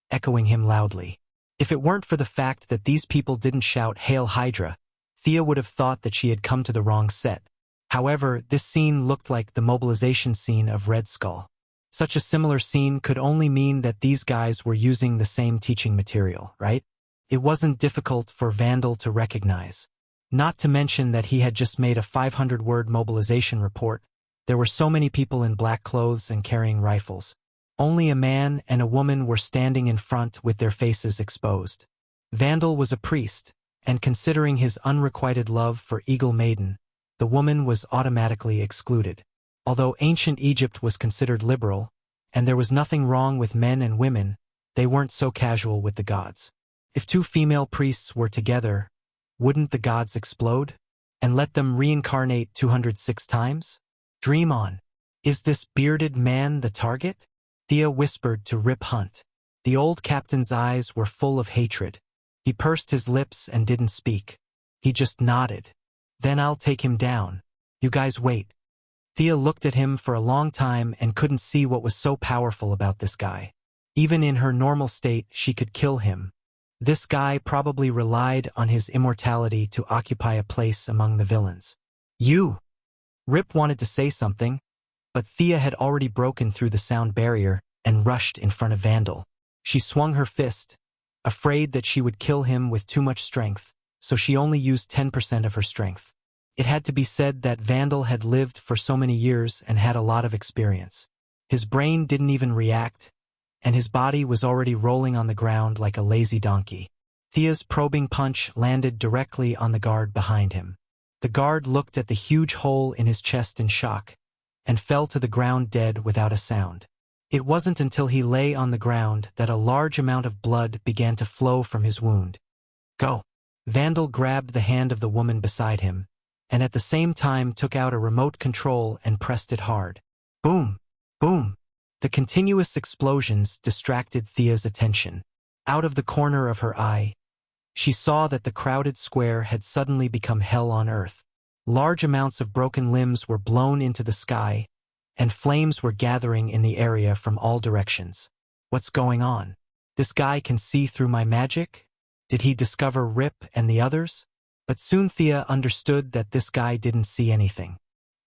echoing him loudly. If it weren't for the fact that these people didn't shout "Hail Hydra," Thea would have thought that she had come to the wrong set. However, this scene looked like the mobilization scene of Red Skull. Such a similar scene could only mean that these guys were using the same teaching material, right? It wasn't difficult for Vandal to recognize. Not to mention that he had just made a 500-word mobilization report. There were so many people in black clothes and carrying rifles. Only a man and a woman were standing in front with their faces exposed. Vandal was a priest, and considering his unrequited love for Eagle Maiden, the woman was automatically excluded. Although ancient Egypt was considered liberal, and there was nothing wrong with men and women, they weren't so casual with the gods. If 2 female priests were together, wouldn't the gods explode? And let them reincarnate 206 times? Dream on. Is this bearded man the target? Thea whispered to Rip Hunt. The old captain's eyes were full of hatred. He pursed his lips and didn't speak. He just nodded. Then I'll take him down. You guys wait. Thea looked at him for a long time and couldn't see what was so powerful about this guy. Even in her normal state, she could kill him. This guy probably relied on his immortality to occupy a place among the villains. You! Rip wanted to say something, but Thea had already broken through the sound barrier and rushed in front of Vandal. She swung her fist, afraid that she would kill him with too much strength, so she only used 10% of her strength. It had to be said that Vandal had lived for so many years and had a lot of experience. His brain didn't even react, and his body was already rolling on the ground like a lazy donkey. Thea's probing punch landed directly on the guard behind him. The guard looked at the huge hole in his chest in shock, and fell to the ground dead without a sound. It wasn't until he lay on the ground that a large amount of blood began to flow from his wound. Go! Vandal grabbed the hand of the woman beside him, and at the same time took out a remote control and pressed it hard. Boom! Boom! The continuous explosions distracted Thea's attention. Out of the corner of her eye, she saw that the crowded square had suddenly become hell on earth. Large amounts of broken limbs were blown into the sky, and flames were gathering in the area from all directions. What's going on? This guy can see through my magic? Did he discover Rip and the others? But soon Thea understood that this guy didn't see anything.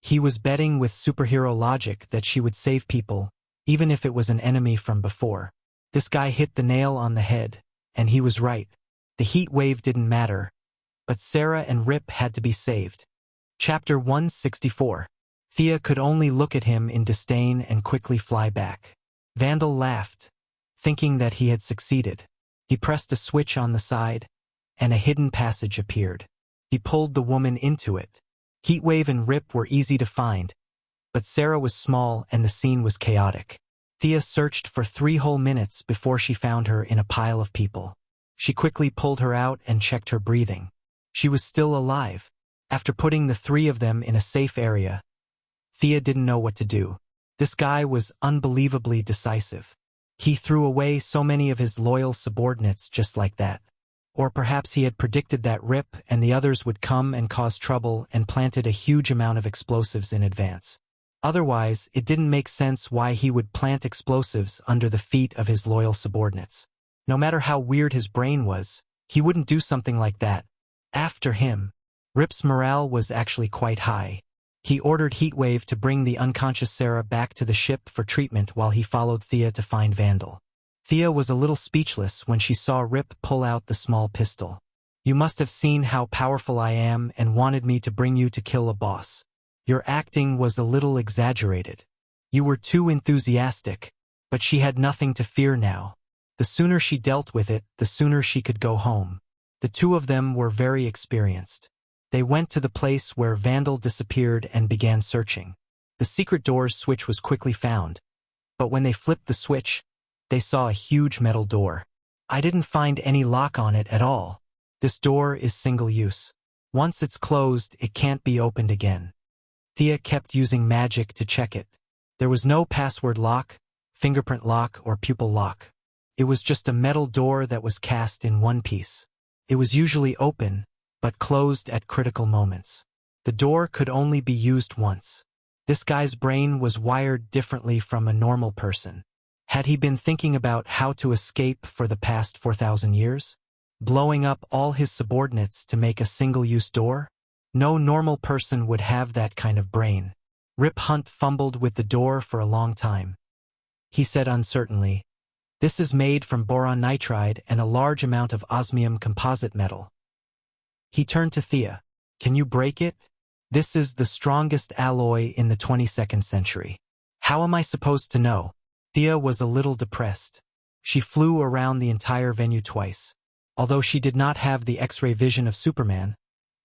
He was betting with superhero logic that she would save people, even if it was an enemy from before. This guy hit the nail on the head, and he was right. The heat wave didn't matter, but Sarah and Rip had to be saved. Chapter 164. Thea could only look at him in disdain and quickly fly back. Vandal laughed, thinking that he had succeeded. He pressed a switch on the side, and a hidden passage appeared. He pulled the woman into it. Heatwave and Rip were easy to find, but Sarah was small and the scene was chaotic. Thea searched for 3 whole minutes before she found her in a pile of people. She quickly pulled her out and checked her breathing. She was still alive. After putting the 3 of them in a safe area, Thea didn't know what to do. This guy was unbelievably decisive. He threw away so many of his loyal subordinates just like that. Or perhaps he had predicted that Rip and the others would come and cause trouble and planted a huge amount of explosives in advance. Otherwise, it didn't make sense why he would plant explosives under the feet of his loyal subordinates. No matter how weird his brain was, he wouldn't do something like that. After him, Rip's morale was actually quite high. He ordered Heatwave to bring the unconscious Sarah back to the ship for treatment while he followed Thea to find Vandal. Thea was a little speechless when she saw Rip pull out the small pistol. You must have seen how powerful I am and wanted me to bring you to kill a boss. Your acting was a little exaggerated. You were too enthusiastic, but she had nothing to fear now. The sooner she dealt with it, the sooner she could go home. The 2 of them were very experienced. They went to the place where Vandal disappeared and began searching. The secret door's switch was quickly found, but when they flipped the switch, they saw a huge metal door. I didn't find any lock on it at all. This door is single use. Once it's closed, it can't be opened again. Thea kept using magic to check it. There was no password lock, fingerprint lock, or pupil lock. It was just a metal door that was cast in one piece. It was usually open, but closed at critical moments. The door could only be used once. This guy's brain was wired differently from a normal person. Had he been thinking about how to escape for the past 4,000 years? Blowing up all his subordinates to make a single-use door? No normal person would have that kind of brain. Rip Hunt fumbled with the door for a long time. He said uncertainly, "This is made from boron nitride and a large amount of osmium composite metal." He turned to Thea. "Can you break it? This is the strongest alloy in the 22nd century. How am I supposed to know?" Thea was a little depressed. She flew around the entire venue twice. Although she did not have the X-ray vision of Superman,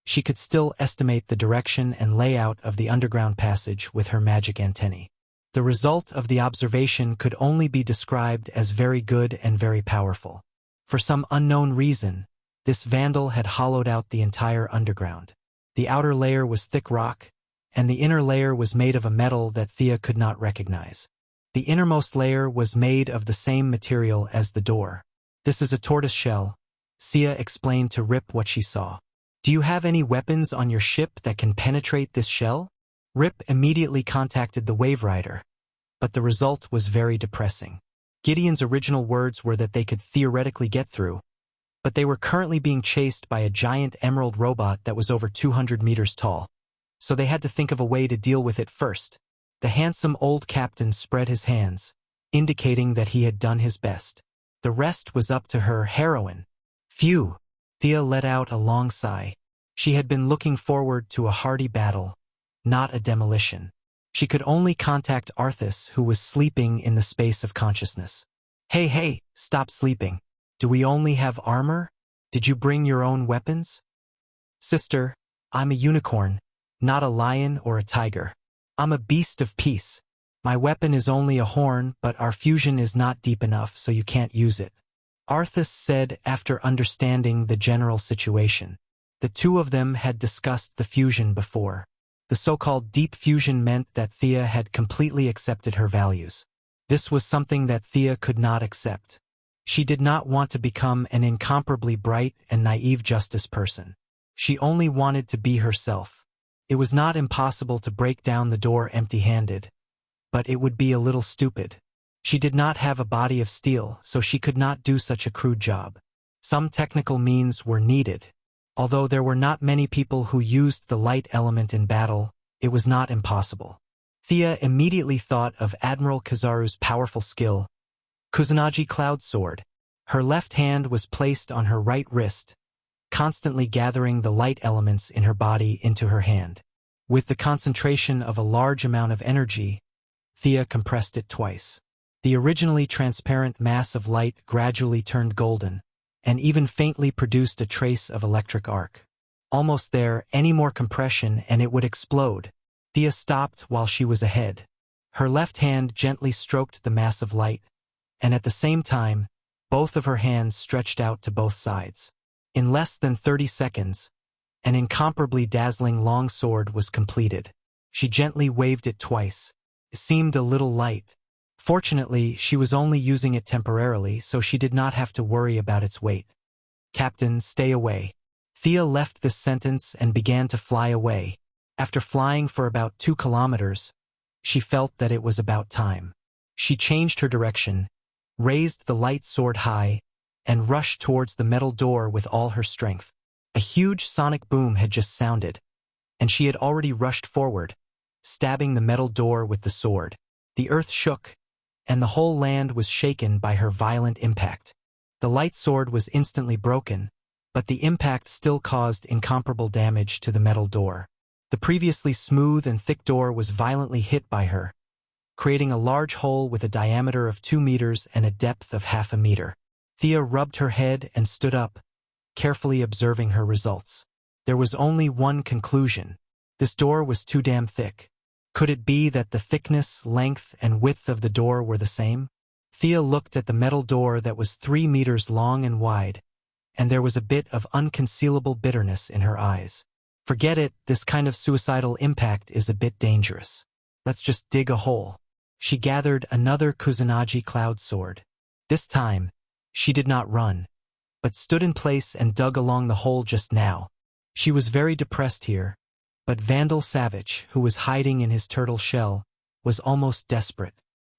she could still estimate the direction and layout of the underground passage with her magic antennae. The result of the observation could only be described as very good and very powerful. For some unknown reason, this Vandal had hollowed out the entire underground. The outer layer was thick rock, and the inner layer was made of a metal that Thea could not recognize. The innermost layer was made of the same material as the door. "This is a tortoise shell," Sia explained to Rip what she saw. "Do you have any weapons on your ship that can penetrate this shell?" Rip immediately contacted the Wave Rider, but the result was very depressing. Gideon's original words were that they could theoretically get through, but they were currently being chased by a giant emerald robot that was over 200 meters tall, so they had to think of a way to deal with it first. The handsome old captain spread his hands, indicating that he had done his best. The rest was up to her heroine. Phew! Thea let out a long sigh. She had been looking forward to a hearty battle, not a demolition. She could only contact Arthas, who was sleeping in the space of consciousness. Hey, stop sleeping. Do we only have armor? Did you bring your own weapons?" "Sister, I'm a unicorn, not a lion or a tiger. I'm a beast of peace. My weapon is only a horn, but our fusion is not deep enough, so you can't use it. Arthas said after understanding the general situation. The two of them had discussed the fusion before. The so-called deep fusion meant that Thea had completely accepted her values. This was something that Thea could not accept. She did not want to become an incomparably bright and naive justice person. She only wanted to be herself. It was not impossible to break down the door empty-handed, but it would be a little stupid. She did not have a body of steel, so she could not do such a crude job. Some technical means were needed. Although there were not many people who used the light element in battle, it was not impossible. Thea immediately thought of Admiral Kizaru's powerful skill, Kusanagi Cloud Sword. Her left hand was placed on her right wrist, constantly gathering the light elements in her body into her hand. With the concentration of a large amount of energy, Thea compressed it twice. The originally transparent mass of light gradually turned golden, and even faintly produced a trace of electric arc. Almost there, any more compression and it would explode. Thea stopped while she was ahead. Her left hand gently stroked the mass of light, and at the same time, both of her hands stretched out to both sides. In less than 30 seconds, an incomparably dazzling long sword was completed. She gently waved it twice. It seemed a little light. Fortunately, she was only using it temporarily, so she did not have to worry about its weight. Captain, stay away. Thea left this sentence and began to fly away. After flying for about 2 kilometers, she felt that it was about time. She changed her direction, raised the light sword high, and rushed towards the metal door with all her strength. A huge sonic boom had just sounded, and she had already rushed forward, stabbing the metal door with the sword. The earth shook, and the whole land was shaken by her violent impact. The light sword was instantly broken, but the impact still caused incomparable damage to the metal door. The previously smooth and thick door was violently hit by her, creating a large hole with a diameter of 2 meters and a depth of half a meter. Thea rubbed her head and stood up, carefully observing her results. There was only one conclusion. This door was too damn thick. Could it be that the thickness, length, and width of the door were the same? Thea looked at the metal door that was 3 meters long and wide, and there was a bit of unconcealable bitterness in her eyes. Forget it, this kind of suicidal impact is a bit dangerous. Let's just dig a hole. She gathered another Kusanagi Cloud Sword. This time, she did not run, but stood in place and dug along the hole just now. She was very depressed here, but Vandal Savage, who was hiding in his turtle shell, was almost desperate.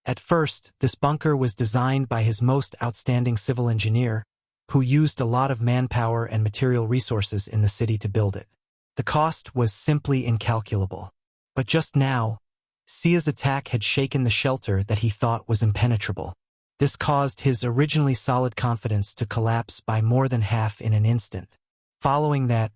At first, this bunker was designed by his most outstanding civil engineer, who used a lot of manpower and material resources in the city to build it. The cost was simply incalculable. But just now, Sia's attack had shaken the shelter that he thought was impenetrable. This caused his originally solid confidence to collapse by more than half in an instant. Following that,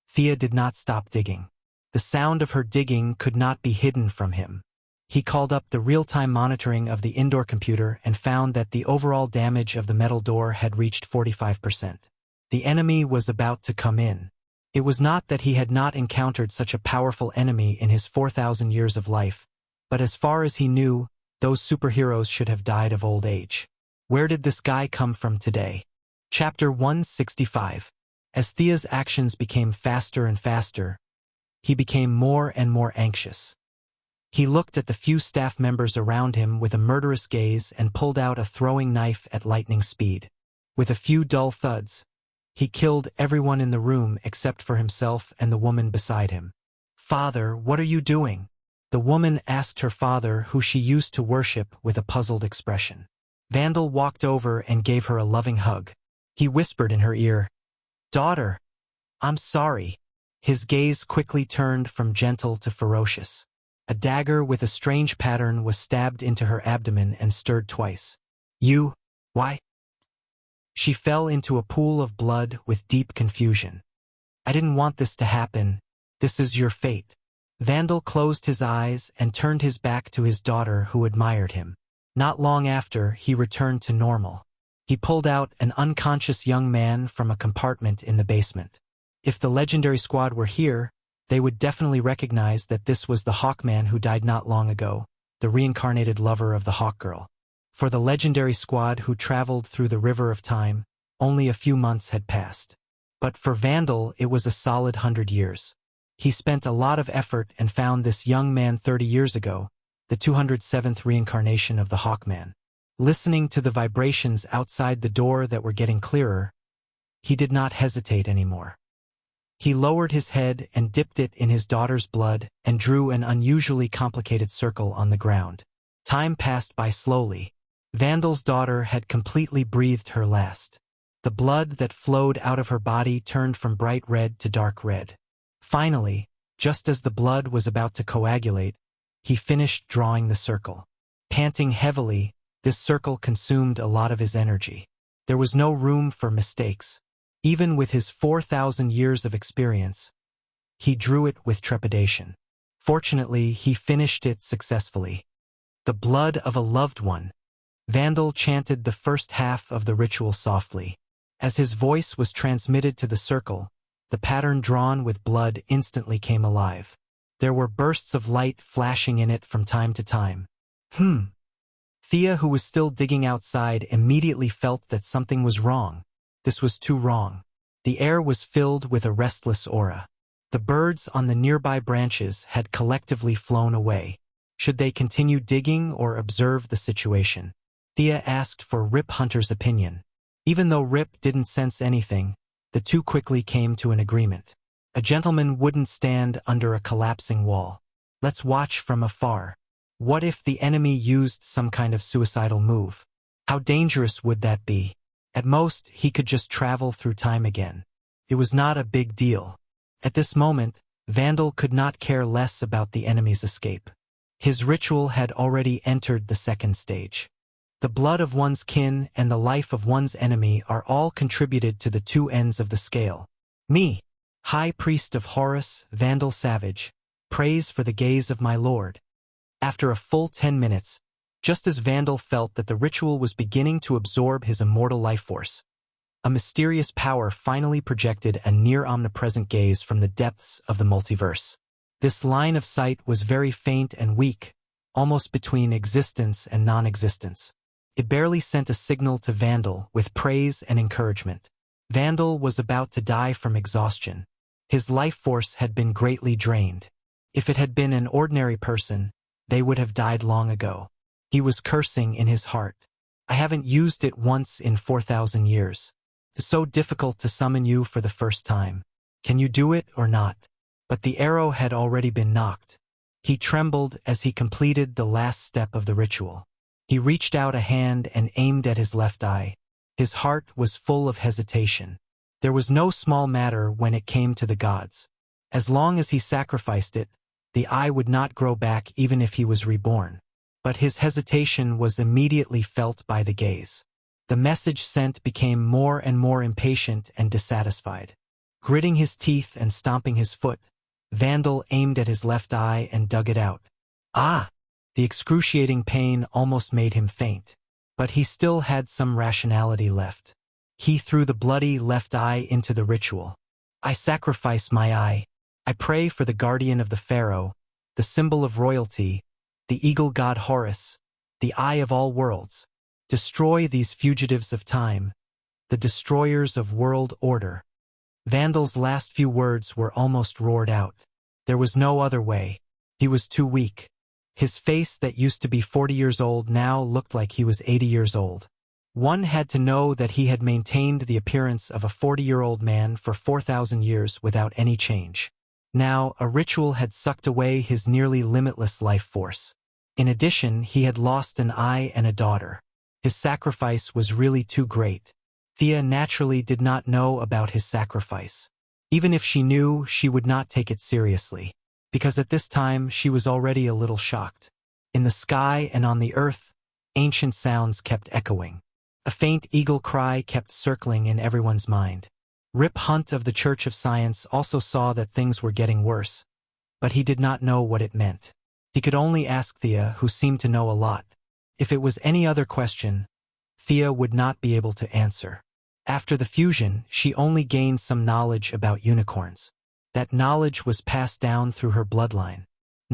Thea did not stop digging. The sound of her digging could not be hidden from him. He called up the real-time monitoring of the indoor computer and found that the overall damage of the metal door had reached 45%. The enemy was about to come in. It was not that he had not encountered such a powerful enemy in his 4,000 years of life, but as far as he knew, those superheroes should have died of old age. Where did this guy come from today? Chapter 165. As Thea's actions became faster and faster, he became more and more anxious. He looked at the few staff members around him with a murderous gaze and pulled out a throwing knife at lightning speed. With a few dull thuds, he killed everyone in the room except for himself and the woman beside him. "Father, what are you doing?" The woman asked her father, who she used to worship, with a puzzled expression. Vandal walked over and gave her a loving hug. He whispered in her ear, "Daughter, I'm sorry." His gaze quickly turned from gentle to ferocious. A dagger with a strange pattern was stabbed into her abdomen and stirred twice. Why?" She fell into a pool of blood with deep confusion. "I didn't want this to happen. This is your fate." Vandal closed his eyes and turned his back to his daughter, who admired him. Not long after, he returned to normal. He pulled out an unconscious young man from a compartment in the basement. If the legendary squad were here, they would definitely recognize that this was the Hawkman who died not long ago. the reincarnated lover of the Hawk Girl. For the legendary squad who traveled through the river of time, only a few months had passed. But for Vandal, it was a solid 100 years. He spent a lot of effort and found this young man 30 years ago, the 207th reincarnation of the Hawkman. Listening to the vibrations outside the door that were getting clearer, he did not hesitate anymore. He lowered his head and dipped it in his daughter's blood and drew an unusually complicated circle on the ground. Time passed by slowly. Vandal's daughter had completely breathed her last. The blood that flowed out of her body turned from bright red to dark red. Finally, just as the blood was about to coagulate, he finished drawing the circle. Panting heavily, this circle consumed a lot of his energy. There was no room for mistakes. Even with his 4,000 years of experience, he drew it with trepidation. Fortunately, he finished it successfully. The blood of a loved one. Vandal chanted the first half of the ritual softly. As his voice was transmitted to the circle, the pattern drawn with blood instantly came alive. There were bursts of light flashing in it from time to time. Thea, who was still digging outside, immediately felt that something was wrong. This was too wrong. The air was filled with a restless aura. The birds on the nearby branches had collectively flown away. Should they continue digging or observe the situation? Thea asked for Rip Hunter's opinion. Even though Rip didn't sense anything, the two quickly came to an agreement. A gentleman wouldn't stand under a collapsing wall. Let's watch from afar. What if the enemy used some kind of suicidal move? How dangerous would that be? At most, he could just travel through time again. It was not a big deal. At this moment, Vandal could not care less about the enemy's escape. His ritual had already entered the second stage. The blood of one's kin and the life of one's enemy are all contributed to the two ends of the scale. Me, High Priest of Horus, Vandal Savage, praise for the gaze of my lord. After a full 10 minutes, just as Vandal felt that the ritual was beginning to absorb his immortal life force, a mysterious power finally projected a near-omnipresent gaze from the depths of the multiverse. This line of sight was very faint and weak, almost between existence and non-existence. It barely sent a signal to Vandal with praise and encouragement. Vandal was about to die from exhaustion. His life force had been greatly drained. If it had been an ordinary person, they would have died long ago. He was cursing in his heart. I haven't used it once in 4,000 years. It's so difficult to summon you for the first time. Can you do it or not? But the arrow had already been knocked. He trembled as he completed the last step of the ritual. He reached out a hand and aimed at his left eye. His heart was full of hesitation. There was no small matter when it came to the gods. As long as he sacrificed it, the eye would not grow back even if he was reborn. But his hesitation was immediately felt by the gaze. The message sent became more and more impatient and dissatisfied. Gritting his teeth and stomping his foot, Vandal aimed at his left eye and dug it out. Ah! The excruciating pain almost made him faint. But he still had some rationality left. He threw the bloody left eye into the ritual. I sacrifice my eye. I pray for the guardian of the pharaoh, the symbol of royalty, the eagle god Horus, the eye of all worlds. Destroy these fugitives of time, the destroyers of world order. Vandal's last few words were almost roared out. There was no other way. He was too weak. His face that used to be 40 years old now looked like he was 80 years old. One had to know that he had maintained the appearance of a 40-year-old man for 4,000 years without any change. Now, a ritual had sucked away his nearly limitless life force. In addition, he had lost an eye and a daughter. His sacrifice was really too great. Thea naturally did not know about his sacrifice. Even if she knew, she would not take it seriously, because at this time she was already a little shocked. In the sky and on the earth, ancient sounds kept echoing. A faint eagle cry kept circling in everyone's mind. Rip Hunt of the Church of Science also saw that things were getting worse, but he did not know what it meant. He could only ask Thea, who seemed to know a lot. If it was any other question, Thea would not be able to answer. After the fusion, she only gained some knowledge about unicorns. That knowledge was passed down through her bloodline.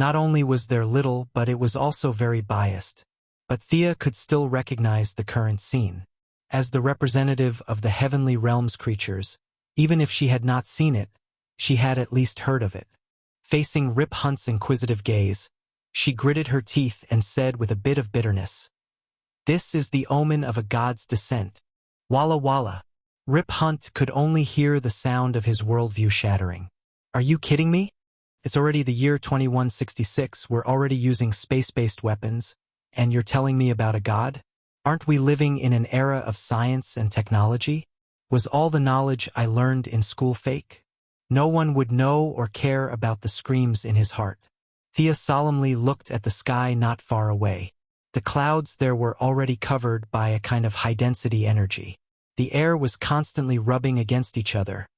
Not only was there little, but it was also very biased. But Thea could still recognize the current scene. As the representative of the heavenly realm's creatures, even if she had not seen it, she had at least heard of it. Facing Rip Hunt's inquisitive gaze, she gritted her teeth and said with a bit of bitterness, "This is the omen of a god's descent. Walla walla." Rip Hunt could only hear the sound of his worldview shattering. "Are you kidding me? It's already the year 2166, we're already using space-based weapons, and you're telling me about a god? Aren't we living in an era of science and technology? Was all the knowledge I learned in school fake?" No one would know or care about the screams in his heart. Thea solemnly looked at the sky not far away. The clouds there were already covered by a kind of high-density energy. The air was constantly rubbing against each other,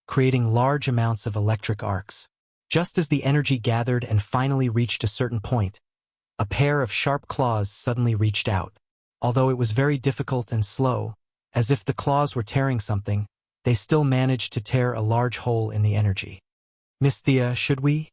creating large amounts of electric arcs. Just as the energy gathered and finally reached a certain point, a pair of sharp claws suddenly reached out. Although it was very difficult and slow, as if the claws were tearing something, they still managed to tear a large hole in the energy. "Miss Thea, should we?"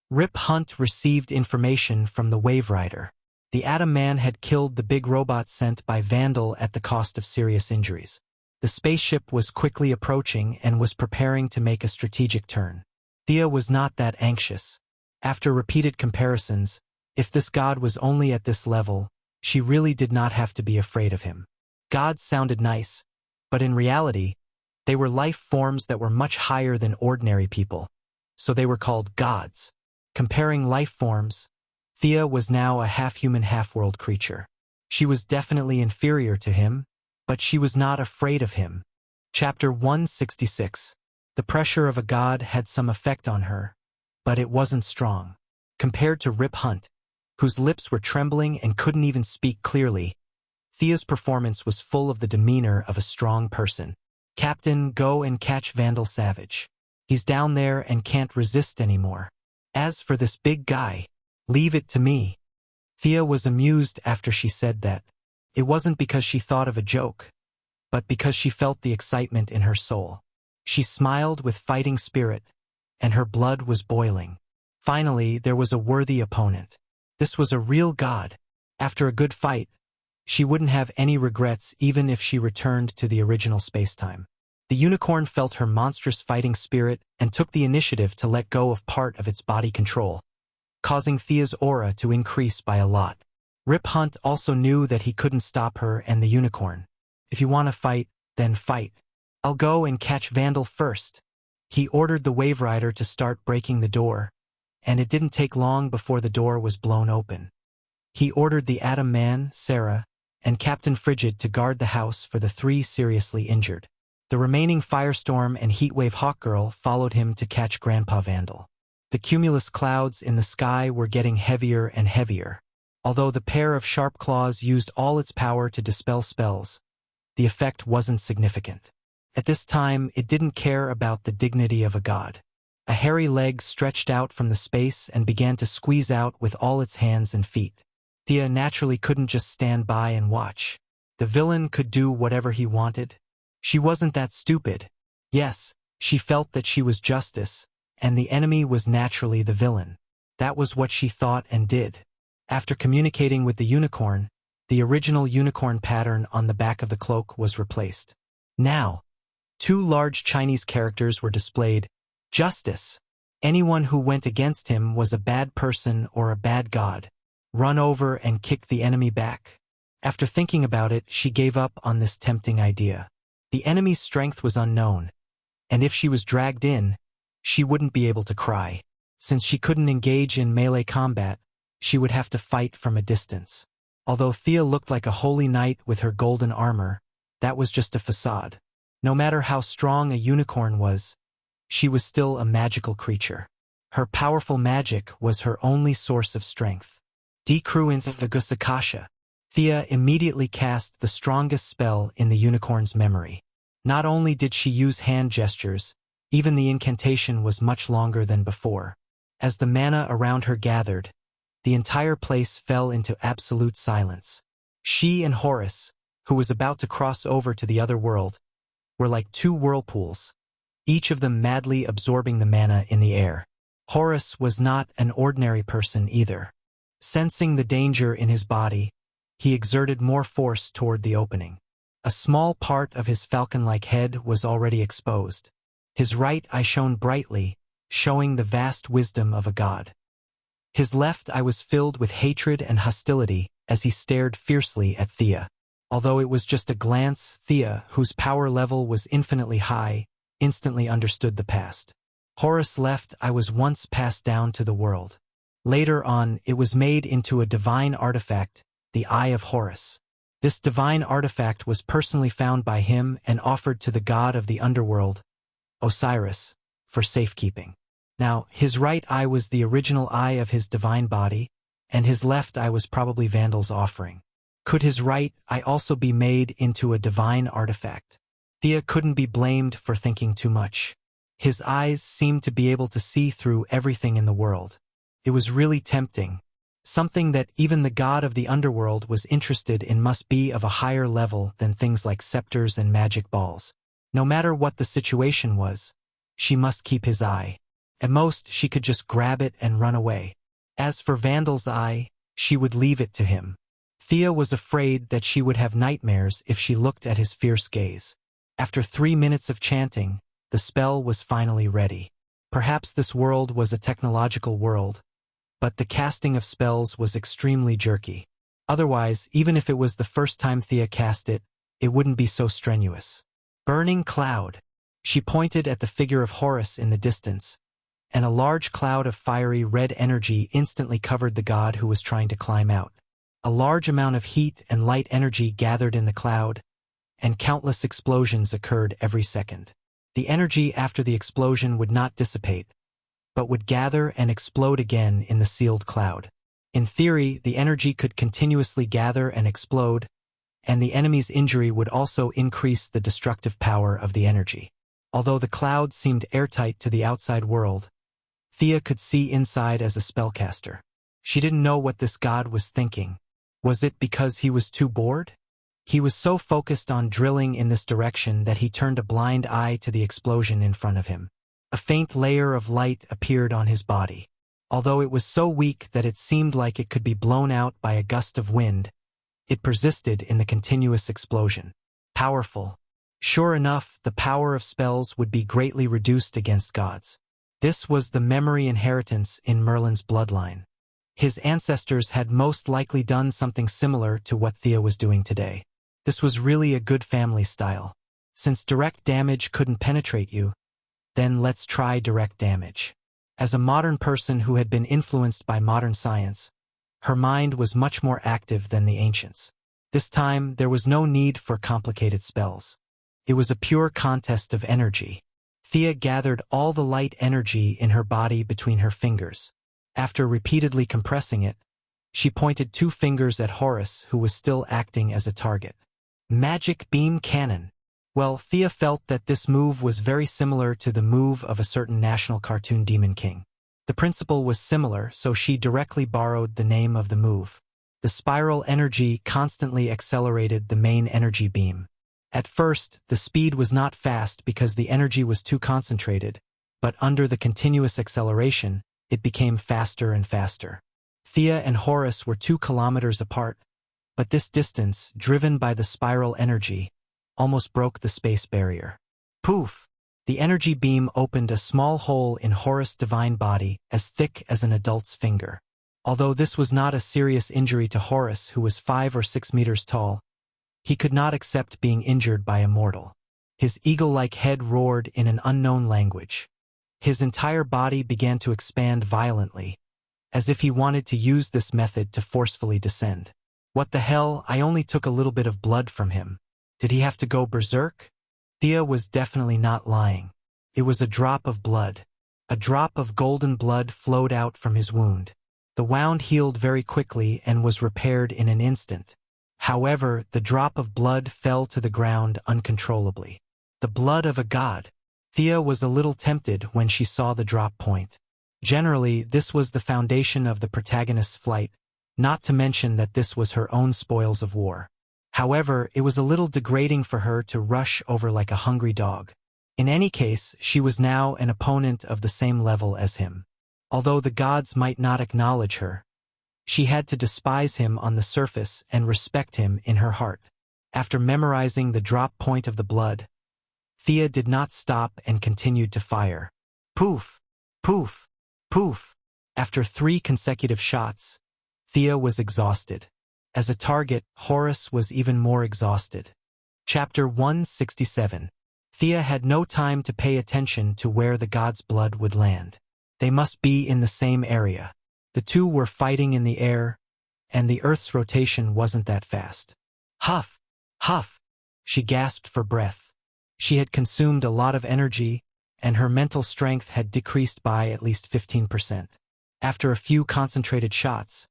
Rip Hunt received information from the Wave Rider. The Atom Man had killed the big robot sent by Vandal at the cost of serious injuries. The spaceship was quickly approaching and was preparing to make a strategic turn. Thea was not that anxious. After repeated comparisons, if this god was only at this level, she really did not have to be afraid of him. Gods sounded nice, but in reality, they were life forms that were much higher than ordinary people, so they were called gods. Comparing life forms, Thea was now a half-human, half-world creature. She was definitely inferior to him, but she was not afraid of him. Chapter 166. The pressure of a god had some effect on her, but it wasn't strong. Compared to Rip Hunt, whose lips were trembling and couldn't even speak clearly, Thea's performance was full of the demeanor of a strong person. "Captain, go and catch Vandal Savage. He's down there and can't resist anymore. As for this big guy, leave it to me." Thea was amused after she said that. It wasn't because she thought of a joke, but because she felt the excitement in her soul. She smiled with fighting spirit, and her blood was boiling. Finally, there was a worthy opponent. This was a real god. After a good fight, she wouldn't have any regrets even if she returned to the original spacetime. The unicorn felt her monstrous fighting spirit and took the initiative to let go of part of its body control, causing Thea's aura to increase by a lot. Rip Hunt also knew that he couldn't stop her and the unicorn. "If you want to fight, then fight. I'll go and catch Vandal first." He ordered the Wave Rider to start breaking the door, and it didn't take long before the door was blown open. He ordered the Atom Man, Sarah, and Captain Frigid to guard the house for the 3 seriously injured. The remaining Firestorm and Heatwave Hawkgirl followed him to catch Grandpa Vandal. The cumulus clouds in the sky were getting heavier and heavier. Although the pair of sharp claws used all its power to dispel spells, the effect wasn't significant. At this time, it didn't care about the dignity of a god. A hairy leg stretched out from the space and began to squeeze out with all its hands and feet. Thea naturally couldn't just stand by and watch. The villain could do whatever he wanted. She wasn't that stupid. Yes, she felt that she was justice, and the enemy was naturally the villain. That was what she thought and did. After communicating with the unicorn, the original unicorn pattern on the back of the cloak was replaced. Now, 2 large Chinese characters were displayed. Justice. Anyone who went against him was a bad person or a bad god. Run over and kick the enemy back. After thinking about it, she gave up on this tempting idea. The enemy's strength was unknown, and if she was dragged in, she wouldn't be able to cry. Since she couldn't engage in melee combat, she would have to fight from a distance. Although Thea looked like a holy knight with her golden armor, that was just a facade. No matter how strong a unicorn was, she was still a magical creature. Her powerful magic was her only source of strength. Decruins of the Gusakasha. Thea immediately cast the strongest spell in the unicorn's memory. Not only did she use hand gestures, even the incantation was much longer than before. As the mana around her gathered, the entire place fell into absolute silence. She and Horus, who was about to cross over to the other world, were like 2 whirlpools, each of them madly absorbing the mana in the air. Horus was not an ordinary person either. Sensing the danger in his body, he exerted more force toward the opening. A small part of his falcon-like head was already exposed. His right eye shone brightly, showing the vast wisdom of a god. His left eye was filled with hatred and hostility as he stared fiercely at Thea. Although it was just a glance, Thea, whose power level was infinitely high, instantly understood the past. Horus' left eye was once passed down to the world. Later on, it was made into a divine artifact, the Eye of Horus. This divine artifact was personally found by him and offered to the god of the underworld, Osiris, for safekeeping. Now, his right eye was the original eye of his divine body, and his left eye was probably Vandal's offering. Could his right eye also be made into a divine artifact? Thea couldn't be blamed for thinking too much. His eyes seemed to be able to see through everything in the world. It was really tempting. Something that even the god of the underworld was interested in must be of a higher level than things like scepters and magic balls. No matter what the situation was, she must keep his eye. At most, she could just grab it and run away. As for Vandal's eye, she would leave it to him. Thea was afraid that she would have nightmares if she looked at his fierce gaze. After 3 minutes of chanting, the spell was finally ready. Perhaps this world was a technological world, but the casting of spells was extremely jerky. Otherwise, even if it was the first time Thea cast it, it wouldn't be so strenuous. Burning cloud. She pointed at the figure of Horus in the distance, and a large cloud of fiery red energy instantly covered the god who was trying to climb out. A large amount of heat and light energy gathered in the cloud, and countless explosions occurred every second. The energy after the explosion would not dissipate, but would gather and explode again in the sealed cloud. In theory, the energy could continuously gather and explode, and the enemy's injury would also increase the destructive power of the energy. Although the cloud seemed airtight to the outside world, Thea could see inside as a spellcaster. She didn't know what this god was thinking. Was it because he was too bored? He was so focused on drilling in this direction that he turned a blind eye to the explosion in front of him. A faint layer of light appeared on his body. Although it was so weak that it seemed like it could be blown out by a gust of wind, it persisted in the continuous explosion. Powerful. Sure enough, the power of spells would be greatly reduced against gods. This was the memory inheritance in Merlin's bloodline. His ancestors had most likely done something similar to what Thea was doing today. This was really a good family style. Since direct damage couldn't penetrate you, then let's try direct damage. As a modern person who had been influenced by modern science, her mind was much more active than the ancients. This time, there was no need for complicated spells. It was a pure contest of energy. Thea gathered all the light energy in her body between her fingers. After repeatedly compressing it, she pointed 2 fingers at Horus, who was still acting as a target. Magic Beam Cannon. Well, Thea felt that this move was very similar to the move of a certain national cartoon Demon King. The principle was similar, so she directly borrowed the name of the move. The spiral energy constantly accelerated the main energy beam. At first, the speed was not fast because the energy was too concentrated, but under the continuous acceleration, it became faster and faster. Thea and Horus were 2 kilometers apart, but this distance, driven by the spiral energy, almost broke the space barrier. Poof! The energy beam opened a small hole in Horus' divine body as thick as an adult's finger. Although this was not a serious injury to Horus, who was 5 or 6 meters tall, he could not accept being injured by a mortal. His eagle-like head roared in an unknown language. His entire body began to expand violently, as if he wanted to use this method to forcefully descend. What the hell, I only took a little bit of blood from him. Did he have to go berserk? Thea was definitely not lying. It was a drop of blood. A drop of golden blood flowed out from his wound. The wound healed very quickly and was repaired in an instant. However, the drop of blood fell to the ground uncontrollably. The blood of a god. Thea was a little tempted when she saw the drop point. Generally, this was the foundation of the protagonist's flight, not to mention that this was her own spoils of war. However, it was a little degrading for her to rush over like a hungry dog. In any case, she was now an opponent of the same level as him. Although the gods might not acknowledge her, she had to despise him on the surface and respect him in her heart. After memorizing the drop point of the blood, Thea did not stop and continued to fire. Poof! Poof! Poof! After 3 consecutive shots, Thea was exhausted. As a target, Horus was even more exhausted. Chapter 167. Thea had no time to pay attention to where the god's blood would land. They must be in the same area. The two were fighting in the air, and the Earth's rotation wasn't that fast. Huff! Huff! She gasped for breath. She had consumed a lot of energy, and her mental strength had decreased by at least 15%. After a few concentrated shots,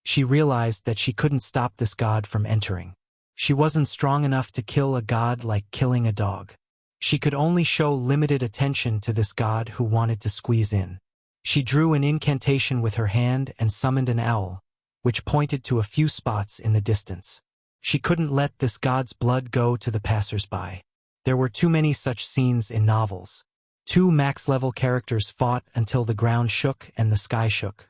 she realized that she couldn't stop this god from entering. She wasn't strong enough to kill a god like killing a dog. She could only show limited attention to this god who wanted to squeeze in. She drew an incantation with her hand and summoned an owl, which pointed to a few spots in the distance. She couldn't let this god's blood go to the passers-by. There were too many such scenes in novels. 2 max-level characters fought until the ground shook and the sky shook.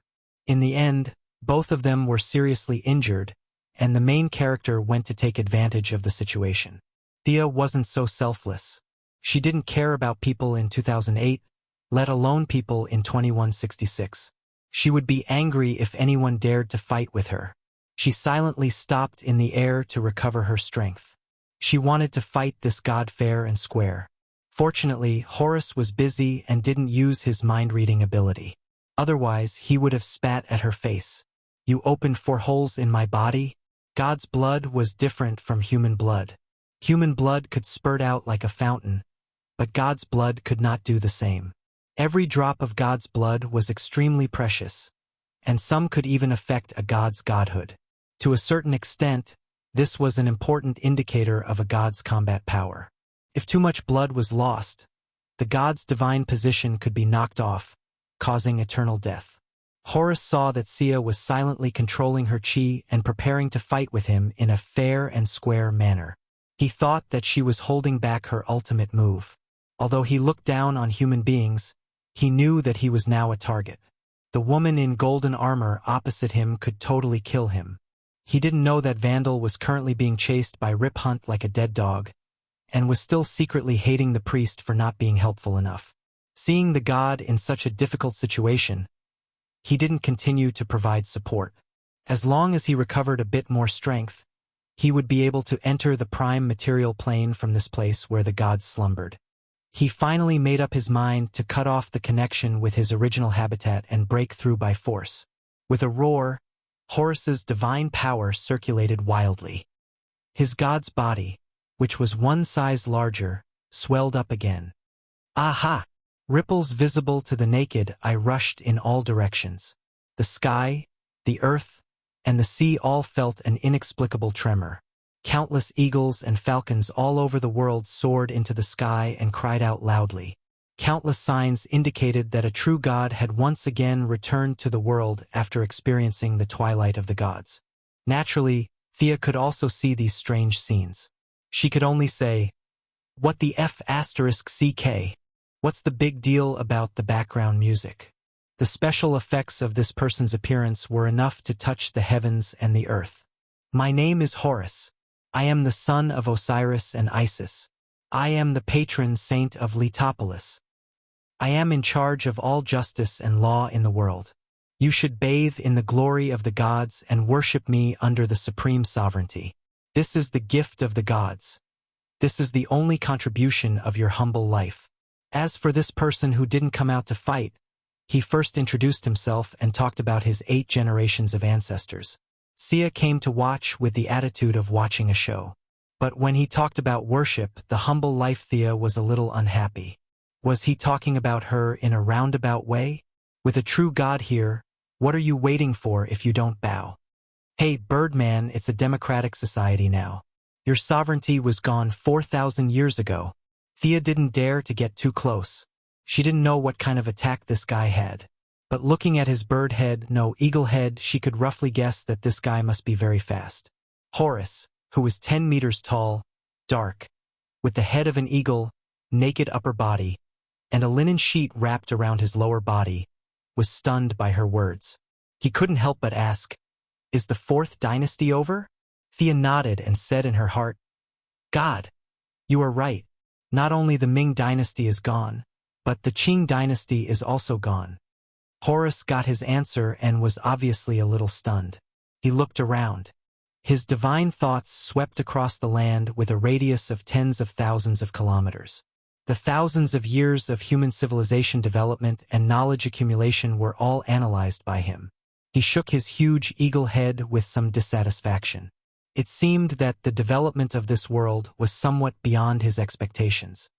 In the end, both of them were seriously injured, and the main character went to take advantage of the situation. Thea wasn't so selfless. She didn't care about people in 2008, let alone people in 2166. She would be angry if anyone dared to fight with her. She silently stopped in the air to recover her strength. She wanted to fight this god fair and square. Fortunately, Horus was busy and didn't use his mind-reading ability. Otherwise, he would have spat at her face. You opened 4 holes in my body? God's blood was different from human blood. Human blood could spurt out like a fountain, but God's blood could not do the same. Every drop of God's blood was extremely precious, and some could even affect a god's godhood. To a certain extent, this was an important indicator of a god's combat power. If too much blood was lost, the god's divine position could be knocked off, causing eternal death. Horus saw that Sia was silently controlling her chi and preparing to fight with him in a fair and square manner. He thought that she was holding back her ultimate move. Although he looked down on human beings, he knew that he was now a target. The woman in golden armor opposite him could totally kill him. He didn't know that Vandal was currently being chased by Rip Hunt like a dead dog, and was still secretly hating the priest for not being helpful enough. Seeing the god in such a difficult situation, he didn't continue to provide support. As long as he recovered a bit more strength, he would be able to enter the prime material plane from this place where the god slumbered. He finally made up his mind to cut off the connection with his original habitat and break through by force. With a roar, Horus's divine power circulated wildly. His god's body, which was 1 size larger, swelled up again. Aha! Ripples visible to the naked eye rushed in all directions. The sky, the earth, and the sea all felt an inexplicable tremor. Countless eagles and falcons all over the world soared into the sky and cried out loudly. Countless signs indicated that a true god had once again returned to the world after experiencing the twilight of the gods. Naturally, Thea could also see these strange scenes. She could only say, "What the F***CK? What's the big deal about the background music?" The special effects of this person's appearance were enough to touch the heavens and the earth. "My name is Horus. I am the son of Osiris and Isis. I am the patron saint of Letopolis. I am in charge of all justice and law in the world. You should bathe in the glory of the gods and worship me under the supreme sovereignty. This is the gift of the gods. This is the only contribution of your humble life." As for this person who didn't come out to fight, he first introduced himself and talked about his 8 generations of ancestors. Sia came to watch with the attitude of watching a show. But when he talked about worship, the humble life Thea was a little unhappy. Was he talking about her in a roundabout way? With a true god here, what are you waiting for if you don't bow? Hey, Birdman, it's a democratic society now. Your sovereignty was gone 4,000 years ago. Thea didn't dare to get too close. She didn't know what kind of attack this guy had. But looking at his bird head, no, eagle head, she could roughly guess that this guy must be very fast. Horus, who was 10 meters tall, dark, with the head of an eagle, naked upper body, and a linen sheet wrapped around his lower body, was stunned by her words. He couldn't help but ask, "Is the fourth dynasty over?" Thea nodded and said in her heart, "God, you are right. Not only the Ming dynasty is gone, but the Qing dynasty is also gone." Horus got his answer and was obviously a little stunned. He looked around. His divine thoughts swept across the land with a radius of tens of thousands of kilometers. The thousands of years of human civilization development and knowledge accumulation were all analyzed by him. He shook his huge eagle head with some dissatisfaction. It seemed that the development of this world was somewhat beyond his expectations.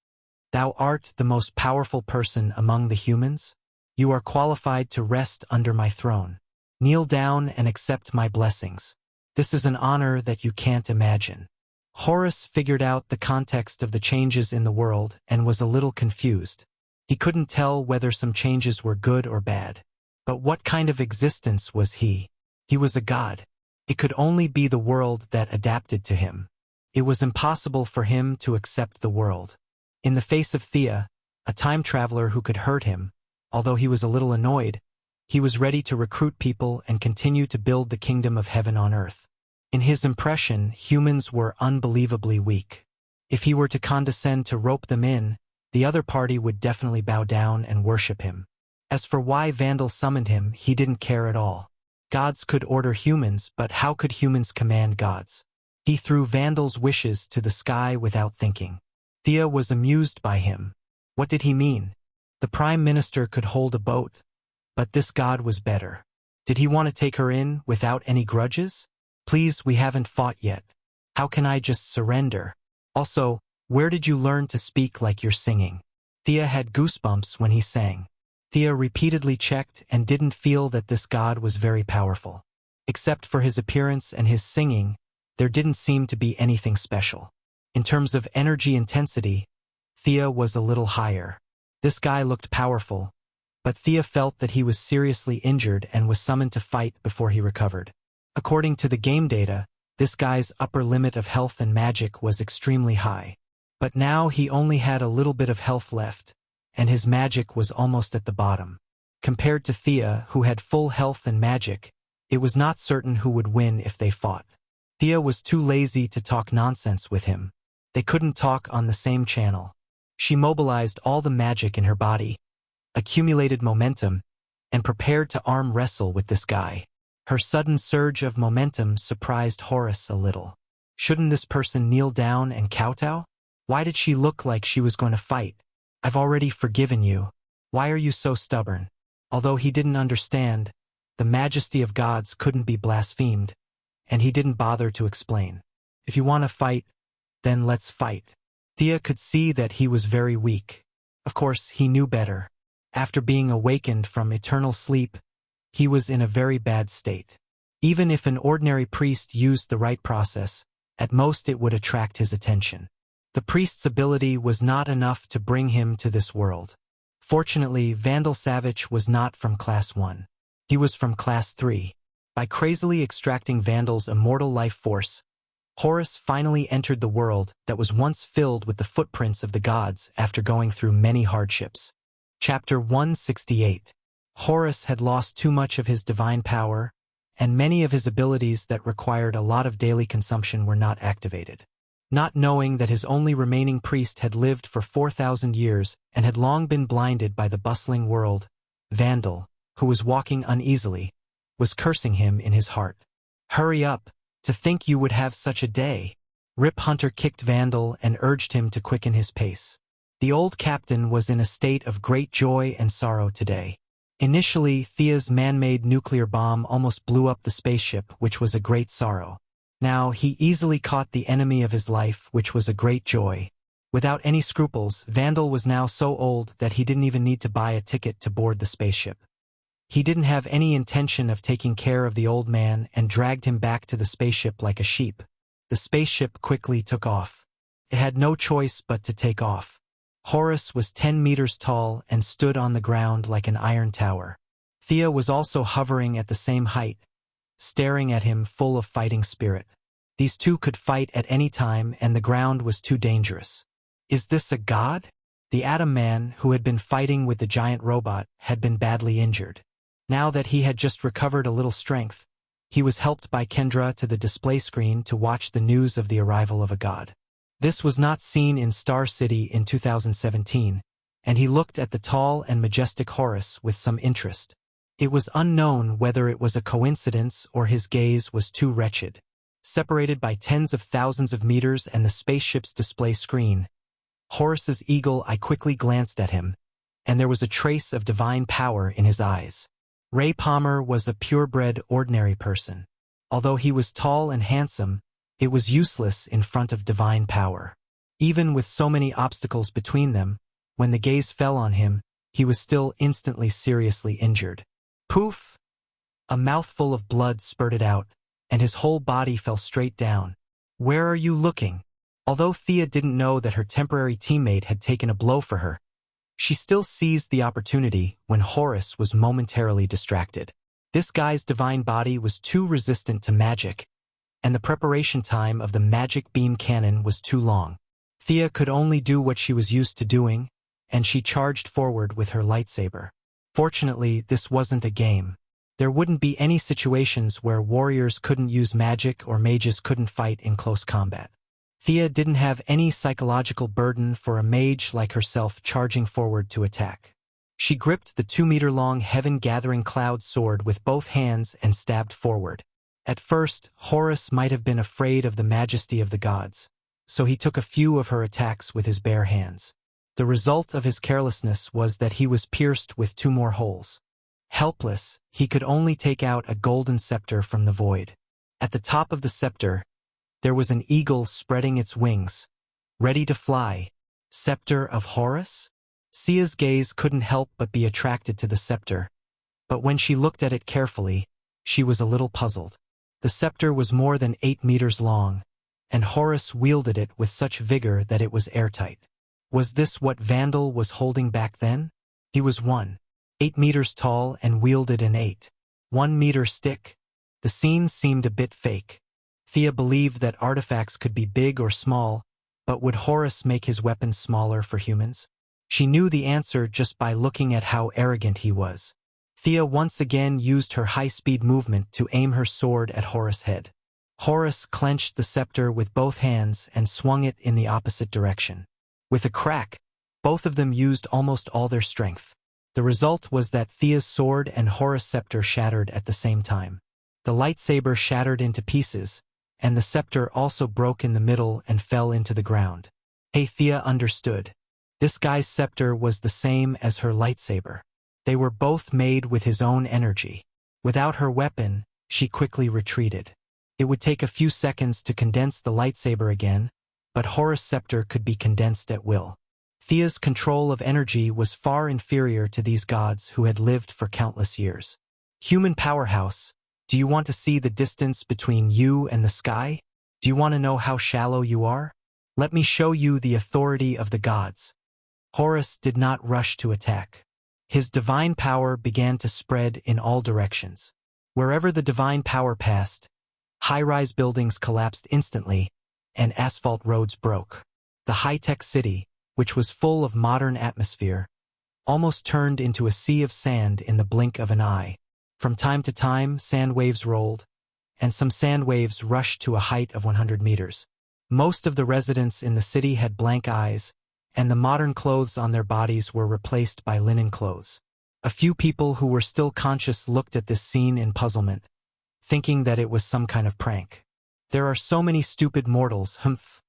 "Thou art the most powerful person among the humans. You are qualified to rest under my throne. Kneel down and accept my blessings. This is an honor that you can't imagine." Horus figured out the context of the changes in the world and was a little confused. He couldn't tell whether some changes were good or bad. But what kind of existence was he? He was a god. It could only be the world that adapted to him. It was impossible for him to accept the world. In the face of Thea, a time traveler who could hurt him, although he was a little annoyed, he was ready to recruit people and continue to build the kingdom of heaven on earth. In his impression, humans were unbelievably weak. If he were to condescend to rope them in, the other party would definitely bow down and worship him. As for why Vandal summoned him, he didn't care at all. Gods could order humans, but how could humans command gods? He threw Vandal's wishes to the sky without thinking. Thea was amused by him. What did he mean? The Prime Minister could hold a boat, but this god was better. Did he want to take her in without any grudges? "Please, we haven't fought yet. How can I just surrender? Also, where did you learn to speak like you're singing?" Thea had goosebumps when he sang. Thea repeatedly checked and didn't feel that this god was very powerful. Except for his appearance and his singing, there didn't seem to be anything special. In terms of energy intensity, Thea was a little higher. This guy looked powerful, but Thea felt that he was seriously injured and was summoned to fight before he recovered. According to the game data, this guy's upper limit of health and magic was extremely high. But now he only had a little bit of health left, and his magic was almost at the bottom. Compared to Thea, who had full health and magic, it was not certain who would win if they fought. Thea was too lazy to talk nonsense with him. They couldn't talk on the same channel. She mobilized all the magic in her body, accumulated momentum, and prepared to arm wrestle with this guy. Her sudden surge of momentum surprised Horus a little. Shouldn't this person kneel down and kowtow? Why did she look like she was going to fight? "I've already forgiven you. Why are you so stubborn?" Although he didn't understand, the majesty of gods couldn't be blasphemed, and he didn't bother to explain. "If you want to fight, then let's fight." Thea could see that he was very weak. Of course, he knew better. After being awakened from eternal sleep, he was in a very bad state. Even if an ordinary priest used the right process, at most it would attract his attention. The priest's ability was not enough to bring him to this world. Fortunately, Vandal Savage was not from Class 1. He was from Class 3. By crazily extracting Vandal's immortal life force, Horus finally entered the world that was once filled with the footprints of the gods after going through many hardships. Chapter 168. Horus had lost too much of his divine power, and many of his abilities that required a lot of daily consumption were not activated. Not knowing that his only remaining priest had lived for 4,000 years and had long been blinded by the bustling world, Vandal, who was walking uneasily, was cursing him in his heart. "Hurry up, to think you would have such a day." Rip Hunter kicked Vandal and urged him to quicken his pace. The old captain was in a state of great joy and sorrow today. Initially, Thea's man-made nuclear bomb almost blew up the spaceship, which was a great sorrow. Now, he easily caught the enemy of his life, which was a great joy. Without any scruples, Vandal was now so old that he didn't even need to buy a ticket to board the spaceship. He didn't have any intention of taking care of the old man and dragged him back to the spaceship like a sheep. The spaceship quickly took off. It had no choice but to take off. Horus was 10 meters tall and stood on the ground like an iron tower. Thea was also hovering at the same height, staring at him full of fighting spirit. These two could fight at any time and the ground was too dangerous. "Is this a god?" The Atom Man, who had been fighting with the giant robot, had been badly injured. Now that he had just recovered a little strength, he was helped by Kendra to the display screen to watch the news of the arrival of a god. This was not seen in Star City in 2017, and he looked at the tall and majestic Horus with some interest. It was unknown whether it was a coincidence or his gaze was too wretched. Separated by tens of thousands of meters and the spaceship's display screen, Horus's eagle eye quickly glanced at him, and there was a trace of divine power in his eyes. Ray Palmer was a purebred, ordinary person. Although he was tall and handsome, it was useless in front of divine power. Even with so many obstacles between them, when the gaze fell on him, he was still instantly seriously injured. Poof! A mouthful of blood spurted out, and his whole body fell straight down. Where are you looking? Although Thea didn't know that her temporary teammate had taken a blow for her, she still seized the opportunity when Horus was momentarily distracted. This guy's divine body was too resistant to magic, and the preparation time of the magic beam cannon was too long. Thea could only do what she was used to doing, and she charged forward with her lightsaber. Fortunately, this wasn't a game. There wouldn't be any situations where warriors couldn't use magic or mages couldn't fight in close combat. Thea didn't have any psychological burden for a mage like herself charging forward to attack. She gripped the 2-meter-long heaven-gathering cloud sword with both hands and stabbed forward. At first, Horus might have been afraid of the majesty of the gods, so he took a few of her attacks with his bare hands. The result of his carelessness was that he was pierced with 2 more holes. Helpless, he could only take out a golden scepter from the void. At the top of the scepter, there was an eagle spreading its wings, ready to fly. Scepter of Horus? Sia's gaze couldn't help but be attracted to the scepter, but when she looked at it carefully, she was a little puzzled. The scepter was more than 8 meters long, and Horus wielded it with such vigor that it was airtight. Was this what Vandal was holding back then? He was 8 meters tall and wielded an 1-meter stick. The scene seemed a bit fake. Thea believed that artifacts could be big or small, but would Horus make his weapons smaller for humans? She knew the answer just by looking at how arrogant he was. Thea once again used her high-speed movement to aim her sword at Horus' head. Horus clenched the scepter with both hands and swung it in the opposite direction. With a crack, both of them used almost all their strength. The result was that Thea's sword and Horus' scepter shattered at the same time. The lightsaber shattered into pieces, and the scepter also broke in the middle and fell into the ground. Thea understood. This guy's scepter was the same as her lightsaber. They were both made with his own energy. Without her weapon, she quickly retreated. It would take a few seconds to condense the lightsaber again, but Horus' scepter could be condensed at will. Thea's control of energy was far inferior to these gods who had lived for countless years. Human powerhouse, do you want to see the distance between you and the sky? Do you want to know how shallow you are? Let me show you the authority of the gods. Horus did not rush to attack. His divine power began to spread in all directions. Wherever the divine power passed, high-rise buildings collapsed instantly, and asphalt roads broke. The high-tech city, which was full of modern atmosphere, almost turned into a sea of sand in the blink of an eye. From time to time, sand waves rolled, and some sand waves rushed to a height of 100 meters. Most of the residents in the city had blank eyes, and the modern clothes on their bodies were replaced by linen clothes. A few people who were still conscious looked at this scene in puzzlement, thinking that it was some kind of prank. There are so many stupid mortals, humph.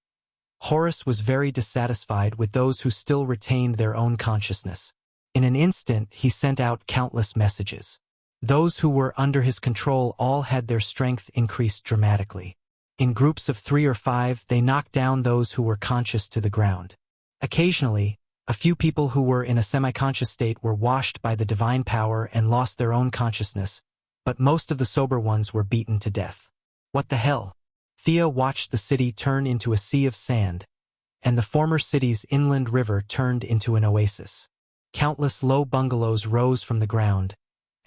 Horus was very dissatisfied with those who still retained their own consciousness. In an instant, he sent out countless messages. Those who were under his control all had their strength increased dramatically. In groups of 3 or 5, they knocked down those who were conscious to the ground. Occasionally, a few people who were in a semi-conscious state were washed by the divine power and lost their own consciousness, but most of the sober ones were beaten to death. What the hell? Thea watched the city turn into a sea of sand, and the former city's inland river turned into an oasis. Countless low bungalows rose from the ground,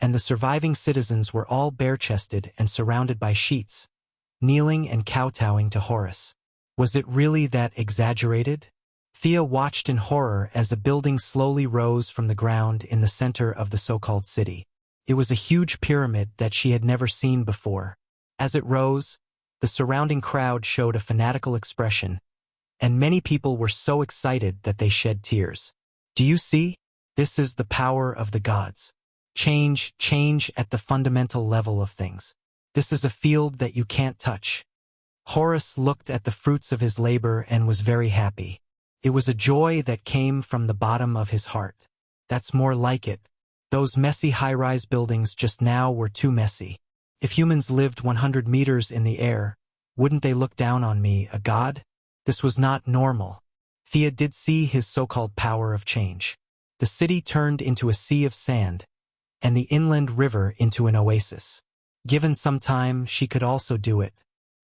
and the surviving citizens were all bare-chested and surrounded by sheets, kneeling and kowtowing to Horus. Was it really that exaggerated? Thea watched in horror as a building slowly rose from the ground in the center of the so-called city. It was a huge pyramid that she had never seen before. As it rose, the surrounding crowd showed a fanatical expression, and many people were so excited that they shed tears. Do you see? This is the power of the gods. Change at the fundamental level of things. This is a field that you can't touch. Horus looked at the fruits of his labor and was very happy. It was a joy that came from the bottom of his heart. That's more like it. Those messy high-rise buildings just now were too messy. If humans lived 100 meters in the air, wouldn't they look down on me, a god? This was not normal. Thea did see his so-called power of change. The city turned into a sea of sand, and the inland river into an oasis. Given some time, she could also do it.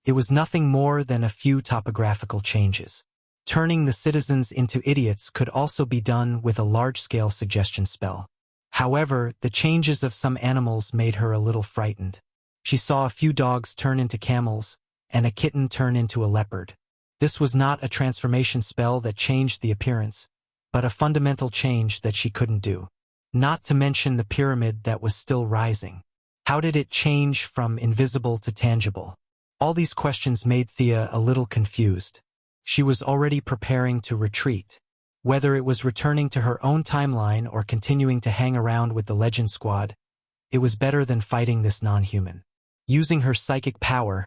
It was nothing more than a few topographical changes. Turning the citizens into idiots could also be done with a large-scale suggestion spell. However, the changes of some animals made her a little frightened. She saw a few dogs turn into camels, and a kitten turn into a leopard. This was not a transformation spell that changed the appearance, but a fundamental change that she couldn't do. Not to mention the pyramid that was still rising. How did it change from invisible to tangible? All these questions made Thea a little confused. She was already preparing to retreat. Whether it was returning to her own timeline or continuing to hang around with the Legend Squad, it was better than fighting this non-human. Using her psychic power,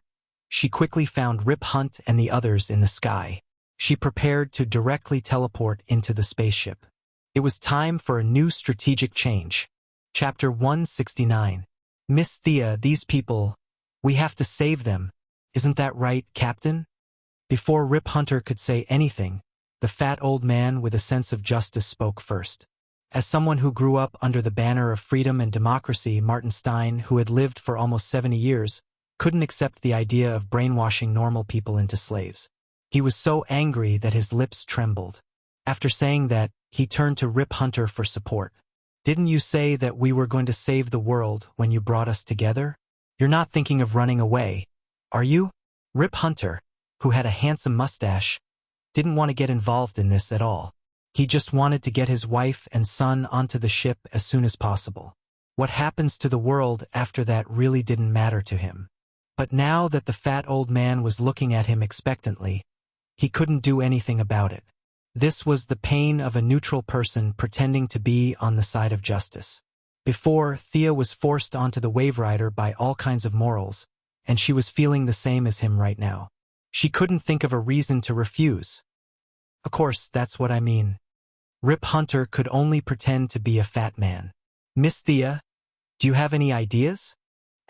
she quickly found Rip Hunt and the others in the sky. She prepared to directly teleport into the spaceship. It was time for a new strategic change. Chapter 169. Miss Thea, these people, we have to save them. Isn't that right, Captain? Before Rip Hunter could say anything, the fat old man with a sense of justice spoke first. As someone who grew up under the banner of freedom and democracy, Martin Stein, who had lived for almost 70 years, couldn't accept the idea of brainwashing normal people into slaves. He was so angry that his lips trembled. After saying that, he turned to Rip Hunter for support. Didn't you say that we were going to save the world when you brought us together? You're not thinking of running away, are you? Rip Hunter, who had a handsome mustache, didn't want to get involved in this at all. He just wanted to get his wife and son onto the ship as soon as possible. What happens to the world after that really didn't matter to him. But now that the fat old man was looking at him expectantly, he couldn't do anything about it. This was the pain of a neutral person pretending to be on the side of justice. Before, Thea was forced onto the Wave Rider by all kinds of morals, and she was feeling the same as him right now. She couldn't think of a reason to refuse. Of course, that's what I mean. Rip Hunter could only pretend to be a fat man. Miss Thea, do you have any ideas?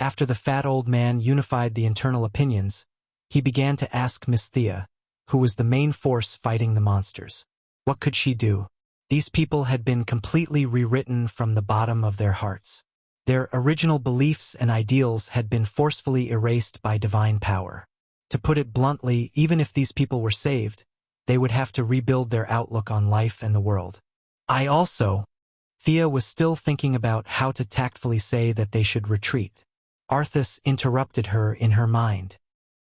After the fat old man unified the internal opinions, he began to ask Miss Thea, who was the main force fighting the monsters. What could she do? These people had been completely rewritten from the bottom of their hearts. Their original beliefs and ideals had been forcefully erased by divine power. To put it bluntly, even if these people were saved, they would have to rebuild their outlook on life and the world. Thea was still thinking about how to tactfully say that they should retreat. Arthas interrupted her in her mind.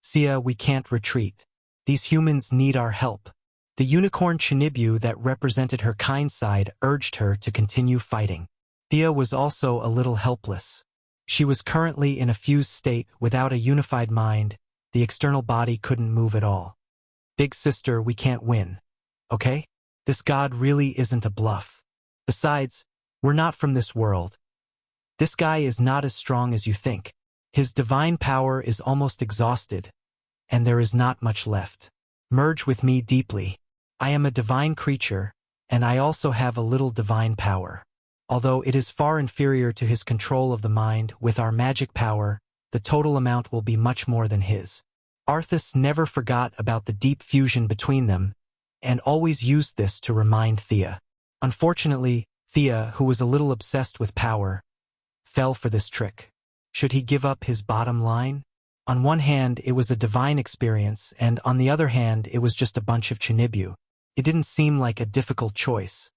Thea, we can't retreat. These humans need our help. The unicorn Chinibu that represented her kind side urged her to continue fighting. Thea was also a little helpless. She was currently in a fused state without a unified mind. The external body couldn't move at all. Big sister, we can't win. Okay? This god really isn't a bluff. Besides, we're not from this world. This guy is not as strong as you think. His divine power is almost exhausted, and there is not much left. Merge with me deeply. I am a divine creature, and I also have a little divine power. Although it is far inferior to his control of the mind, with our magic power, the total amount will be much more than his. Arthas never forgot about the deep fusion between them, and always used this to remind Thea. Unfortunately, Thea, who was a little obsessed with power, fell for this trick. Should he give up his bottom line? On one hand, it was a divine experience, and on the other hand, it was just a bunch of Chinibu. It didn't seem like a difficult choice.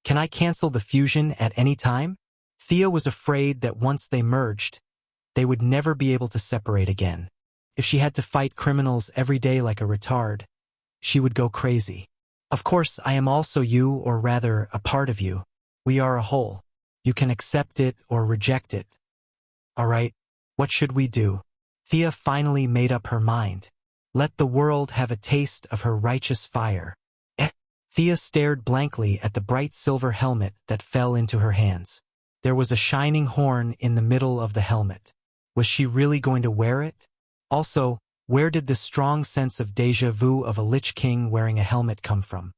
Can I cancel the fusion at any time? Thea was afraid that once they merged, they would never be able to separate again. If she had to fight criminals every day like a retard, she would go crazy. Of course, I am also you, or rather, a part of you. We are a whole. You can accept it or reject it. All right, what should we do? Thea finally made up her mind. Let the world have a taste of her righteous fire. Thea stared blankly at the bright silver helmet that fell into her hands. There was a shining horn in the middle of the helmet. Was she really going to wear it? Also, where did this strong sense of déjà vu of a Lich King wearing a helmet come from?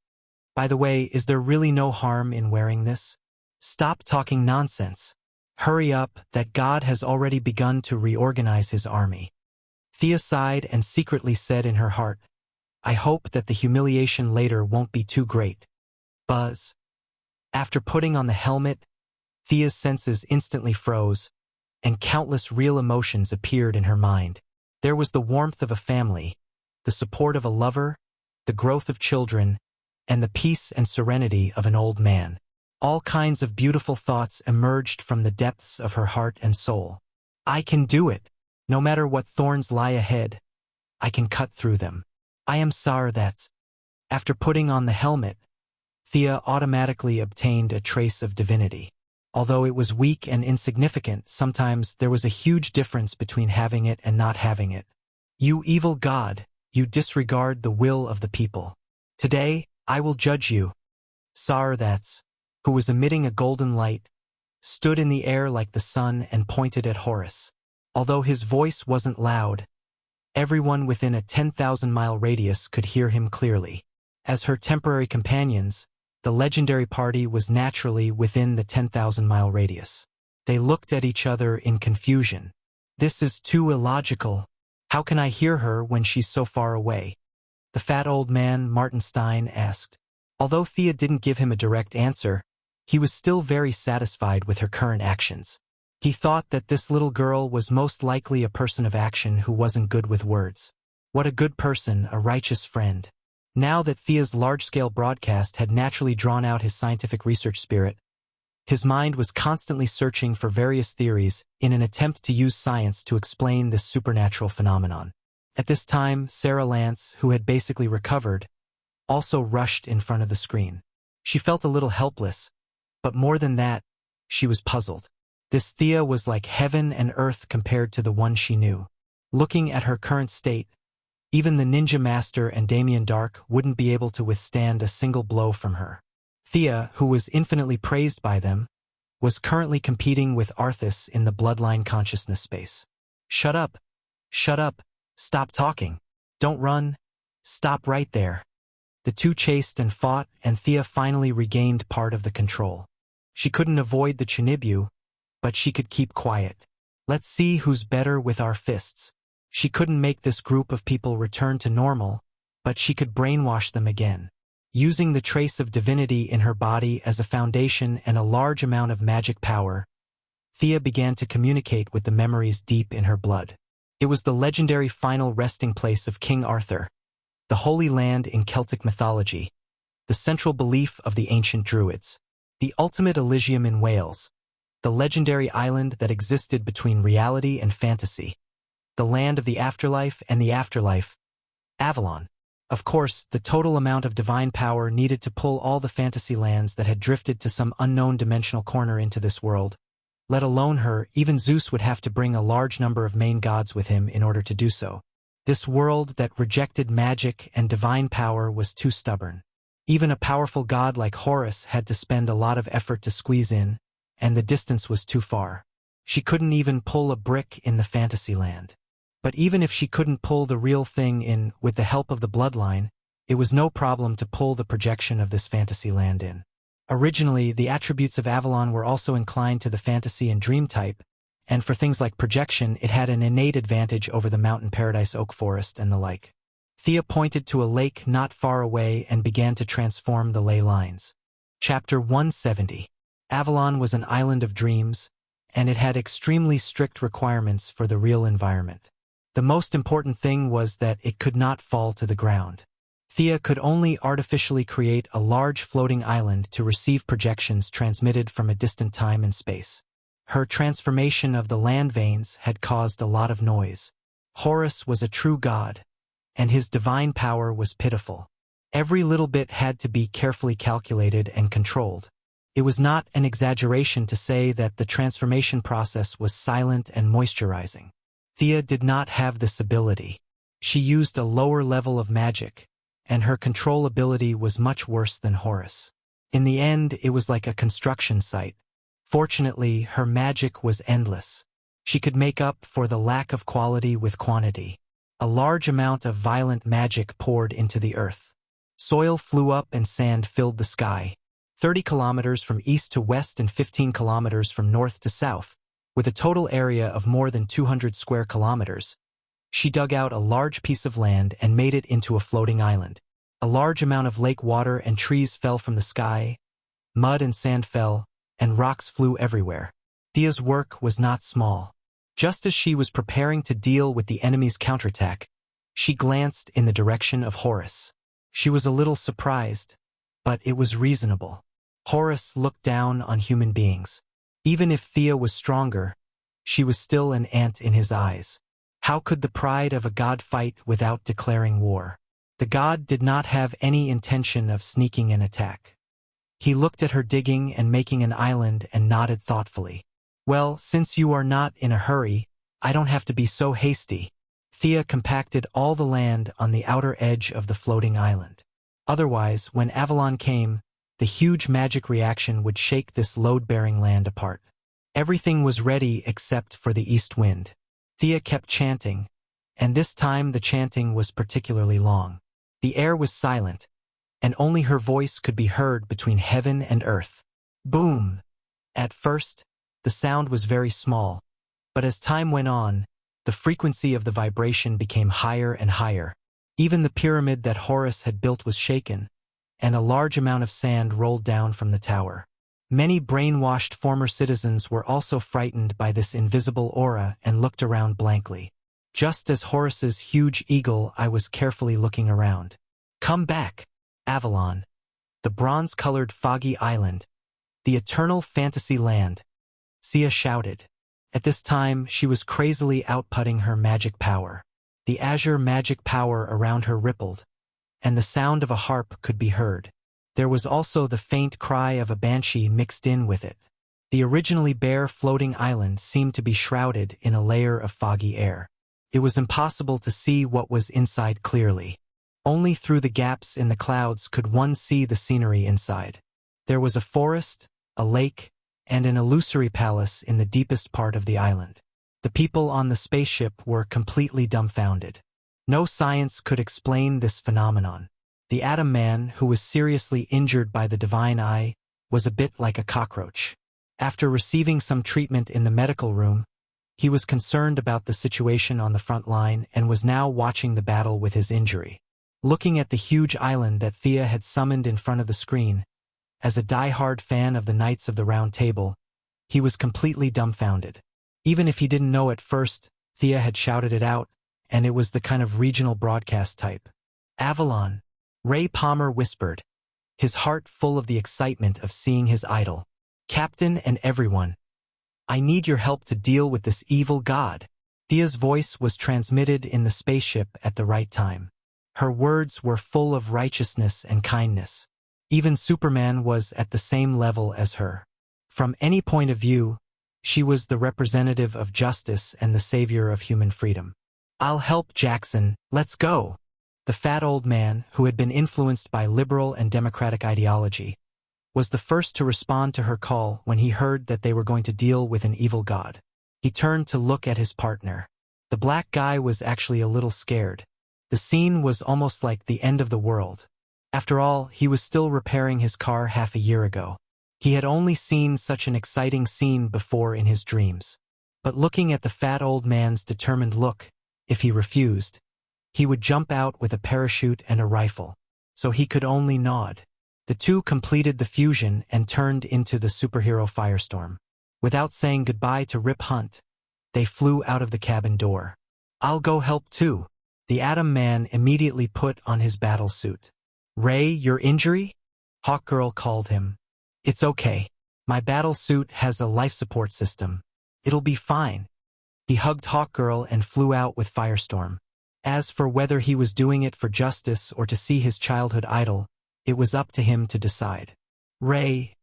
By the way, is there really no harm in wearing this? Stop talking nonsense. Hurry up, that God has already begun to reorganize his army. Thea sighed and secretly said in her heart, I hope that the humiliation later won't be too great. Buzz. After putting on the helmet, Thea's senses instantly froze, and countless real emotions appeared in her mind. There was the warmth of a family, the support of a lover, the growth of children, and the peace and serenity of an old man. All kinds of beautiful thoughts emerged from the depths of her heart and soul. I can do it. No matter what thorns lie ahead, I can cut through them. I am sorry that's. After putting on the helmet, Thea automatically obtained a trace of divinity. Although it was weak and insignificant, sometimes there was a huge difference between having it and not having it. You evil God, you disregard the will of the people. Today, I will judge you. Sardaths, who was emitting a golden light, stood in the air like the sun and pointed at Horus. Although his voice wasn't loud, everyone within a 10,000-mile radius could hear him clearly. As her temporary companions, the legendary party was naturally within the 10,000-mile radius. They looked at each other in confusion. This is too illogical. How can I hear her when she's so far away? The fat old man, Martenstein, asked. Although Thea didn't give him a direct answer, he was still very satisfied with her current actions. He thought that this little girl was most likely a person of action who wasn't good with words. What a good person, a righteous friend. Now that Thea's large-scale broadcast had naturally drawn out his scientific research spirit, his mind was constantly searching for various theories in an attempt to use science to explain this supernatural phenomenon. At this time, Sarah Lance, who had basically recovered, also rushed in front of the screen. She felt a little helpless, but more than that, she was puzzled. This Thea was like heaven and earth compared to the one she knew. Looking at her current state, even the Ninja Master and Damien Dark wouldn't be able to withstand a single blow from her. Thea, who was infinitely praised by them, was currently competing with Arthas in the bloodline consciousness space. Shut up. Shut up. Stop talking. Don't run. Stop right there. The two chased and fought, and Thea finally regained part of the control. She couldn't avoid the Chinibyu, but she could keep quiet. Let's see who's better with our fists. She couldn't make this group of people return to normal, but she could brainwash them again. Using the trace of divinity in her body as a foundation and a large amount of magic power, Thea began to communicate with the memories deep in her blood. It was the legendary final resting place of King Arthur, the Holy Land in Celtic mythology, the central belief of the ancient Druids, the ultimate Elysium in Wales, the legendary island that existed between reality and fantasy, the land of the afterlife and the afterlife, Avalon. Of course, the total amount of divine power needed to pull all the fantasy lands that had drifted to some unknown dimensional corner into this world. Let alone her, even Zeus would have to bring a large number of main gods with him in order to do so. This world that rejected magic and divine power was too stubborn. Even a powerful god like Horus had to spend a lot of effort to squeeze in, and the distance was too far. She couldn't even pull a brick in the fantasy land. But even if she couldn't pull the real thing in with the help of the bloodline, it was no problem to pull the projection of this fantasy land in. Originally, the attributes of Avalon were also inclined to the fantasy and dream type, and for things like projection, it had an innate advantage over the mountain paradise oak forest and the like. Thea pointed to a lake not far away and began to transform the ley lines. Chapter 170. Avalon was an island of dreams, and it had extremely strict requirements for the real environment. The most important thing was that it could not fall to the ground. Thea could only artificially create a large floating island to receive projections transmitted from a distant time and space. Her transformation of the land veins had caused a lot of noise. Horus was a true god, and his divine power was pitiful. Every little bit had to be carefully calculated and controlled. It was not an exaggeration to say that the transformation process was silent and moisturizing. Thea did not have this ability. She used a lower level of magic, and her control ability was much worse than Horus. In the end, it was like a construction site. Fortunately, her magic was endless. She could make up for the lack of quality with quantity. A large amount of violent magic poured into the earth. Soil flew up and sand filled the sky. 30 kilometers from east to west and 15 kilometers from north to south, with a total area of more than 200 square kilometers. She dug out a large piece of land and made it into a floating island. A large amount of lake water and trees fell from the sky, mud and sand fell, and rocks flew everywhere. Thea's work was not small. Just as she was preparing to deal with the enemy's counterattack, she glanced in the direction of Horus. She was a little surprised, but it was reasonable. Horus looked down on human beings. Even if Thea was stronger, she was still an ant in his eyes. How could the pride of a god fight without declaring war? The god did not have any intention of sneaking an attack. He looked at her digging and making an island and nodded thoughtfully. Well, since you are not in a hurry, I don't have to be so hasty. Thea compacted all the land on the outer edge of the floating island. Otherwise, when Avalon came, the huge magic reaction would shake this load-bearing land apart. Everything was ready except for the east wind. Thea kept chanting, and this time the chanting was particularly long. The air was silent, and only her voice could be heard between heaven and earth. Boom! At first, the sound was very small, but as time went on, the frequency of the vibration became higher and higher. Even the pyramid that Horus had built was shaken, and a large amount of sand rolled down from the tower. Many brainwashed former citizens were also frightened by this invisible aura and looked around blankly. Just as Horus's huge eagle eye was carefully looking around. Come back, Avalon. The bronze-colored foggy island. The eternal fantasy land. Sia shouted. At this time, she was crazily outputting her magic power. The azure magic power around her rippled, and the sound of a harp could be heard. There was also the faint cry of a banshee mixed in with it. The originally bare floating island seemed to be shrouded in a layer of foggy air. It was impossible to see what was inside clearly. Only through the gaps in the clouds could one see the scenery inside. There was a forest, a lake, and an illusory palace in the deepest part of the island. The people on the spaceship were completely dumbfounded. No science could explain this phenomenon. The Atom Man, who was seriously injured by the divine eye, was a bit like a cockroach. After receiving some treatment in the medical room, he was concerned about the situation on the front line and was now watching the battle with his injury. Looking at the huge island that Thea had summoned in front of the screen, as a die-hard fan of the Knights of the Round Table, he was completely dumbfounded. Even if he didn't know at first, Thea had shouted it out, and it was the kind of regional broadcast type. Avalon, Ray Palmer whispered, his heart full of the excitement of seeing his idol. Captain and everyone, I need your help to deal with this evil god. Thea's voice was transmitted in the spaceship at the right time. Her words were full of righteousness and kindness. Even Superman was at the same level as her. From any point of view, she was the representative of justice and the savior of human freedom. I'll help, Jackson, let's go. The fat old man, who had been influenced by liberal and democratic ideology, was the first to respond to her call when he heard that they were going to deal with an evil god. He turned to look at his partner. The black guy was actually a little scared. The scene was almost like the end of the world. After all, he was still repairing his car half a year ago. He had only seen such an exciting scene before in his dreams. But looking at the fat old man's determined look, if he refused, he would jump out with a parachute and a rifle. So he could only nod. The two completed the fusion and turned into the superhero firestorm. Without saying goodbye to Rip Hunt, they flew out of the cabin door. I'll go help too. The Atom Man immediately put on his battle suit. Ray, your injury? Hawkgirl called him. It's okay. My battle suit has a life support system. It'll be fine. He hugged Hawkgirl and flew out with Firestorm. As for whether he was doing it for justice or to see his childhood idol, it was up to him to decide. Ray,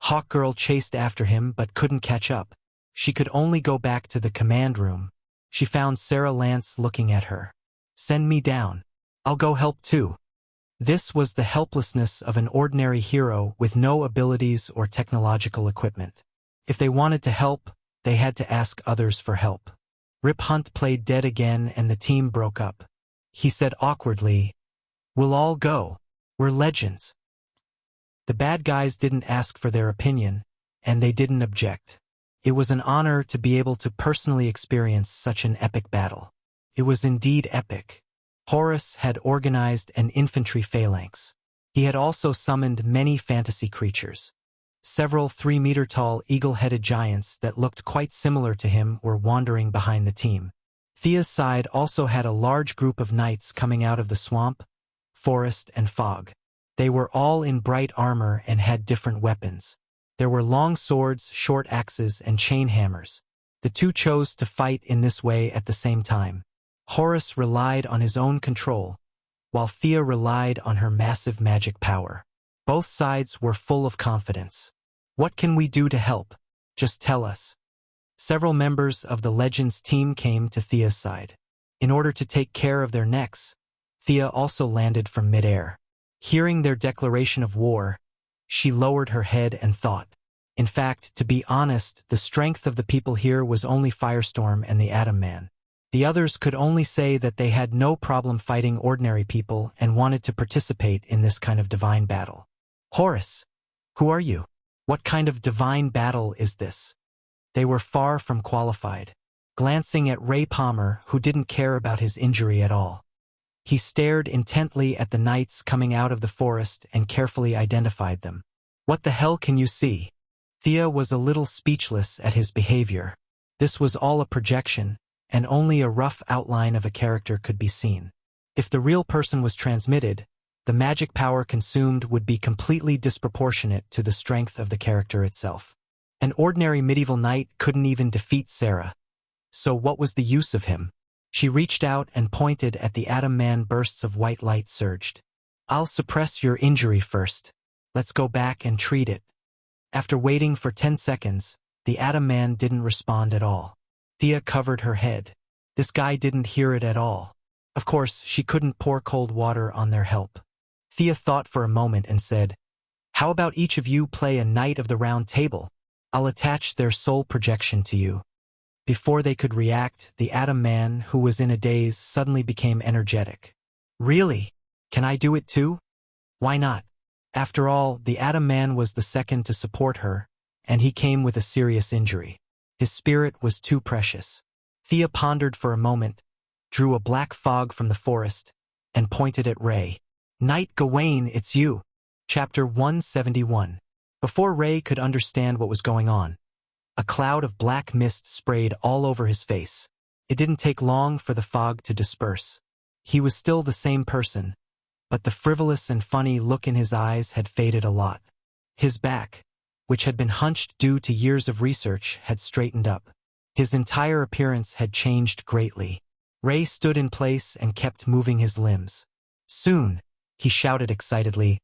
Hawkgirl chased after him but couldn't catch up. She could only go back to the command room. She found Sarah Lance looking at her. "Send me down. I'll go help too." This was the helplessness of an ordinary hero with no abilities or technological equipment. If they wanted to help, they had to ask others for help. Rip Hunt played dead again and the team broke up. He said awkwardly, "We'll all go. We're legends." The bad guys didn't ask for their opinion, and they didn't object. It was an honor to be able to personally experience such an epic battle. It was indeed epic. Horus had organized an infantry phalanx. He had also summoned many fantasy creatures. Several 3-meter-tall eagle-headed giants that looked quite similar to him were wandering behind the team. Thea's side also had a large group of knights coming out of the swamp, forest, and fog. They were all in bright armor and had different weapons. There were long swords, short axes, and chain hammers. The two chose to fight in this way at the same time. Horus relied on his own control, while Thea relied on her massive magic power. Both sides were full of confidence. "What can we do to help? Just tell us." Several members of the Legends team came to Thea's side. In order to take care of their necks, Thea also landed from midair. Hearing their declaration of war, she lowered her head and thought. In fact, to be honest, the strength of the people here was only Firestorm and the Atom Man. The others could only say that they had no problem fighting ordinary people and wanted to participate in this kind of divine battle. "Horus, who are you? What kind of divine battle is this?" They were far from qualified. Glancing at Ray Palmer, who didn't care about his injury at all. He stared intently at the knights coming out of the forest and carefully identified them. "What the hell can you see?" Thea was a little speechless at his behavior. This was all a projection, and only a rough outline of a character could be seen. If the real person was transmitted, the magic power consumed would be completely disproportionate to the strength of the character itself. An ordinary medieval knight couldn't even defeat Sarah. So what was the use of him? She reached out and pointed at the Atom Man. Bursts of white light surged. "I'll suppress your injury first. Let's go back and treat it." After waiting for 10 seconds, the Atom Man didn't respond at all. Thea covered her head. This guy didn't hear it at all. Of course, she couldn't pour cold water on their help. Thea thought for a moment and said, "How about each of you play a Knight of the Round Table? I'll attach their soul projection to you." Before they could react, the Atom Man, who was in a daze, suddenly became energetic. "Really? Can I do it too? Why not?" After all, the Atom Man was the second to support her, and he came with a serious injury. His spirit was too precious. Thea pondered for a moment, drew a black fog from the forest, and pointed at Ray. "Knight Gawain, it's you." Chapter 171. Before Ray could understand what was going on, a cloud of black mist sprayed all over his face. It didn't take long for the fog to disperse. He was still the same person, but the frivolous and funny look in his eyes had faded a lot. His back, which had been hunched due to years of research, had straightened up. His entire appearance had changed greatly. Ray stood in place and kept moving his limbs. "Soon," he shouted excitedly,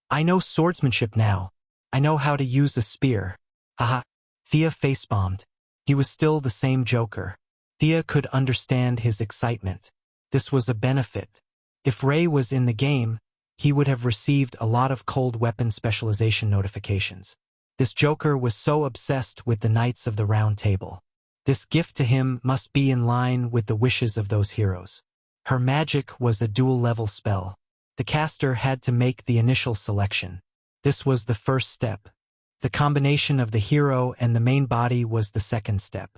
"I know swordsmanship now. I know how to use a spear." Haha. Thea face-bombed. He was still the same Joker. Thea could understand his excitement. This was a benefit. If Ray was in the game, he would have received a lot of cold weapon specialization notifications. This Joker was so obsessed with the Knights of the Round Table. This gift to him must be in line with the wishes of those heroes. Her magic was a dual-level spell. The caster had to make the initial selection. This was the first step. The combination of the hero and the main body was the second step.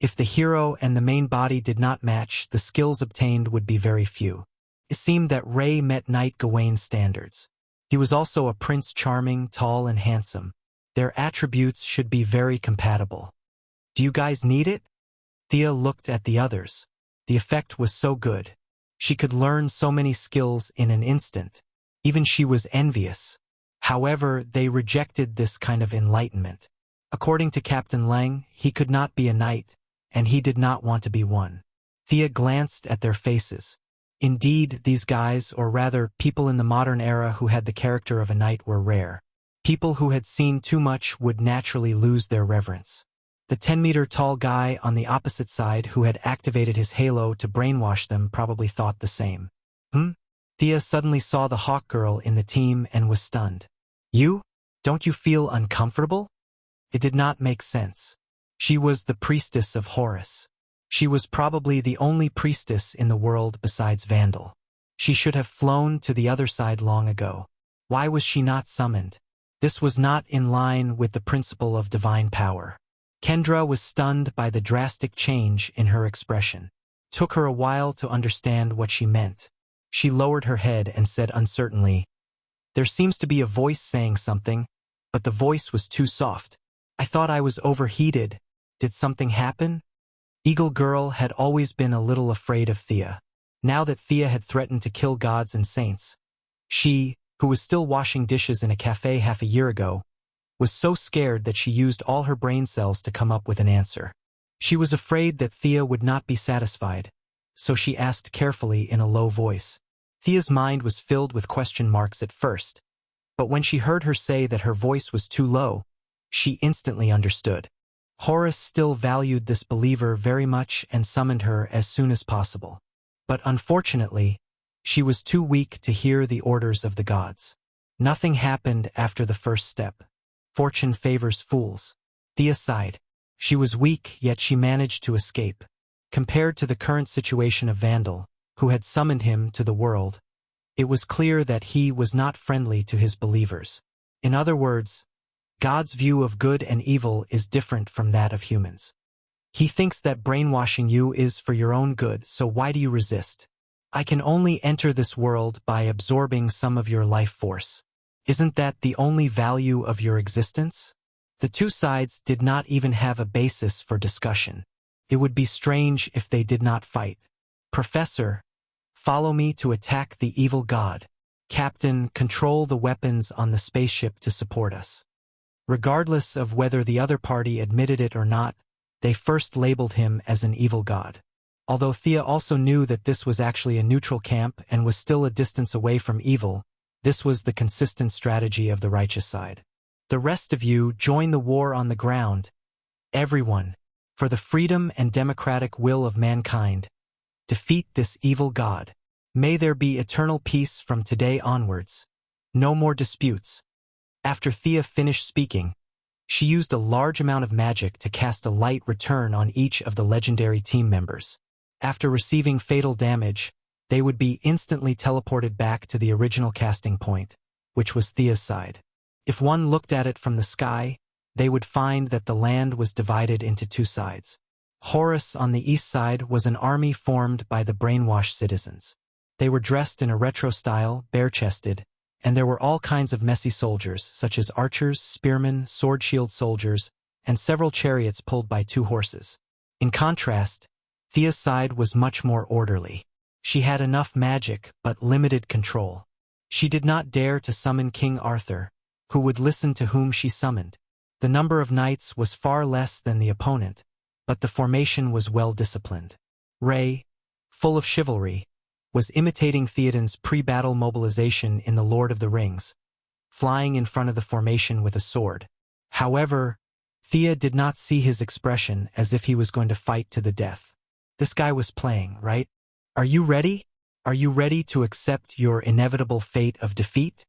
If the hero and the main body did not match, the skills obtained would be very few. It seemed that Ray met Knight Gawain's standards. He was also a Prince Charming, tall and handsome. Their attributes should be very compatible. "Do you guys need it?" Thea looked at the others. The effect was so good. She could learn so many skills in an instant. Even she was envious. However, they rejected this kind of enlightenment. According to Captain Lang, he could not be a knight, and he did not want to be one. Thea glanced at their faces. Indeed, these guys, or rather, people in the modern era who had the character of a knight were rare. People who had seen too much would naturally lose their reverence. The 10-meter-tall guy on the opposite side who had activated his halo to brainwash them probably thought the same. Thea suddenly saw the hawk girl in the team and was stunned. You? Don't you feel uncomfortable? It did not make sense. She was the priestess of Horus. She was probably the only priestess in the world besides Vandal. She should have flown to the other side long ago. Why was she not summoned? This was not in line with the principle of divine power. Kendra was stunned by the drastic change in her expression. It took her a while to understand what she meant. She lowered her head and said uncertainly, "There seems to be a voice saying something, but the voice was too soft. I thought I was overheated. Did something happen?" Eagle Girl had always been a little afraid of Thea. Now that Thea had threatened to kill gods and saints, she, who was still washing dishes in a cafe half a year ago, was so scared that she used all her brain cells to come up with an answer. She was afraid that Thea would not be satisfied, so she asked carefully in a low voice. Thea's mind was filled with question marks at first, but when she heard her say that her voice was too low, she instantly understood. Horus still valued this believer very much and summoned her as soon as possible. But unfortunately, she was too weak to hear the orders of the gods. Nothing happened after the first step. Fortune favors fools. Thea sighed. She was weak, yet she managed to escape. Compared to the current situation of Vandal, who had summoned him to the world, it was clear that he was not friendly to his believers. In other words, God's view of good and evil is different from that of humans. He thinks that brainwashing you is for your own good, so why do you resist? I can only enter this world by absorbing some of your life force. Isn't that the only value of your existence? The two sides did not even have a basis for discussion. It would be strange if they did not fight. Professor, follow me to attack the evil god. Captain, control the weapons on the spaceship to support us. Regardless of whether the other party admitted it or not, they first labeled him as an evil god. Although Thea also knew that this was actually a neutral camp and was still a distance away from evil, this was the consistent strategy of the righteous side. The rest of you join the war on the ground. Everyone, for the freedom and democratic will of mankind, defeat this evil god. May there be eternal peace from today onwards. No more disputes. After Thea finished speaking, she used a large amount of magic to cast a light return on each of the legendary team members. After receiving fatal damage, they would be instantly teleported back to the original casting point, which was Thea's side. If one looked at it from the sky, they would find that the land was divided into two sides. Horus on the east side was an army formed by the brainwashed citizens. They were dressed in a retro style, bare-chested, and there were all kinds of messy soldiers, such as archers, spearmen, sword-shield soldiers, and several chariots pulled by two horses. In contrast, Thea's side was much more orderly. She had enough magic, but limited control. She did not dare to summon King Arthur, who would listen to whom she summoned. The number of knights was far less than the opponent, but the formation was well-disciplined. Ray, full of chivalry, was imitating Theoden's pre-battle mobilization in The Lord of the Rings, flying in front of the formation with a sword. However, Thea did not see his expression as if he was going to fight to the death. This guy was playing, right? Are you ready? Are you ready to accept your inevitable fate of defeat?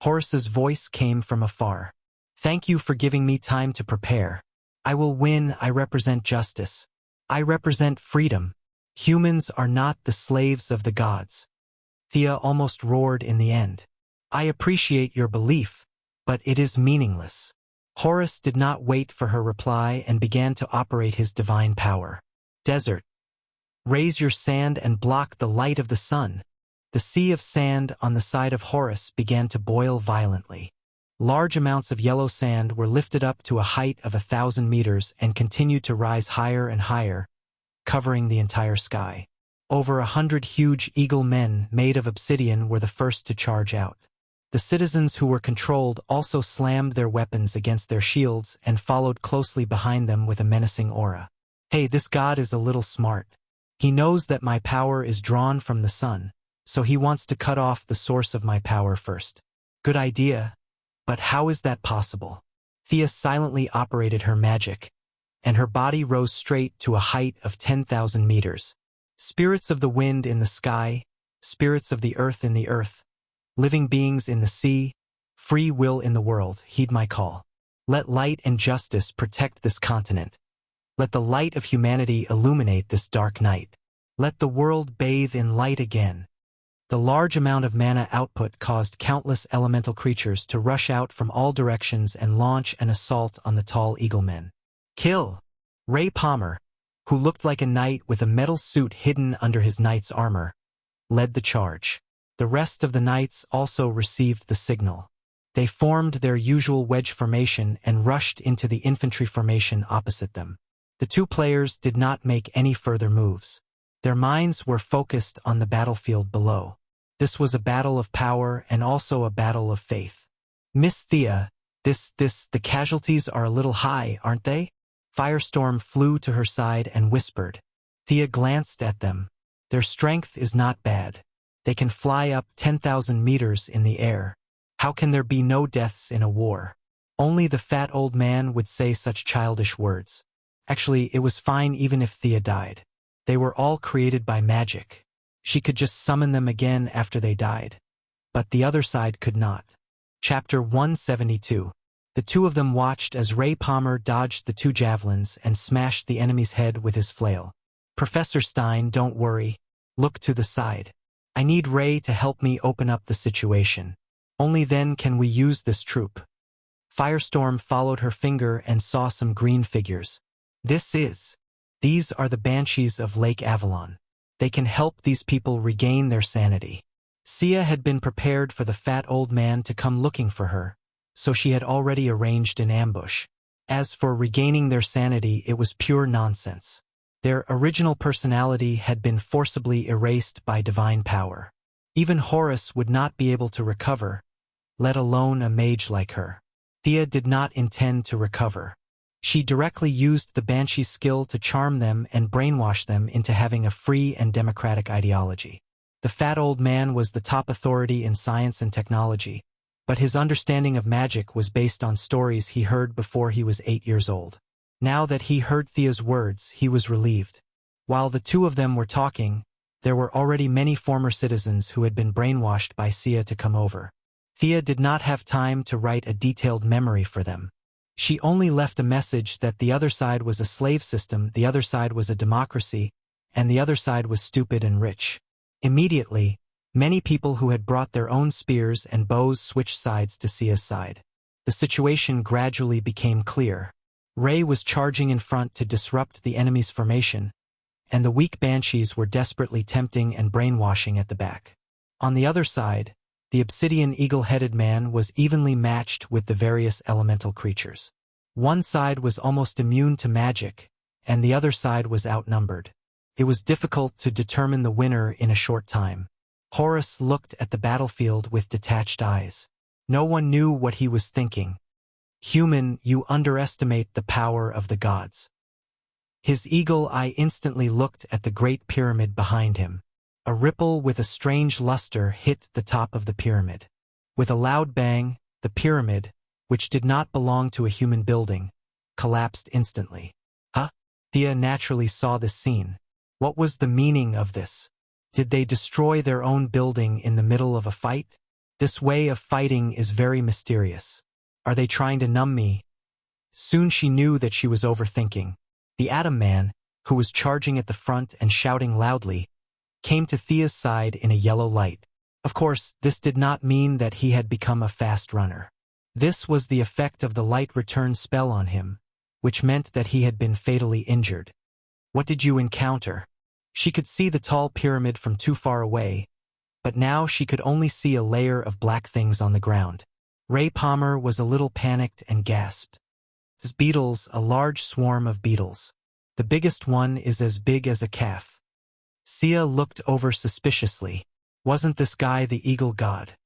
Horus's voice came from afar. Thank you for giving me time to prepare. I will win. I represent justice. I represent freedom. Humans are not the slaves of the gods. Thea almost roared in the end. I appreciate your belief, but it is meaningless. Horus did not wait for her reply and began to operate his divine power. Desert. Raise your sand and block the light of the sun. The sea of sand on the side of Horus began to boil violently. Large amounts of yellow sand were lifted up to a height of 1,000 meters and continued to rise higher and higher, covering the entire sky. Over 100 huge eagle men made of obsidian were the first to charge out. The citizens who were controlled also slammed their weapons against their shields and followed closely behind them with a menacing aura. Hey, this god is a little smart. He knows that my power is drawn from the sun, so he wants to cut off the source of my power first. Good idea, but how is that possible? Thea silently operated her magic, and her body rose straight to a height of 10,000 meters. Spirits of the wind in the sky, spirits of the earth, living beings in the sea, free will in the world, heed my call. Let light and justice protect this continent. Let the light of humanity illuminate this dark night. Let the world bathe in light again. The large amount of mana output caused countless elemental creatures to rush out from all directions and launch an assault on the tall eaglemen. Kill! Ray Palmer, who looked like a knight with a metal suit hidden under his knight's armor, led the charge. The rest of the knights also received the signal. They formed their usual wedge formation and rushed into the infantry formation opposite them. The two players did not make any further moves. Their minds were focused on the battlefield below. This was a battle of power and also a battle of faith. Miss Thea, the casualties are a little high, aren't they? Firestorm flew to her side and whispered. Thea glanced at them. Their strength is not bad. They can fly up 10,000 meters in the air. How can there be no deaths in a war? Only the fat old man would say such childish words. Actually, it was fine even if Thea died. They were all created by magic. She could just summon them again after they died. But the other side could not. Chapter 172. The two of them watched as Ray Palmer dodged the two javelins and smashed the enemy's head with his flail. Professor Stein, don't worry. Look to the side. I need Ray to help me open up the situation. Only then can we use this troop. Firestorm followed her finger and saw some green figures. These are the Banshees of Lake Avalon. They can help these people regain their sanity. Sia had been prepared for the fat old man to come looking for her, so she had already arranged an ambush. As for regaining their sanity, it was pure nonsense. Their original personality had been forcibly erased by divine power. Even Horus would not be able to recover, let alone a mage like her. Thea did not intend to recover. She directly used the Banshee's skill to charm them and brainwash them into having a free and democratic ideology. The fat old man was the top authority in science and technology, but his understanding of magic was based on stories he heard before he was 8 years old. Now that he heard Thea's words, he was relieved. While the two of them were talking, there were already many former citizens who had been brainwashed by Sia to come over. Thea did not have time to write a detailed memory for them. She only left a message that the other side was a slave system, the other side was a democracy, and the other side was stupid and rich. Immediately, many people who had brought their own spears and bows switched sides to Sia's side. The situation gradually became clear. Ray was charging in front to disrupt the enemy's formation, and the weak Banshees were desperately tempting and brainwashing at the back. On the other side, the obsidian eagle-headed man was evenly matched with the various elemental creatures. One side was almost immune to magic, and the other side was outnumbered. It was difficult to determine the winner in a short time. Horus looked at the battlefield with detached eyes. No one knew what he was thinking. Human, you underestimate the power of the gods. His eagle eye instantly looked at the great pyramid behind him. A ripple with a strange luster hit the top of the pyramid. With a loud bang, the pyramid, which did not belong to a human building, collapsed instantly. Huh? Thea naturally saw this scene. What was the meaning of this? Did they destroy their own building in the middle of a fight? This way of fighting is very mysterious. Are they trying to numb me? Soon she knew that she was overthinking. The Atom Man, who was charging at the front and shouting loudly, came to Thea's side in a yellow light. Of course, this did not mean that he had become a fast runner. This was the effect of the light return spell on him, which meant that he had been fatally injured. What did you encounter? She could see the tall pyramid from too far away, but now she could only see a layer of black things on the ground. Ray Palmer was a little panicked and gasped. This beetles, a large swarm of beetles. The biggest one is as big as a calf. Sia looked over suspiciously. Wasn't this guy the eagle god?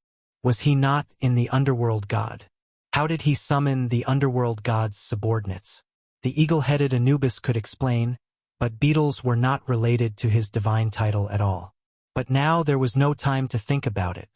Was he not in the underworld god? How did he summon the underworld god's subordinates? The eagle-headed Anubis could explain, but beetles were not related to his divine title at all. But now there was no time to think about it.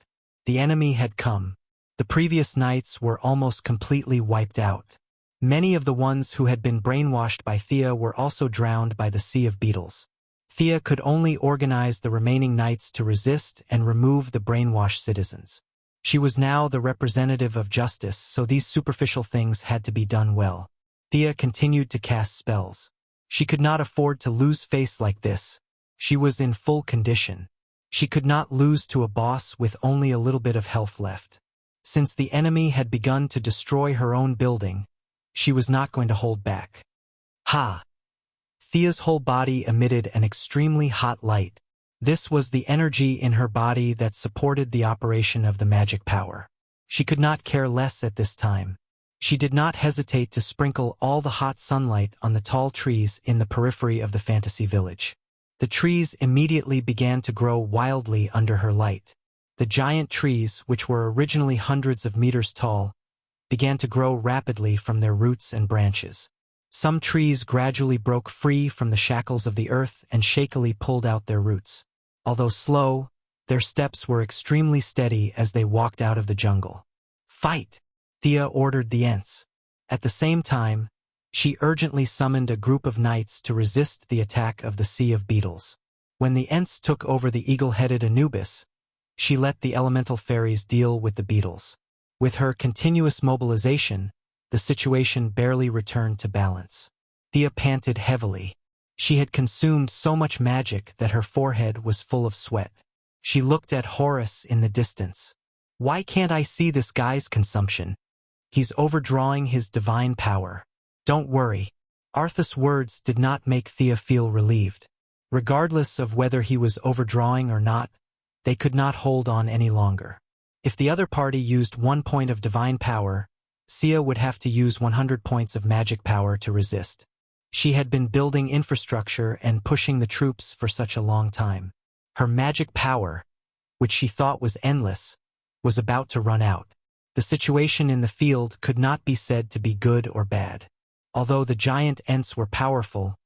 The enemy had come. The previous knights were almost completely wiped out. Many of the ones who had been brainwashed by Thea were also drowned by the sea of beetles. Thea could only organize the remaining knights to resist and remove the brainwashed citizens. She was now the representative of justice, so these superficial things had to be done well. Thea continued to cast spells. She could not afford to lose face like this. She was in full condition. She could not lose to a boss with only a little bit of health left. Since the enemy had begun to destroy her own building, she was not going to hold back. Ha! Thea's whole body emitted an extremely hot light. This was the energy in her body that supported the operation of the magic power. She could not care less at this time. She did not hesitate to sprinkle all the hot sunlight on the tall trees in the periphery of the fantasy village. The trees immediately began to grow wildly under her light. The giant trees, which were originally hundreds of meters tall, began to grow rapidly from their roots and branches. Some trees gradually broke free from the shackles of the earth and shakily pulled out their roots. Although slow, their steps were extremely steady as they walked out of the jungle. "Fight!" Thea ordered the Ents. At the same time, she urgently summoned a group of knights to resist the attack of the sea of beetles. When the Ents took over the eagle-headed Anubis, she let the elemental fairies deal with the beetles. With her continuous mobilization, the situation barely returned to balance. Thea panted heavily. She had consumed so much magic that her forehead was full of sweat. She looked at Horus in the distance. "Why can't I see this guy's consumption? He's overdrawing his divine power." "Don't worry." Arthas' words did not make Thea feel relieved. Regardless of whether he was overdrawing or not, they could not hold on any longer. If the other party used 1 point of divine power, Thea would have to use 100 points of magic power to resist. She had been building infrastructure and pushing the troops for such a long time. Her magic power, which she thought was endless, was about to run out. The situation in the field could not be said to be good or bad. Although the giant Ents were powerful,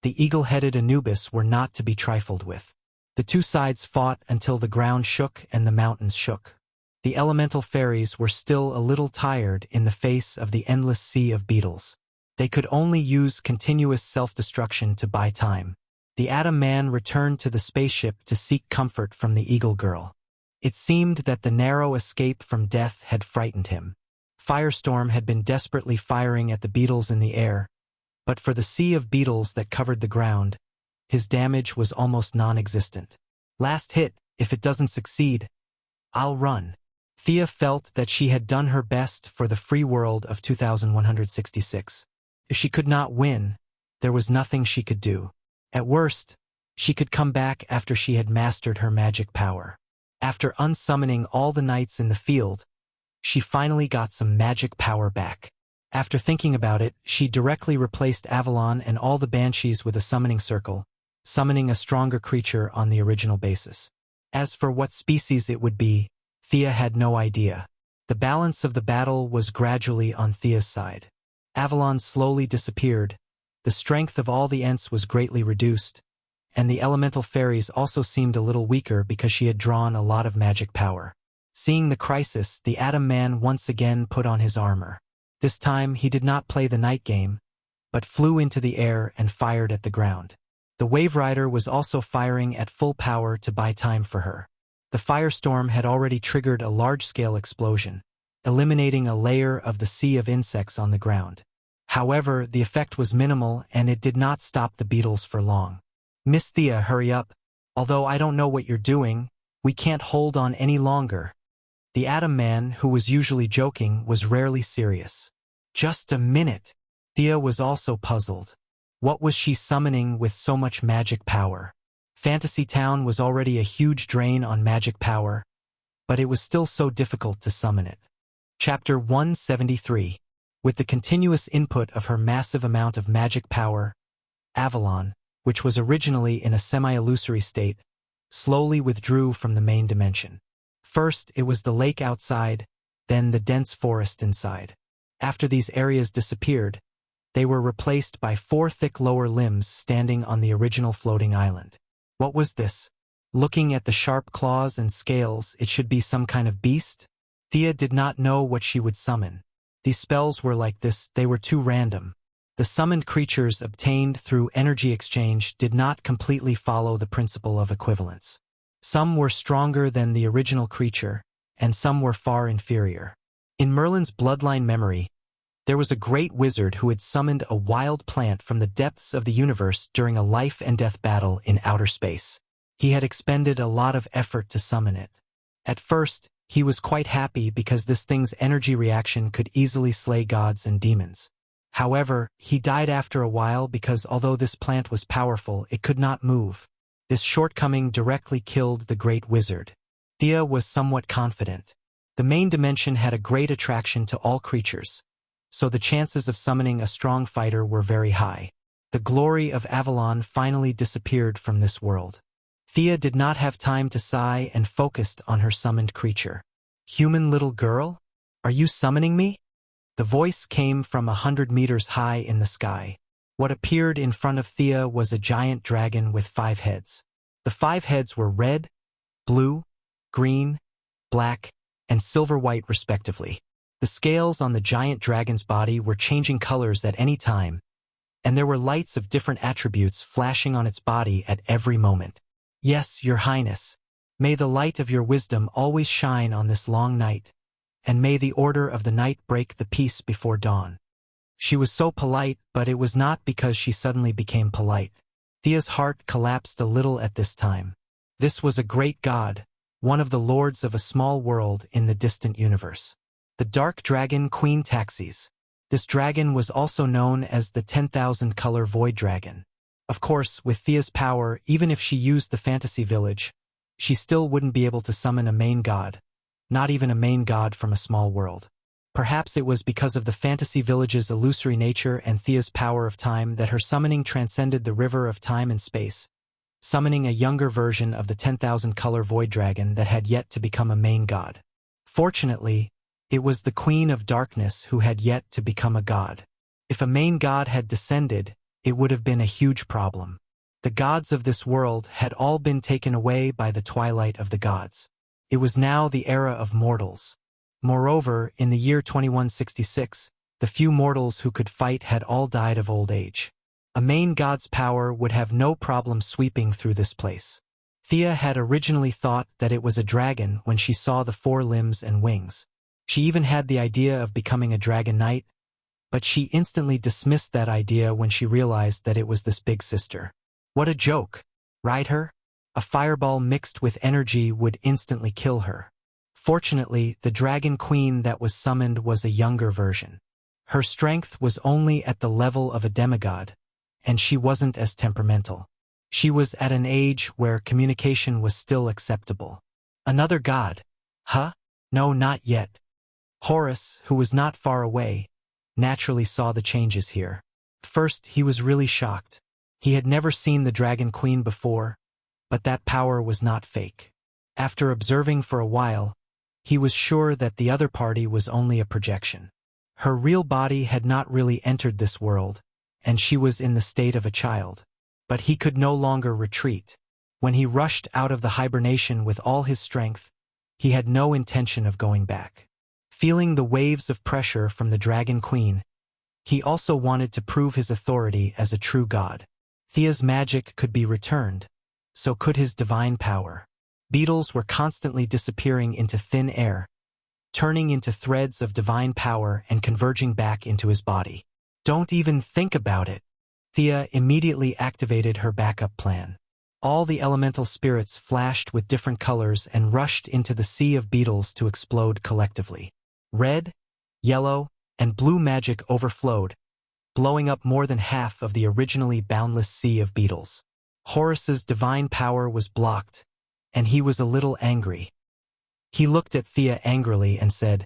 the eagle-headed Anubis were not to be trifled with. The two sides fought until the ground shook and the mountains shook. The elemental fairies were still a little tired in the face of the endless sea of beetles. They could only use continuous self-destruction to buy time. The Atom Man returned to the spaceship to seek comfort from the Eagle Girl. It seemed that the narrow escape from death had frightened him. Firestorm had been desperately firing at the beetles in the air, but for the sea of beetles that covered the ground, his damage was almost non-existent. "Last hit, if it doesn't succeed, I'll run." Thea felt that she had done her best for the free world of 2166. If she could not win, there was nothing she could do. At worst, she could come back after she had mastered her magic power. After unsummoning all the knights in the field, she finally got some magic power back. After thinking about it, she directly replaced Avalon and all the banshees with a summoning circle, summoning a stronger creature on the original basis. As for what species it would be, Thea had no idea. The balance of the battle was gradually on Thea's side. Avalon slowly disappeared, the strength of all the Ents was greatly reduced, and the elemental fairies also seemed a little weaker because she had drawn a lot of magic power. Seeing the crisis, the Atom Man once again put on his armor. This time he did not play the night game, but flew into the air and fired at the ground. The Wave Rider was also firing at full power to buy time for her. The firestorm had already triggered a large-scale explosion, eliminating a layer of the sea of insects on the ground. However, the effect was minimal and it did not stop the beetles for long. "Miss Thea, hurry up. Although I don't know what you're doing, we can't hold on any longer." The Atom Man, who was usually joking, was rarely serious. "Just a minute." Thea was also puzzled. What was she summoning with so much magic power? Fantasy Town was already a huge drain on magic power, but it was still so difficult to summon it. Chapter 173. With the continuous input of her massive amount of magic power, Avalon, which was originally in a semi-illusory state, slowly withdrew from the main dimension. First, it was the lake outside, then the dense forest inside. After these areas disappeared, they were replaced by 4 thick lower limbs standing on the original floating island. What was this? Looking at the sharp claws and scales, it should be some kind of beast? Thea did not know what she would summon. These spells were like this, they were too random. The summoned creatures obtained through energy exchange did not completely follow the principle of equivalence. Some were stronger than the original creature, and some were far inferior. In Merlin's bloodline memory, there was a great wizard who had summoned a wild plant from the depths of the universe during a life-and-death battle in outer space. He had expended a lot of effort to summon it. At first, he was quite happy because this thing's energy reaction could easily slay gods and demons. However, he died after a while because although this plant was powerful, it could not move. This shortcoming directly killed the great wizard. Thea was somewhat confident. The main dimension had a great attraction to all creatures, so the chances of summoning a strong fighter were very high. The glory of Avalon finally disappeared from this world. Thea did not have time to sigh and focused on her summoned creature. "Human little girl? Are you summoning me?" The voice came from 100 meters high in the sky. What appeared in front of Thea was a giant dragon with 5 heads. The 5 heads were red, blue, green, black, and silver-white respectively. The scales on the giant dragon's body were changing colors at any time, and there were lights of different attributes flashing on its body at every moment. "Yes, Your Highness. May the light of your wisdom always shine on this long night, and may the order of the night break the peace before dawn." She was so polite, but it was not because she suddenly became polite. Thea's heart collapsed a little at this time. This was a great god, one of the lords of a small world in the distant universe. The dark dragon Queen Taxis. This dragon was also known as the 10,000-color void dragon. Of course, with Thea's power, even if she used the fantasy village, she still wouldn't be able to summon a main god, not even a main god from a small world. Perhaps it was because of the fantasy village's illusory nature and Thea's power of time that her summoning transcended the river of time and space, summoning a younger version of the 10,000-color void dragon that had yet to become a main god. Fortunately, it was the Queen of Darkness who had yet to become a god. If a main god had descended, it would have been a huge problem. The gods of this world had all been taken away by the twilight of the gods. It was now the era of mortals. Moreover, in the year 2166, the few mortals who could fight had all died of old age. A main god's power would have no problem sweeping through this place. Thea had originally thought that it was a dragon when she saw the 4 limbs and wings. She even had the idea of becoming a dragon knight, but she instantly dismissed that idea when she realized that it was this big sister. What a joke! Ride her? A fireball mixed with energy would instantly kill her. Fortunately, the dragon queen that was summoned was a younger version. Her strength was only at the level of a demigod, and she wasn't as temperamental. She was at an age where communication was still acceptable. Another god? Huh? No, not yet. Horace, who was not far away, naturally saw the changes here. First, he was really shocked. He had never seen the Dragon Queen before, but that power was not fake. After observing for a while, he was sure that the other party was only a projection. Her real body had not really entered this world, and she was in the state of a child. But he could no longer retreat. When he rushed out of the hibernation with all his strength, he had no intention of going back. Feeling the waves of pressure from the Dragon Queen, he also wanted to prove his authority as a true god. Thea's magic could be returned, so could his divine power. Beetles were constantly disappearing into thin air, turning into threads of divine power and converging back into his body. Don't even think about it. Thea immediately activated her backup plan. All the elemental spirits flashed with different colors and rushed into the sea of beetles to explode collectively. Red, yellow, and blue magic overflowed, blowing up more than half of the originally boundless sea of beetles. Horace's divine power was blocked, and he was a little angry. He looked at Thea angrily and said,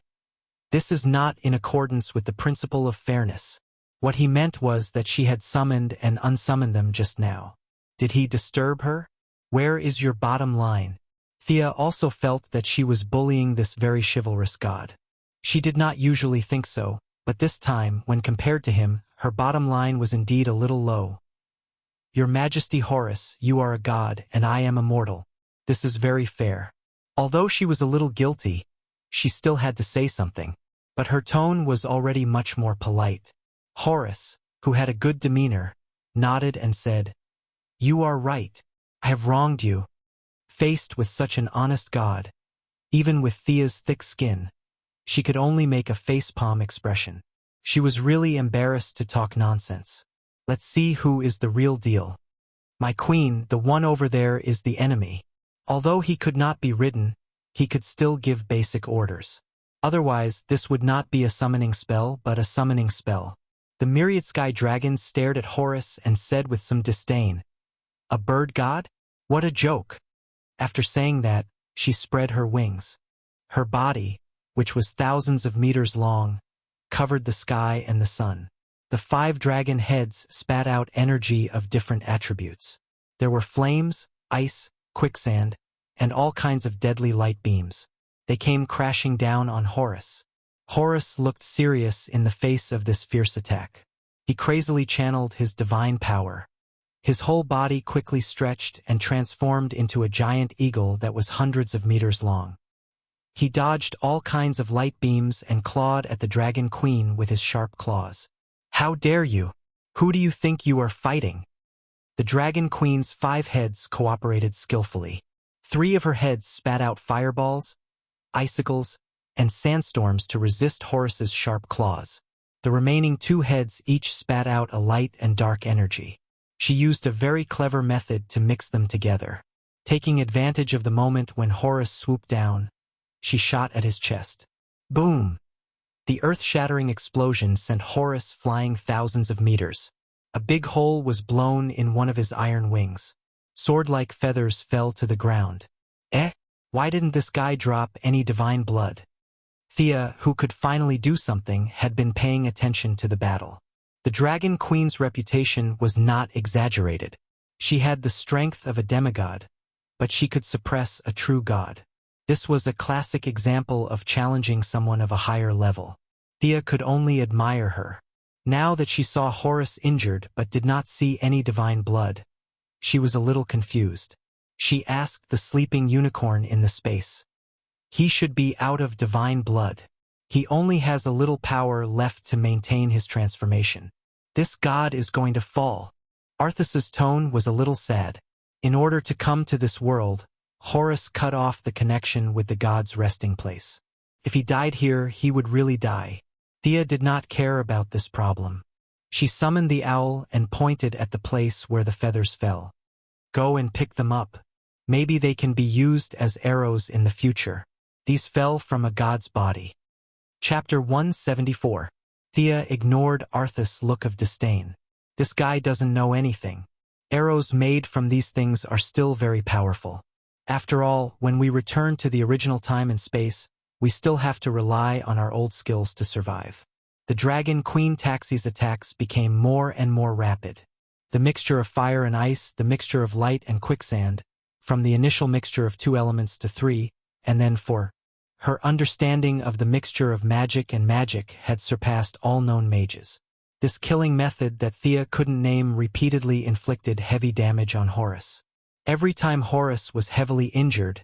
"This is not in accordance with the principle of fairness." What he meant was that she had summoned and unsummoned them just now. Did he disturb her? Where is your bottom line? Thea also felt that she was bullying this very chivalrous god. She did not usually think so, but this time, when compared to him, her bottom line was indeed a little low. "Your Majesty Horus, you are a god, and I am a mortal. This is very fair." Although she was a little guilty, she still had to say something, but her tone was already much more polite. Horus, who had a good demeanor, nodded and said, "You are right. I have wronged you." Faced with such an honest god, even with Thea's thick skin, she could only make a facepalm expression. She was really embarrassed to talk nonsense. "Let's see who is the real deal. My queen, the one over there, is the enemy." Although he could not be ridden, he could still give basic orders. Otherwise, this would not be a summoning spell, but a summoning spell. The myriad sky dragons stared at Horus and said with some disdain, "A bird god? What a joke." After saying that, she spread her wings. Her body, which was thousands of meters long, covered the sky and the sun. The 5 dragon heads spat out energy of different attributes. There were flames, ice, quicksand, and all kinds of deadly light beams. They came crashing down on Horus. Horus looked serious in the face of this fierce attack. He crazily channeled his divine power. His whole body quickly stretched and transformed into a giant eagle that was hundreds of meters long. He dodged all kinds of light beams and clawed at the dragon queen with his sharp claws. "How dare you? Who do you think you are fighting?" The dragon queen's 5 heads cooperated skillfully. 3 of her heads spat out fireballs, icicles, and sandstorms to resist Horus's sharp claws. The remaining 2 heads each spat out a light and dark energy. She used a very clever method to mix them together. Taking advantage of the moment when Horus swooped down, she shot at his chest. Boom! The earth-shattering explosion sent Horus flying thousands of meters. A big hole was blown in one of his iron wings. Sword-like feathers fell to the ground. Why didn't this guy drop any divine blood? Thea, who could finally do something, had been paying attention to the battle. The Dragon Queen's reputation was not exaggerated. She had the strength of a demigod, but she could suppress a true god. This was a classic example of challenging someone of a higher level. Thea could only admire her. Now that she saw Horus injured but did not see any divine blood, she was a little confused. She asked the sleeping unicorn in the space. He should be out of divine blood. He only has a little power left to maintain his transformation. This god is going to fall. Arthas's tone was a little sad. In order to come to this world, Horus cut off the connection with the god's resting place. If he died here, he would really die. Thea did not care about this problem. She summoned the owl and pointed at the place where the feathers fell. "Go and pick them up. Maybe they can be used as arrows in the future." These fell from a god's body. Chapter 174. Thea ignored Arthas' look of disdain. This guy doesn't know anything. Arrows made from these things are still very powerful. After all, when we return to the original time and space, we still have to rely on our old skills to survive. The Dragon Queen Taxi's attacks became more and more rapid. The mixture of fire and ice, the mixture of light and quicksand, from the initial mixture of 2 elements to 3, and then 4. Her understanding of the mixture of magic and magic had surpassed all known mages. This killing method that Thea couldn't name repeatedly inflicted heavy damage on Horus. Every time Horus was heavily injured,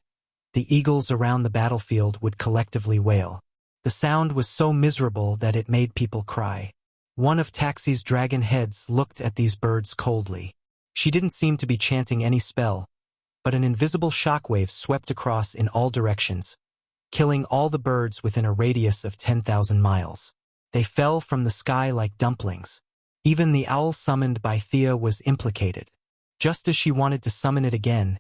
the eagles around the battlefield would collectively wail. The sound was so miserable that it made people cry. One of Taxi's dragon heads looked at these birds coldly. She didn't seem to be chanting any spell, but an invisible shockwave swept across in all directions, killing all the birds within a radius of 10,000 miles. They fell from the sky like dumplings. Even the owl summoned by Thea was implicated. Just as she wanted to summon it again,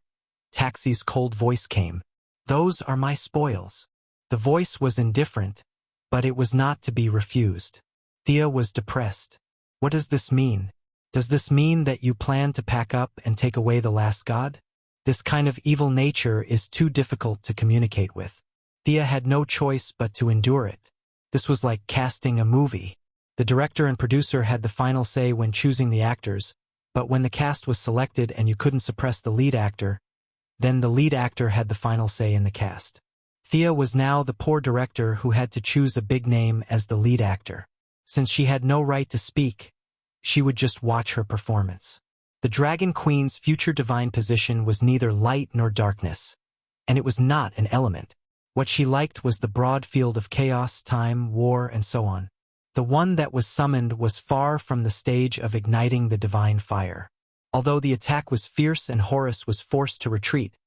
Taxi's cold voice came. "Those are my spoils." The voice was indifferent, but it was not to be refused. Thea was depressed. What does this mean? Does this mean that you plan to pack up and take away the last god? This kind of evil nature is too difficult to communicate with. Thea had no choice but to endure it. This was like casting a movie. The director and producer had the final say when choosing the actors, but when the cast was selected and you couldn't suppress the lead actor, then the lead actor had the final say in the cast. Thea was now the poor director who had to choose a big name as the lead actor. Since she had no right to speak, she would just watch her performance. The Dragon Queen's future divine position was neither light nor darkness, and it was not an element. What she liked was the broad field of chaos, time, war, and so on. The one that was summoned was far from the stage of igniting the divine fire. Although the attack was fierce and Horus was forced to retreat,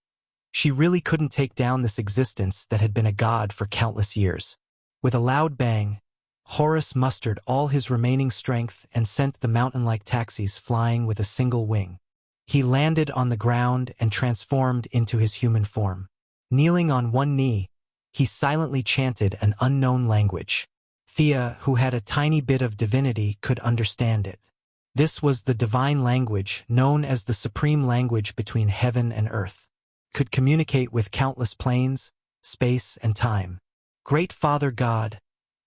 she really couldn't take down this existence that had been a god for countless years. With a loud bang, Horus mustered all his remaining strength and sent the mountain-like taxis flying with a single wing. He landed on the ground and transformed into his human form. Kneeling on one knee, he silently chanted an unknown language. Thea, who had a tiny bit of divinity, could understand it. This was the divine language known as the supreme language between heaven and earth. Could communicate with countless planes, space, and time. Great Father God,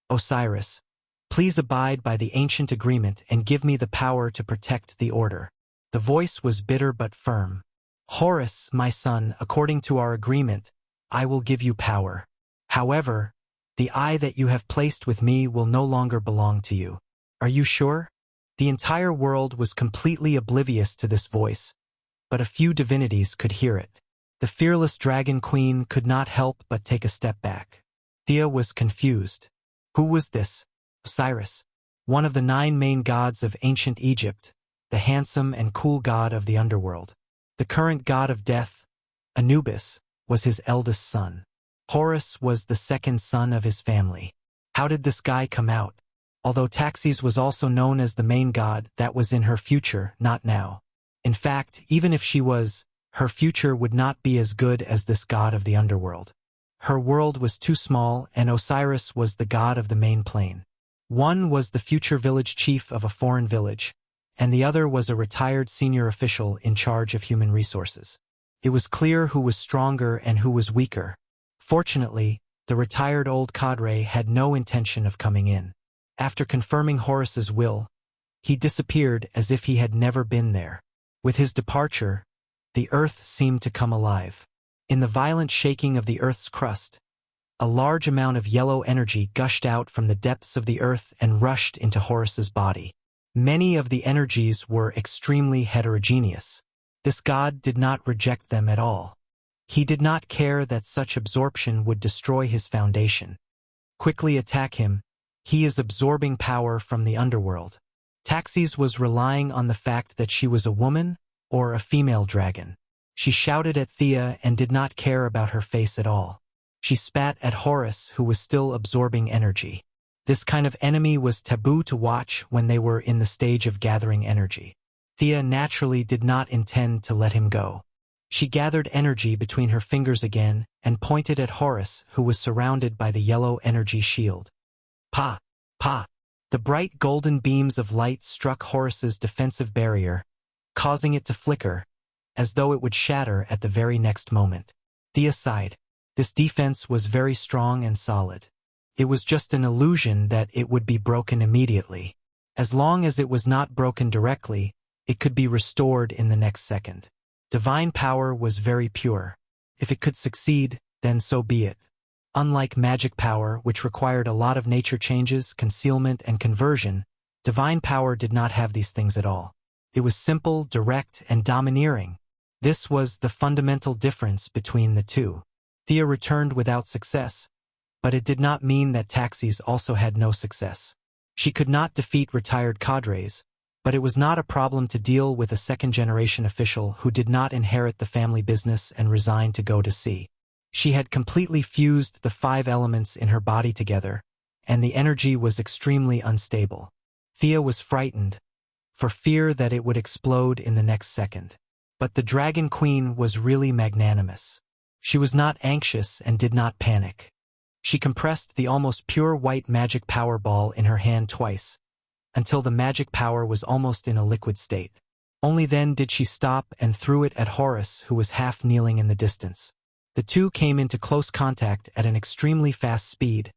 Osiris, please abide by the ancient agreement and give me the power to protect the order. The voice was bitter but firm. Horus, my son, according to our agreement, I will give you power. However, the eye that you have placed with me will no longer belong to you. Are you sure? The entire world was completely oblivious to this voice, but a few divinities could hear it. The fearless Dragon Queen could not help but take a step back. Thea was confused. Who was this? Osiris, one of the 9 main gods of ancient Egypt, the handsome and cool god of the underworld. The current god of death, Anubis, was his eldest son. Horus was the second son of his family. How did this guy come out? Although Taxis was also known as the main god, that was in her future, not now. In fact, even if she was, her future would not be as good as this god of the underworld. Her world was too small, and Osiris was the god of the main plane. One was the future village chief of a foreign village, and the other was a retired senior official in charge of human resources. It was clear who was stronger and who was weaker. Fortunately, the retired old cadre had no intention of coming in. After confirming Horus's will, he disappeared as if he had never been there. With his departure, the earth seemed to come alive. In the violent shaking of the earth's crust, a large amount of yellow energy gushed out from the depths of the earth and rushed into Horus's body. Many of the energies were extremely heterogeneous. This god did not reject them at all. He did not care that such absorption would destroy his foundation. Quickly attack him. He is absorbing power from the underworld. Taxis was relying on the fact that she was a woman or a female dragon. She shouted at Thea and did not care about her face at all. She spat at Horus, who was still absorbing energy. This kind of enemy was taboo to watch when they were in the stage of gathering energy. Thea naturally did not intend to let him go. She gathered energy between her fingers again and pointed at Horus, who was surrounded by the yellow energy shield. Pa! Pa! The bright golden beams of light struck Horus's defensive barrier, causing it to flicker, as though it would shatter at the very next moment. Thea sighed. This defense was very strong and solid. It was just an illusion that it would be broken immediately. As long as it was not broken directly, it could be restored in the next second. Divine power was very pure. If it could succeed, then so be it. Unlike magic power, which required a lot of nature changes, concealment, and conversion, divine power did not have these things at all. It was simple, direct, and domineering. This was the fundamental difference between the two. Thea returned without success, but it did not mean that Taxis also had no success. She could not defeat retired cadres, but it was not a problem to deal with a second-generation official who did not inherit the family business and resigned to go to sea. She had completely fused the 5 elements in her body together, and the energy was extremely unstable. Thea was frightened, for fear that it would explode in the next second. But the Dragon Queen was really magnanimous. She was not anxious and did not panic. She compressed the almost pure white magic power ball in her hand twice, until the magic power was almost in a liquid state. Only then did she stop and threw it at Horus, who was half kneeling in the distance. The two came into close contact at an extremely fast speed,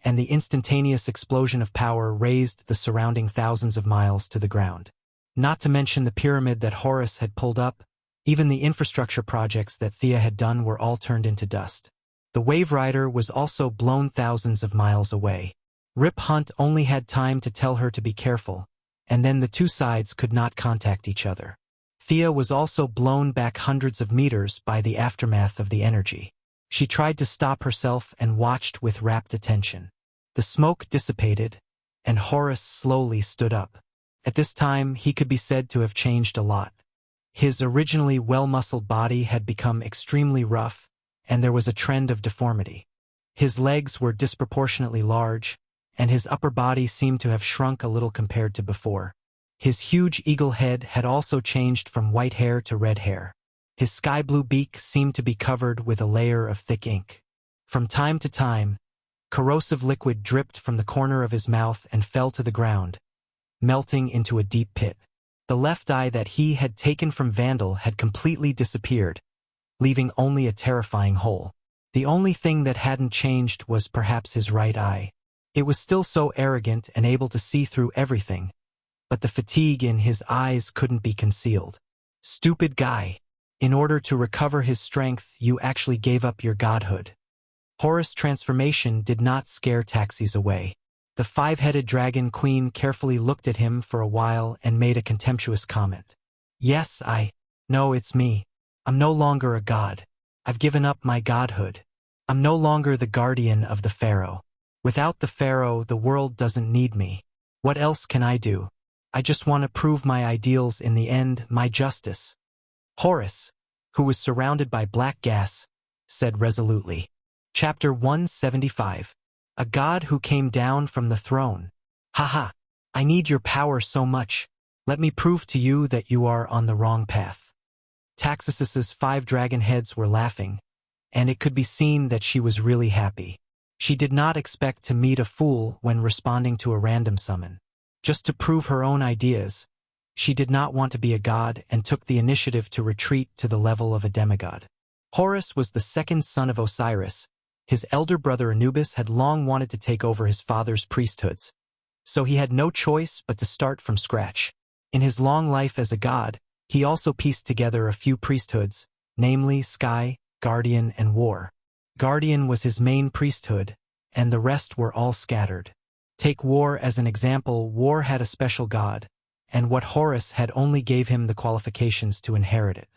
and the instantaneous explosion of power razed the surrounding thousands of miles to the ground. Not to mention the pyramid that Horus had pulled up, even the infrastructure projects that Thea had done were all turned into dust. The Wave Rider was also blown thousands of miles away. Rip Hunt only had time to tell her to be careful, and then the two sides could not contact each other. Thea was also blown back hundreds of meters by the aftermath of the energy. She tried to stop herself and watched with rapt attention. The smoke dissipated, and Horace slowly stood up. At this time, he could be said to have changed a lot. His originally well-muscled body had become extremely rough, and there was a trend of deformity. His legs were disproportionately large, and his upper body seemed to have shrunk a little compared to before. His huge eagle head had also changed from white hair to red hair. His sky-blue beak seemed to be covered with a layer of thick ink. From time to time, corrosive liquid dripped from the corner of his mouth and fell to the ground, melting into a deep pit. The left eye that he had taken from Vandal had completely disappeared, leaving only a terrifying hole. The only thing that hadn't changed was perhaps his right eye. It was still so arrogant and able to see through everything, but the fatigue in his eyes couldn't be concealed. Stupid guy. In order to recover his strength, you actually gave up your godhood. Horus' transformation did not scare Taxis away. The five-headed dragon queen carefully looked at him for a while and made a contemptuous comment. Yes, No, it's me. I'm no longer a god. I've given up my godhood. I'm no longer the guardian of the pharaoh. Without the pharaoh, the world doesn't need me. What else can I do? I just want to prove my ideals in the end, my justice. Horus, who was surrounded by black gas, said resolutely. Chapter 175. A god who came down from the throne. Haha, I need your power so much. Let me prove to you that you are on the wrong path. Taxis's 5 dragon heads were laughing, and it could be seen that she was really happy. She did not expect to meet a fool when responding to a random summon. Just to prove her own ideas, she did not want to be a god and took the initiative to retreat to the level of a demigod. Horus was the second son of Osiris. His elder brother Anubis had long wanted to take over his father's priesthoods, so he had no choice but to start from scratch. In his long life as a god, he also pieced together a few priesthoods, namely Sky, Guardian, and War. Guardian was his main priesthood, and the rest were all scattered. Take War as an example. War had a special god, and what Horus had only gave him the qualifications to inherit it.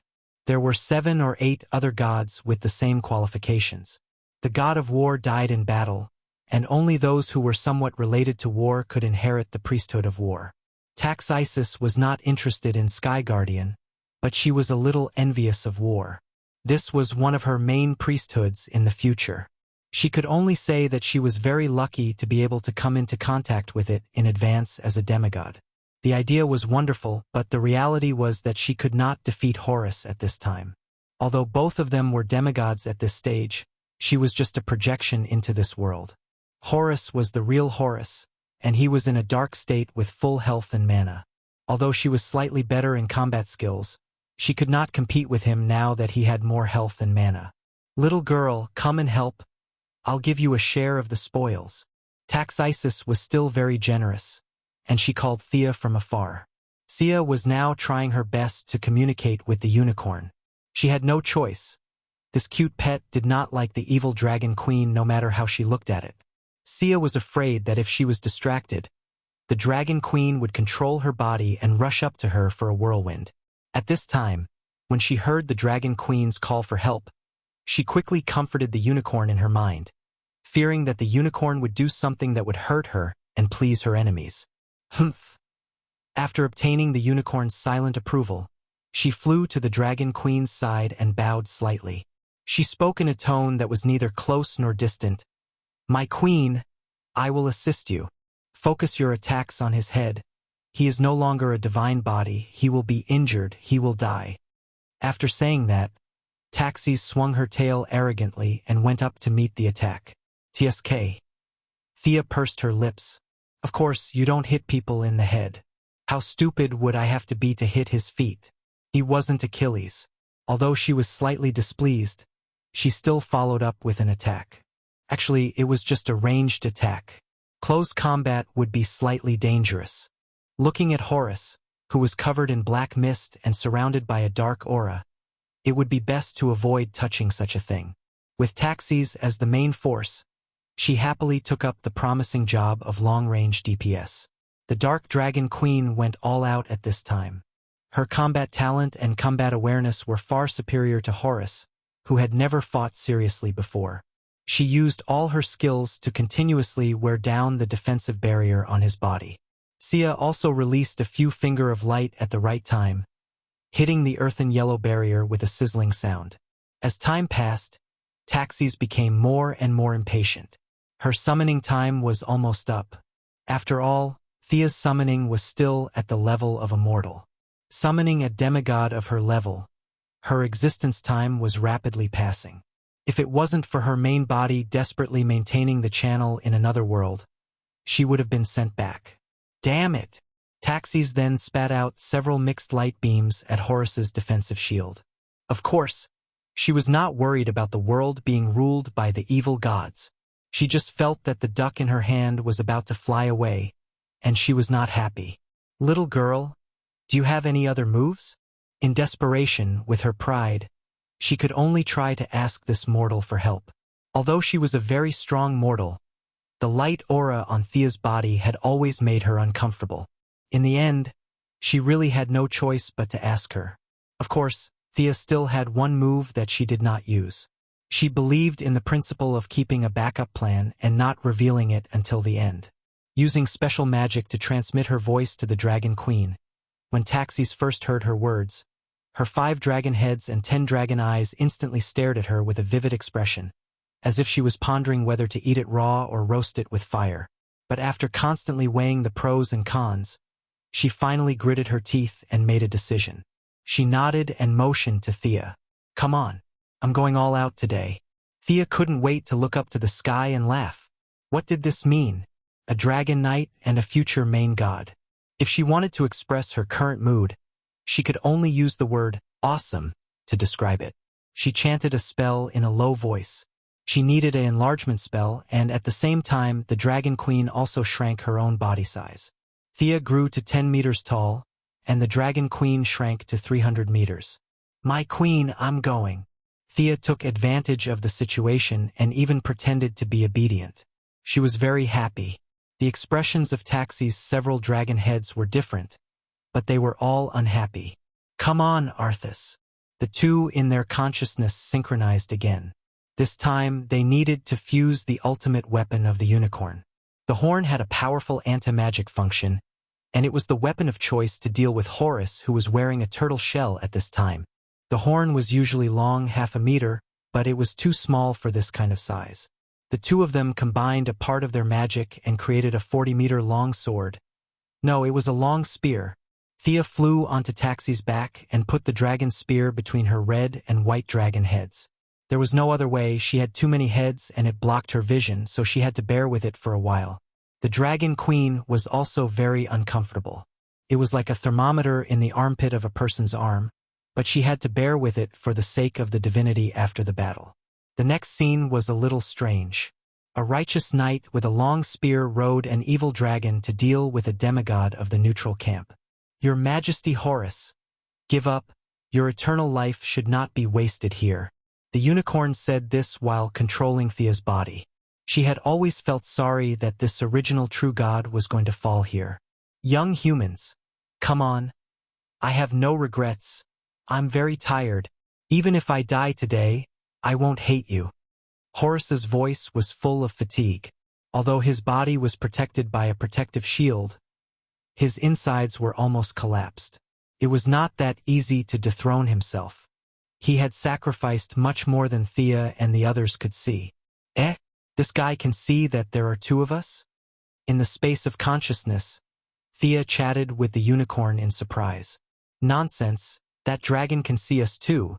There were 7 or 8 other gods with the same qualifications. The god of war died in battle, and only those who were somewhat related to war could inherit the priesthood of war. Taxisis was not interested in Sky Guardian, but she was a little envious of War. This was one of her main priesthoods in the future. She could only say that she was very lucky to be able to come into contact with it in advance as a demigod. The idea was wonderful, but the reality was that she could not defeat Horus at this time. Although both of them were demigods at this stage, she was just a projection into this world. Horus was the real Horus, and he was in a dark state with full health and mana. Although she was slightly better in combat skills, she could not compete with him now that he had more health and mana. Little girl, come and help. I'll give you a share of the spoils. Taxisis was still very generous, and she called Thea from afar. Thea was now trying her best to communicate with the unicorn. She had no choice. This cute pet did not like the evil dragon queen no matter how she looked at it. Thea was afraid that if she was distracted, the dragon queen would control her body and rush up to her for a whirlwind. At this time, when she heard the dragon queen's call for help, she quickly comforted the unicorn in her mind, fearing that the unicorn would do something that would hurt her and please her enemies. Humph. After obtaining the unicorn's silent approval, she flew to the dragon queen's side and bowed slightly. She spoke in a tone that was neither close nor distant. My queen, I will assist you. Focus your attacks on his head. He is no longer a divine body. He will be injured. He will die. After saying that, Taxis swung her tail arrogantly and went up to meet the attack. TSK. Thea pursed her lips. Of course, you don't hit people in the head. How stupid would I have to be to hit his feet? He wasn't Achilles. Although she was slightly displeased, she still followed up with an attack. Actually, it was just a ranged attack. Close combat would be slightly dangerous. Looking at Horus, who was covered in black mist and surrounded by a dark aura, it would be best to avoid touching such a thing. With Taxis as the main force, she happily took up the promising job of long-range DPS. The Dark Dragon Queen went all out at this time. Her combat talent and combat awareness were far superior to Horus, who had never fought seriously before. She used all her skills to continuously wear down the defensive barrier on his body. Sia also released a few finger of light at the right time, hitting the earthen yellow barrier with a sizzling sound. As time passed, Taxis became more and more impatient. Her summoning time was almost up. After all, Thea's summoning was still at the level of a mortal. Summoning a demigod of her level, her existence time was rapidly passing. If it wasn't for her main body desperately maintaining the channel in another world, she would have been sent back. Damn it! Taxis then spat out several mixed light beams at Horus's defensive shield. Of course, she was not worried about the world being ruled by the evil gods. She just felt that the duck in her hand was about to fly away, and she was not happy. Little girl, do you have any other moves? In desperation, with her pride, she could only try to ask this mortal for help. Although she was a very strong mortal, the light aura on Thea's body had always made her uncomfortable. In the end, she really had no choice but to ask her. Of course, Thea still had one move that she did not use. She believed in the principle of keeping a backup plan and not revealing it until the end. Using special magic to transmit her voice to the Dragon Queen, when Taxis first heard her words, her 5 dragon heads and 10 dragon eyes instantly stared at her with a vivid expression, as if she was pondering whether to eat it raw or roast it with fire. But after constantly weighing the pros and cons, she finally gritted her teeth and made a decision. She nodded and motioned to Thea. Come on, I'm going all out today. Thea couldn't wait to look up to the sky and laugh. What did this mean? A dragon knight and a future main god. If she wanted to express her current mood, she could only use the word awesome to describe it. She chanted a spell in a low voice. She needed an enlargement spell, and at the same time, the Dragon Queen also shrank her own body size. Thea grew to 10 meters tall, and the Dragon Queen shrank to 300 meters. My queen, I'm going. Thea took advantage of the situation and even pretended to be obedient. She was very happy. The expressions of Taxi's several dragon heads were different, but they were all unhappy. Come on, Arthas. The two in their consciousness synchronized again. This time, they needed to fuse the ultimate weapon of the unicorn. The horn had a powerful anti-magic function, and it was the weapon of choice to deal with Horus, who was wearing a turtle shell at this time. The horn was usually long half a meter, but it was too small for this kind of size. The two of them combined a part of their magic and created a 40-meter-long sword. No, it was a long spear. Thea flew onto Taxi's back and put the dragon spear between her red and white dragon heads. There was no other way. She had too many heads and it blocked her vision, so she had to bear with it for a while. The Dragon Queen was also very uncomfortable. It was like a thermometer in the armpit of a person's arm, but she had to bear with it for the sake of the divinity after the battle. The next scene was a little strange. A righteous knight with a long spear rode an evil dragon to deal with a demigod of the neutral camp. Your Majesty Horus, give up. Your eternal life should not be wasted here. The unicorn said this while controlling Thea's body. She had always felt sorry that this original true god was going to fall here. Young humans, come on. I have no regrets. I'm very tired. Even if I die today, I won't hate you. Horus's voice was full of fatigue. Although his body was protected by a protective shield, his insides were almost collapsed. It was not that easy to dethrone himself. He had sacrificed much more than Thea and the others could see. This guy can see that there are two of us? In the space of consciousness, Thea chatted with the unicorn in surprise. Nonsense, that dragon can see us too.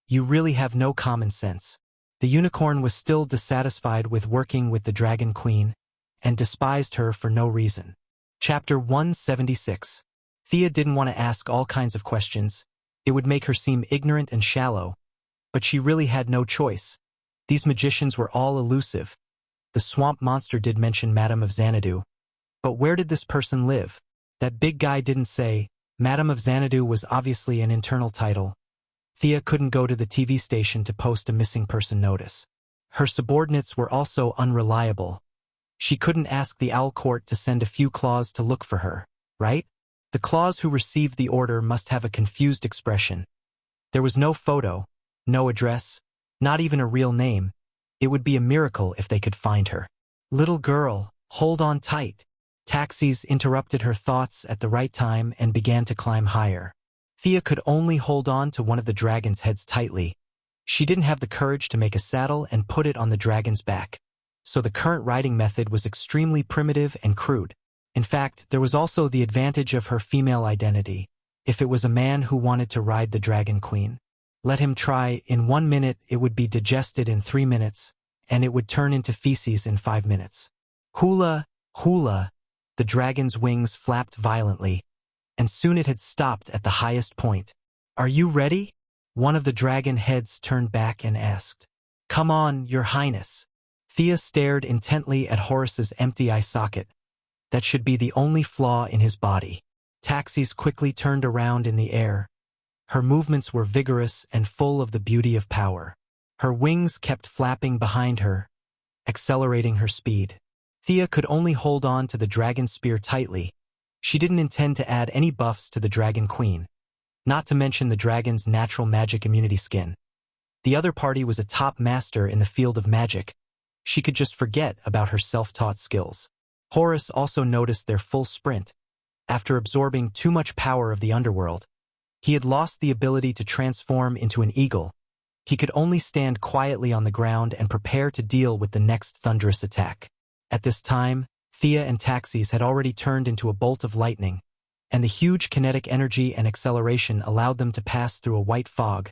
You really have no common sense. The unicorn was still dissatisfied with working with the Dragon Queen, and despised her for no reason. Chapter 176. Thea didn't want to ask all kinds of questions. It would make her seem ignorant and shallow, but she really had no choice. These magicians were all elusive. The swamp monster did mention Madame of Xanadu. But where did this person live? That big guy didn't say. Madame of Xanadu was obviously an internal title. Thea couldn't go to the TV station to post a missing person notice. Her subordinates were also unreliable. She couldn't ask the owl court to send a few claws to look for her, right? The claws who received the order must have a confused expression. There was no photo, no address, not even a real name. It would be a miracle if they could find her. Little girl, hold on tight. Taxis interrupted her thoughts at the right time and began to climb higher. Thea could only hold on to one of the dragon's heads tightly. She didn't have the courage to make a saddle and put it on the dragon's back. So the current riding method was extremely primitive and crude. In fact, there was also the advantage of her female identity. If it was a man who wanted to ride the Dragon Queen, let him try. In 1 minute it would be digested in 3 minutes, and it would turn into feces in 5 minutes. Hula, hula, the dragon's wings flapped violently, and soon it had stopped at the highest point. Are you ready? One of the dragon heads turned back and asked. Come on, Your Highness. Thea stared intently at Horace's empty eye socket. That should be the only flaw in his body. Taxis quickly turned around in the air. Her movements were vigorous and full of the beauty of power. Her wings kept flapping behind her, accelerating her speed. Thea could only hold on to the dragon spear tightly. She didn't intend to add any buffs to the Dragon Queen, not to mention the dragon's natural magic immunity skin. The other party was a top master in the field of magic. She could just forget about her self-taught skills. Horace also noticed their full sprint. After absorbing too much power of the underworld, he had lost the ability to transform into an eagle. He could only stand quietly on the ground and prepare to deal with the next thunderous attack. At this time, Thea and Taxis had already turned into a bolt of lightning, and the huge kinetic energy and acceleration allowed them to pass through a white fog,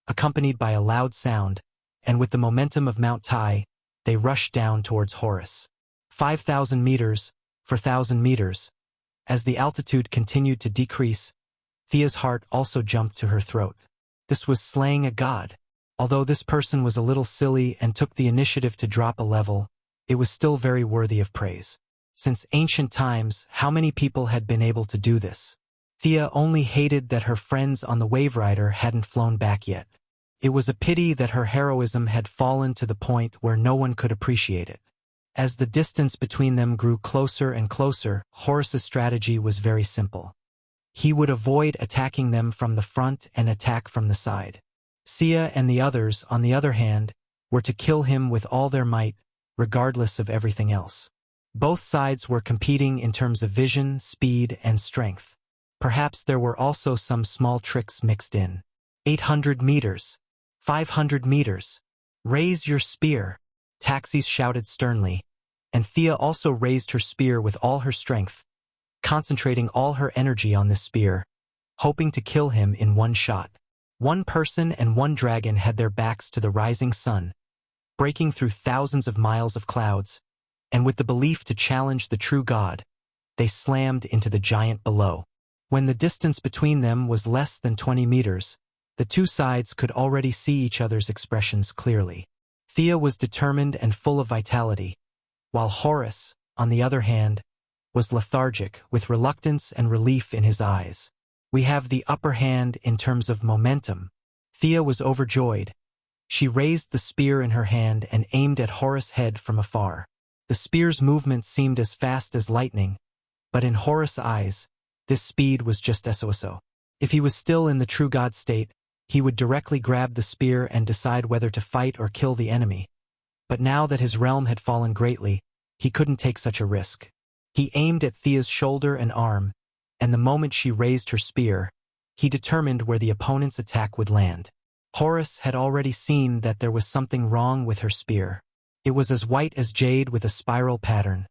accompanied by a loud sound, and with the momentum of Mount Tai, they rushed down towards Horace. 5,000 meters, 4,000 meters. As the altitude continued to decrease, Thea's heart also jumped to her throat. This was slaying a god. Although this person was a little silly and took the initiative to drop a level, it was still very worthy of praise. Since ancient times, how many people had been able to do this? Thea only hated that her friends on the Wave Rider hadn't flown back yet. It was a pity that her heroism had fallen to the point where no one could appreciate it. As the distance between them grew closer and closer, Horace's strategy was very simple. He would avoid attacking them from the front and attack from the side. Sia and the others, on the other hand, were to kill him with all their might, regardless of everything else. Both sides were competing in terms of vision, speed, and strength. Perhaps there were also some small tricks mixed in. 800 meters. 500 meters. Raise your spear. Taxis shouted sternly, and Thea also raised her spear with all her strength, concentrating all her energy on this spear, hoping to kill him in one shot. One person and one dragon had their backs to the rising sun, breaking through thousands of miles of clouds, and with the belief to challenge the true god, they slammed into the giant below. When the distance between them was less than 20 meters, the two sides could already see each other's expressions clearly. Thea was determined and full of vitality, while Horace, on the other hand, was lethargic, with reluctance and relief in his eyes. We have the upper hand in terms of momentum. Thea was overjoyed. She raised the spear in her hand and aimed at Horace's head from afar. The spear's movement seemed as fast as lightning, but in Horace's eyes, this speed was just so. If he was still in the true god state, he would directly grab the spear and decide whether to fight or kill the enemy. But now that his realm had fallen greatly, he couldn't take such a risk. He aimed at Thea's shoulder and arm, and the moment she raised her spear, he determined where the opponent's attack would land. Horace had already seen that there was something wrong with her spear. It was as white as jade with a spiral pattern,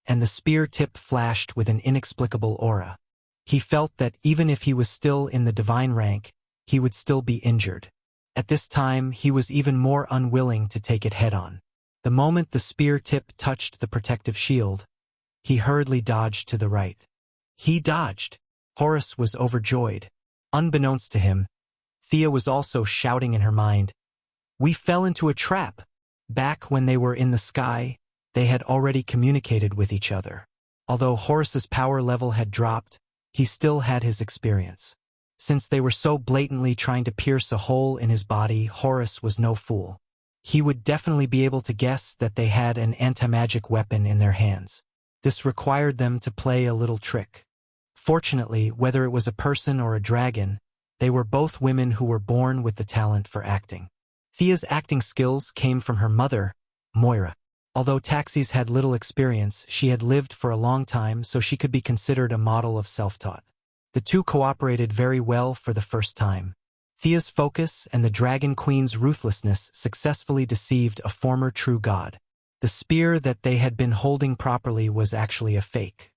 and the spear tip flashed with an inexplicable aura. He felt that even if he was still in the divine rank, he would still be injured. At this time, he was even more unwilling to take it head-on. The moment the spear tip touched the protective shield, he hurriedly dodged to the right. He dodged. Horace was overjoyed. Unbeknownst to him, Thea was also shouting in her mind, "We fell into a trap!" Back when they were in the sky, they had already communicated with each other. Although Horace's power level had dropped, he still had his experience. Since they were so blatantly trying to pierce a hole in his body, Horace was no fool. he would definitely be able to guess that they had an anti-magic weapon in their hands. This required them to play a little trick. Fortunately, whether it was a person or a dragon, they were both women who were born with the talent for acting. Thea's acting skills came from her mother, Moira. Although Taxis had little experience, she had lived for a long time, so she could be considered a model of self-taught. The two cooperated very well for the first time. Thea's focus and the Dragon Queen's ruthlessness successfully deceived a former true god. The spear that they had been holding properly was actually a fake.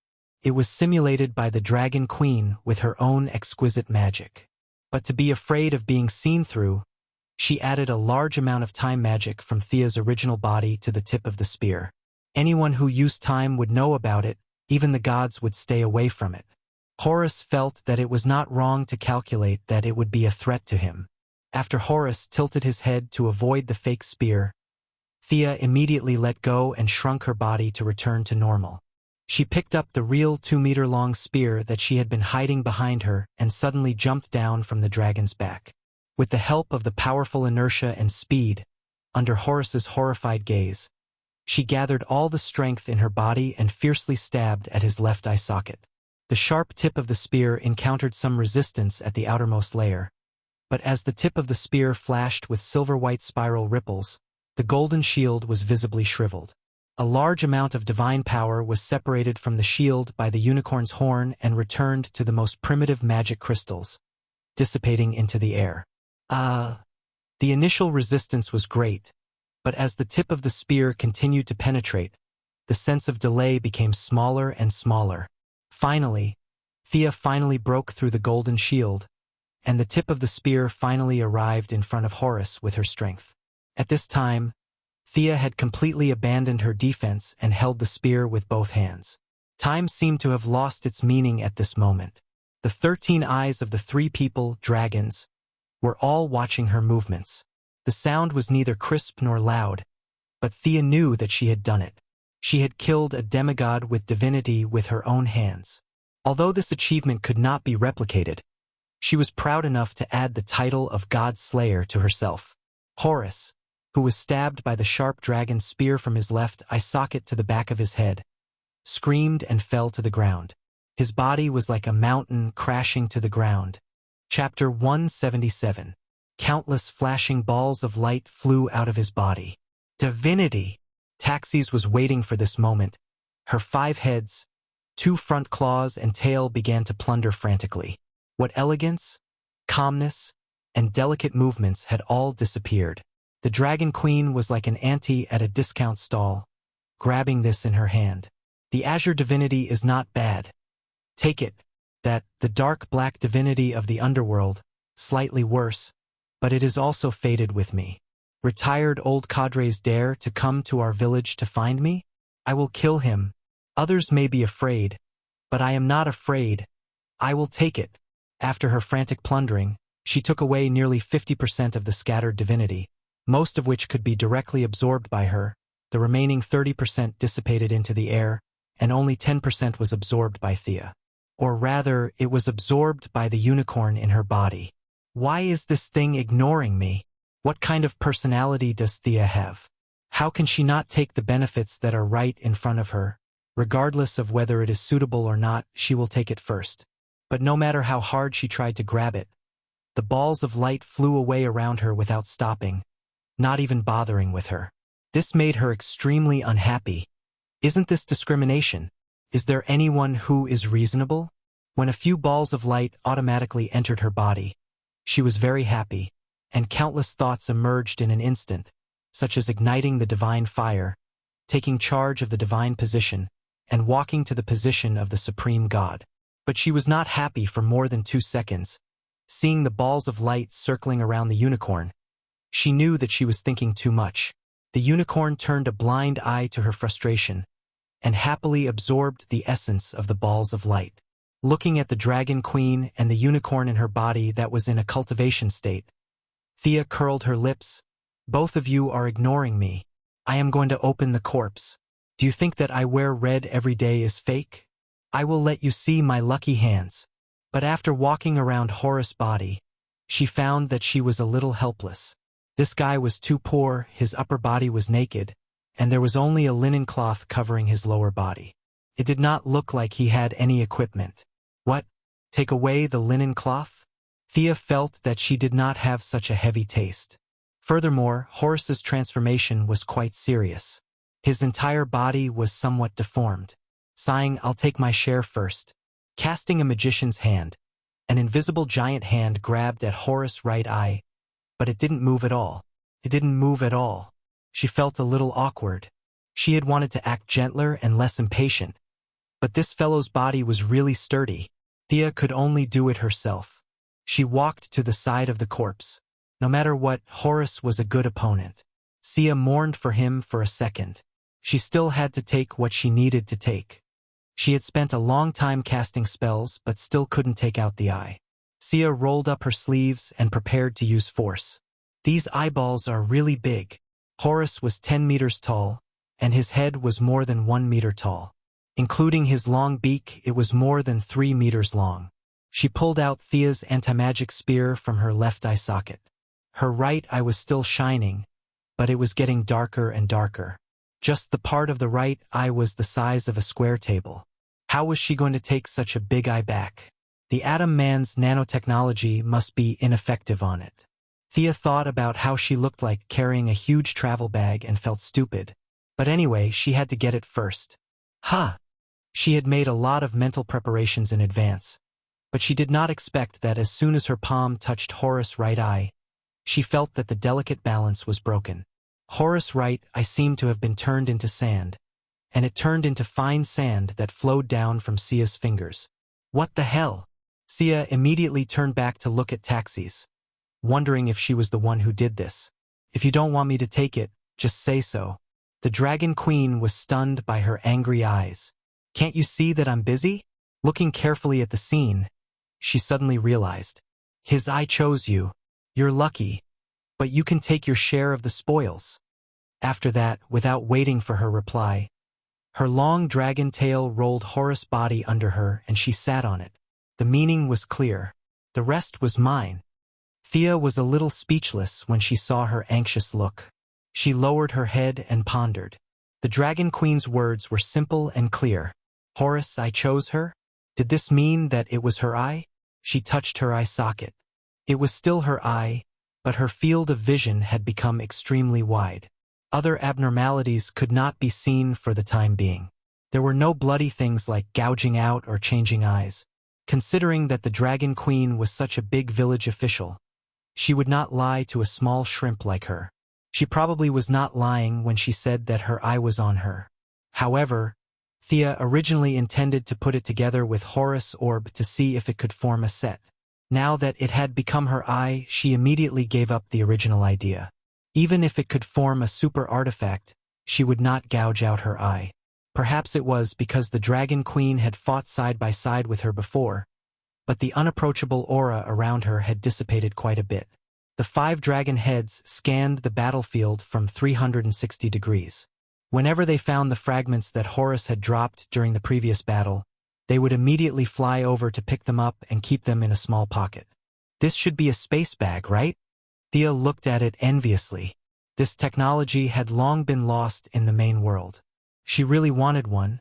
It was simulated by the Dragon Queen with her own exquisite magic. But to be afraid of being seen through, she added a large amount of time magic from Thea's original body to the tip of the spear. Anyone who used time would know about it, even the gods would stay away from it. Horus felt that it was not wrong to calculate that it would be a threat to him. After Horus tilted his head to avoid the fake spear, Thea immediately let go and shrunk her body to return to normal. She picked up the real 2-meter-long spear that she had been hiding behind her and suddenly jumped down from the dragon's back. With the help of the powerful inertia and speed, under Horus's horrified gaze, she gathered all the strength in her body and fiercely stabbed at his left eye socket. The sharp tip of the spear encountered some resistance at the outermost layer, but as the tip of the spear flashed with silver-white spiral ripples, the golden shield was visibly shriveled. A large amount of divine power was separated from the shield by the unicorn's horn and returned to the most primitive magic crystals, dissipating into the air. The initial resistance was great, but as the tip of the spear continued to penetrate, the sense of delay became smaller and smaller. Finally, Thea broke through the golden shield, and the tip of the spear finally arrived in front of Horus with her strength. At this time, Thea had completely abandoned her defense and held the spear with both hands. Time seemed to have lost its meaning at this moment. The 13 eyes of the 3 people, dragons, were all watching her movements. The sound was neither crisp nor loud, but Thea knew that she had done it. She had killed a demigod with divinity with her own hands. Although this achievement could not be replicated, she was proud enough to add the title of God Slayer to herself. Horus, who was stabbed by the sharp dragon spear from his left eye socket to the back of his head, screamed and fell to the ground. His body was like a mountain crashing to the ground. Chapter 177. Countless flashing balls of light flew out of his body. Divinity! Taxis was waiting for this moment. Her 5 heads, 2 front claws and tail began to plunder frantically. What elegance, calmness, and delicate movements had all disappeared. The Dragon Queen was like an auntie at a discount stall, grabbing this in her hand. The azure divinity is not bad. Take it, that, the dark black divinity of the underworld, slightly worse, but it is also faded with me. Retired old cadres dare to come to our village to find me? I will kill him. Others may be afraid, but I am not afraid. I will take it. After her frantic plundering, she took away nearly 50% of the scattered divinity, most of which could be directly absorbed by her. The remaining 30% dissipated into the air, and only 10% was absorbed by Thea. Or rather, it was absorbed by the unicorn in her body. Why is this thing ignoring me? What kind of personality does Thea have? How can she not take the benefits that are right in front of her? Regardless of whether it is suitable or not, she will take it first. But no matter how hard she tried to grab it, the balls of light flew away around her without stopping, not even bothering with her. This made her extremely unhappy. Isn't this discrimination? Is there anyone who is reasonable? When a few balls of light automatically entered her body, she was very happy, and countless thoughts emerged in an instant, such as igniting the divine fire, taking charge of the divine position, and walking to the position of the supreme god. But she was not happy for more than 2 seconds. Seeing the balls of light circling around the unicorn, she knew that she was thinking too much. The unicorn turned a blind eye to her frustration, and happily absorbed the essence of the balls of light. Looking at the Dragon Queen and the unicorn in her body that was in a cultivation state, Thea curled her lips. Both of you are ignoring me. I am going to open the corpse. Do you think that I wear red every day is fake? I will let you see my lucky hands. But after walking around Horus' body, she found that she was a little helpless. This guy was too poor, his upper body was naked, and there was only a linen cloth covering his lower body. It did not look like he had any equipment. What? Take away the linen cloth? Thea felt that she did not have such a heavy taste. Furthermore, Horace's transformation was quite serious. His entire body was somewhat deformed. Sighing, "I'll take my share first." Casting a magician's hand, an invisible giant hand grabbed at Horace's right eye, but it didn't move at all. It didn't move at all. She felt a little awkward. She had wanted to act gentler and less impatient, but this fellow's body was really sturdy. Thea could only do it herself. She walked to the side of the corpse. No matter what, Horace was a good opponent. Thea mourned for him for a second. She still had to take what she needed to take. She had spent a long time casting spells but still couldn't take out the eye. Thea rolled up her sleeves and prepared to use force. These eyeballs are really big. Horace was 10 meters tall, and his head was more than 1 meter tall. Including his long beak, it was more than 3 meters long. She pulled out Thea's anti-magic spear from her left eye socket. Her right eye was still shining, but it was getting darker and darker. Just the part of the right eye was the size of a square table. How was she going to take such a big eye back? The Atom Man's nanotechnology must be ineffective on it. Thea thought about how she looked like carrying a huge travel bag and felt stupid. But anyway, she had to get it first. She had made a lot of mental preparations in advance, but she did not expect that as soon as her palm touched Horace's right eye, she felt that the delicate balance was broken. Horace's right eye seemed to have been turned into sand, and it turned into fine sand that flowed down from Sia's fingers. What the hell? Sia immediately turned back to look at Taxis, wondering if she was the one who did this. "If you don't want me to take it, just say so." The Dragon Queen was stunned by her angry eyes. "Can't you see that I'm busy?" Looking carefully at the scene, she suddenly realized. "His eye chose you. You're lucky, but you can take your share of the spoils." After that, without waiting for her reply, her long dragon tail rolled Horace's body under her and she sat on it. The meaning was clear. The rest was mine. Thea was a little speechless when she saw her anxious look. She lowered her head and pondered. The Dragon Queen's words were simple and clear. "Horace, I chose her?" Did this mean that it was her eye? She touched her eye socket. It was still her eye, but her field of vision had become extremely wide. Other abnormalities could not be seen for the time being. There were no bloody things like gouging out or changing eyes. Considering that the Dragon Queen was such a big village official, she would not lie to a small shrimp like her. She probably was not lying when she said that her eye was on her. However, Thea originally intended to put it together with Horace's orb to see if it could form a set. Now that it had become her eye, she immediately gave up the original idea. Even if it could form a super artifact, she would not gouge out her eye. Perhaps it was because the Dragon Queen had fought side by side with her before, but the unapproachable aura around her had dissipated quite a bit. The 5 dragon heads scanned the battlefield from 360 degrees. Whenever they found the fragments that Horace had dropped during the previous battle, they would immediately fly over to pick them up and keep them in a small pocket. This should be a space bag, right? Thea looked at it enviously. This technology had long been lost in the main world. She really wanted one,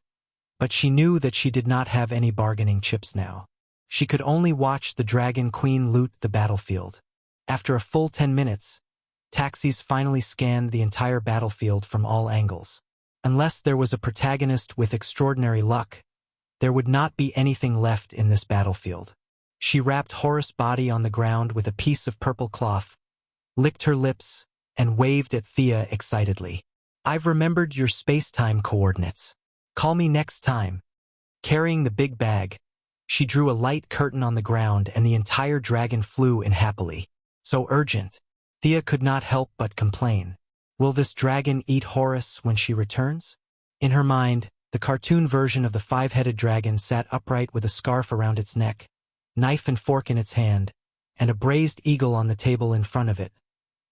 but she knew that she did not have any bargaining chips now. She could only watch the Dragon Queen loot the battlefield. After a full 10 minutes, Taxis finally scanned the entire battlefield from all angles. Unless there was a protagonist with extraordinary luck, there would not be anything left in this battlefield. She wrapped Horace's body on the ground with a piece of purple cloth, licked her lips, and waved at Thea excitedly. "I've remembered your space-time coordinates. Call me next time." Carrying the big bag, she drew a light curtain on the ground and the entire dragon flew in happily. So urgent. Thea could not help but complain. Will this dragon eat Horace when she returns? In her mind, the cartoon version of the 5-headed dragon sat upright with a scarf around its neck, knife and fork in its hand, and a braised eagle on the table in front of it.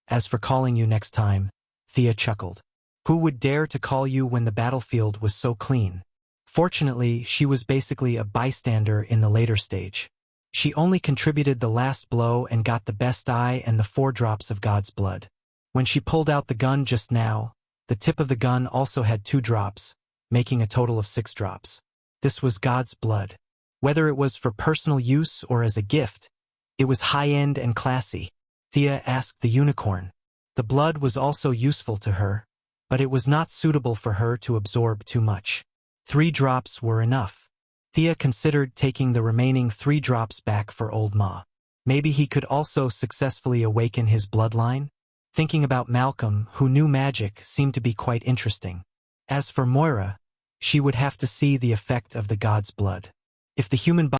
As for calling you next time, Thea chuckled. Who would dare to call you when the battlefield was so clean? Fortunately, she was basically a bystander in the later stage. She only contributed the last blow and got the best eye and the 4 drops of God's blood. When she pulled out the gun just now, the tip of the gun also had 2 drops, making a total of 6 drops. This was God's blood. Whether it was for personal use or as a gift, it was high-end and classy. Thea asked the unicorn. The blood was also useful to her, but it was not suitable for her to absorb too much. 3 drops were enough. Thea considered taking the remaining 3 drops back for Old Ma. Maybe he could also successfully awaken his bloodline? Thinking about Malcolm, who knew magic, seemed to be quite interesting. As for Moira, she would have to see the effect of the god's blood. If the human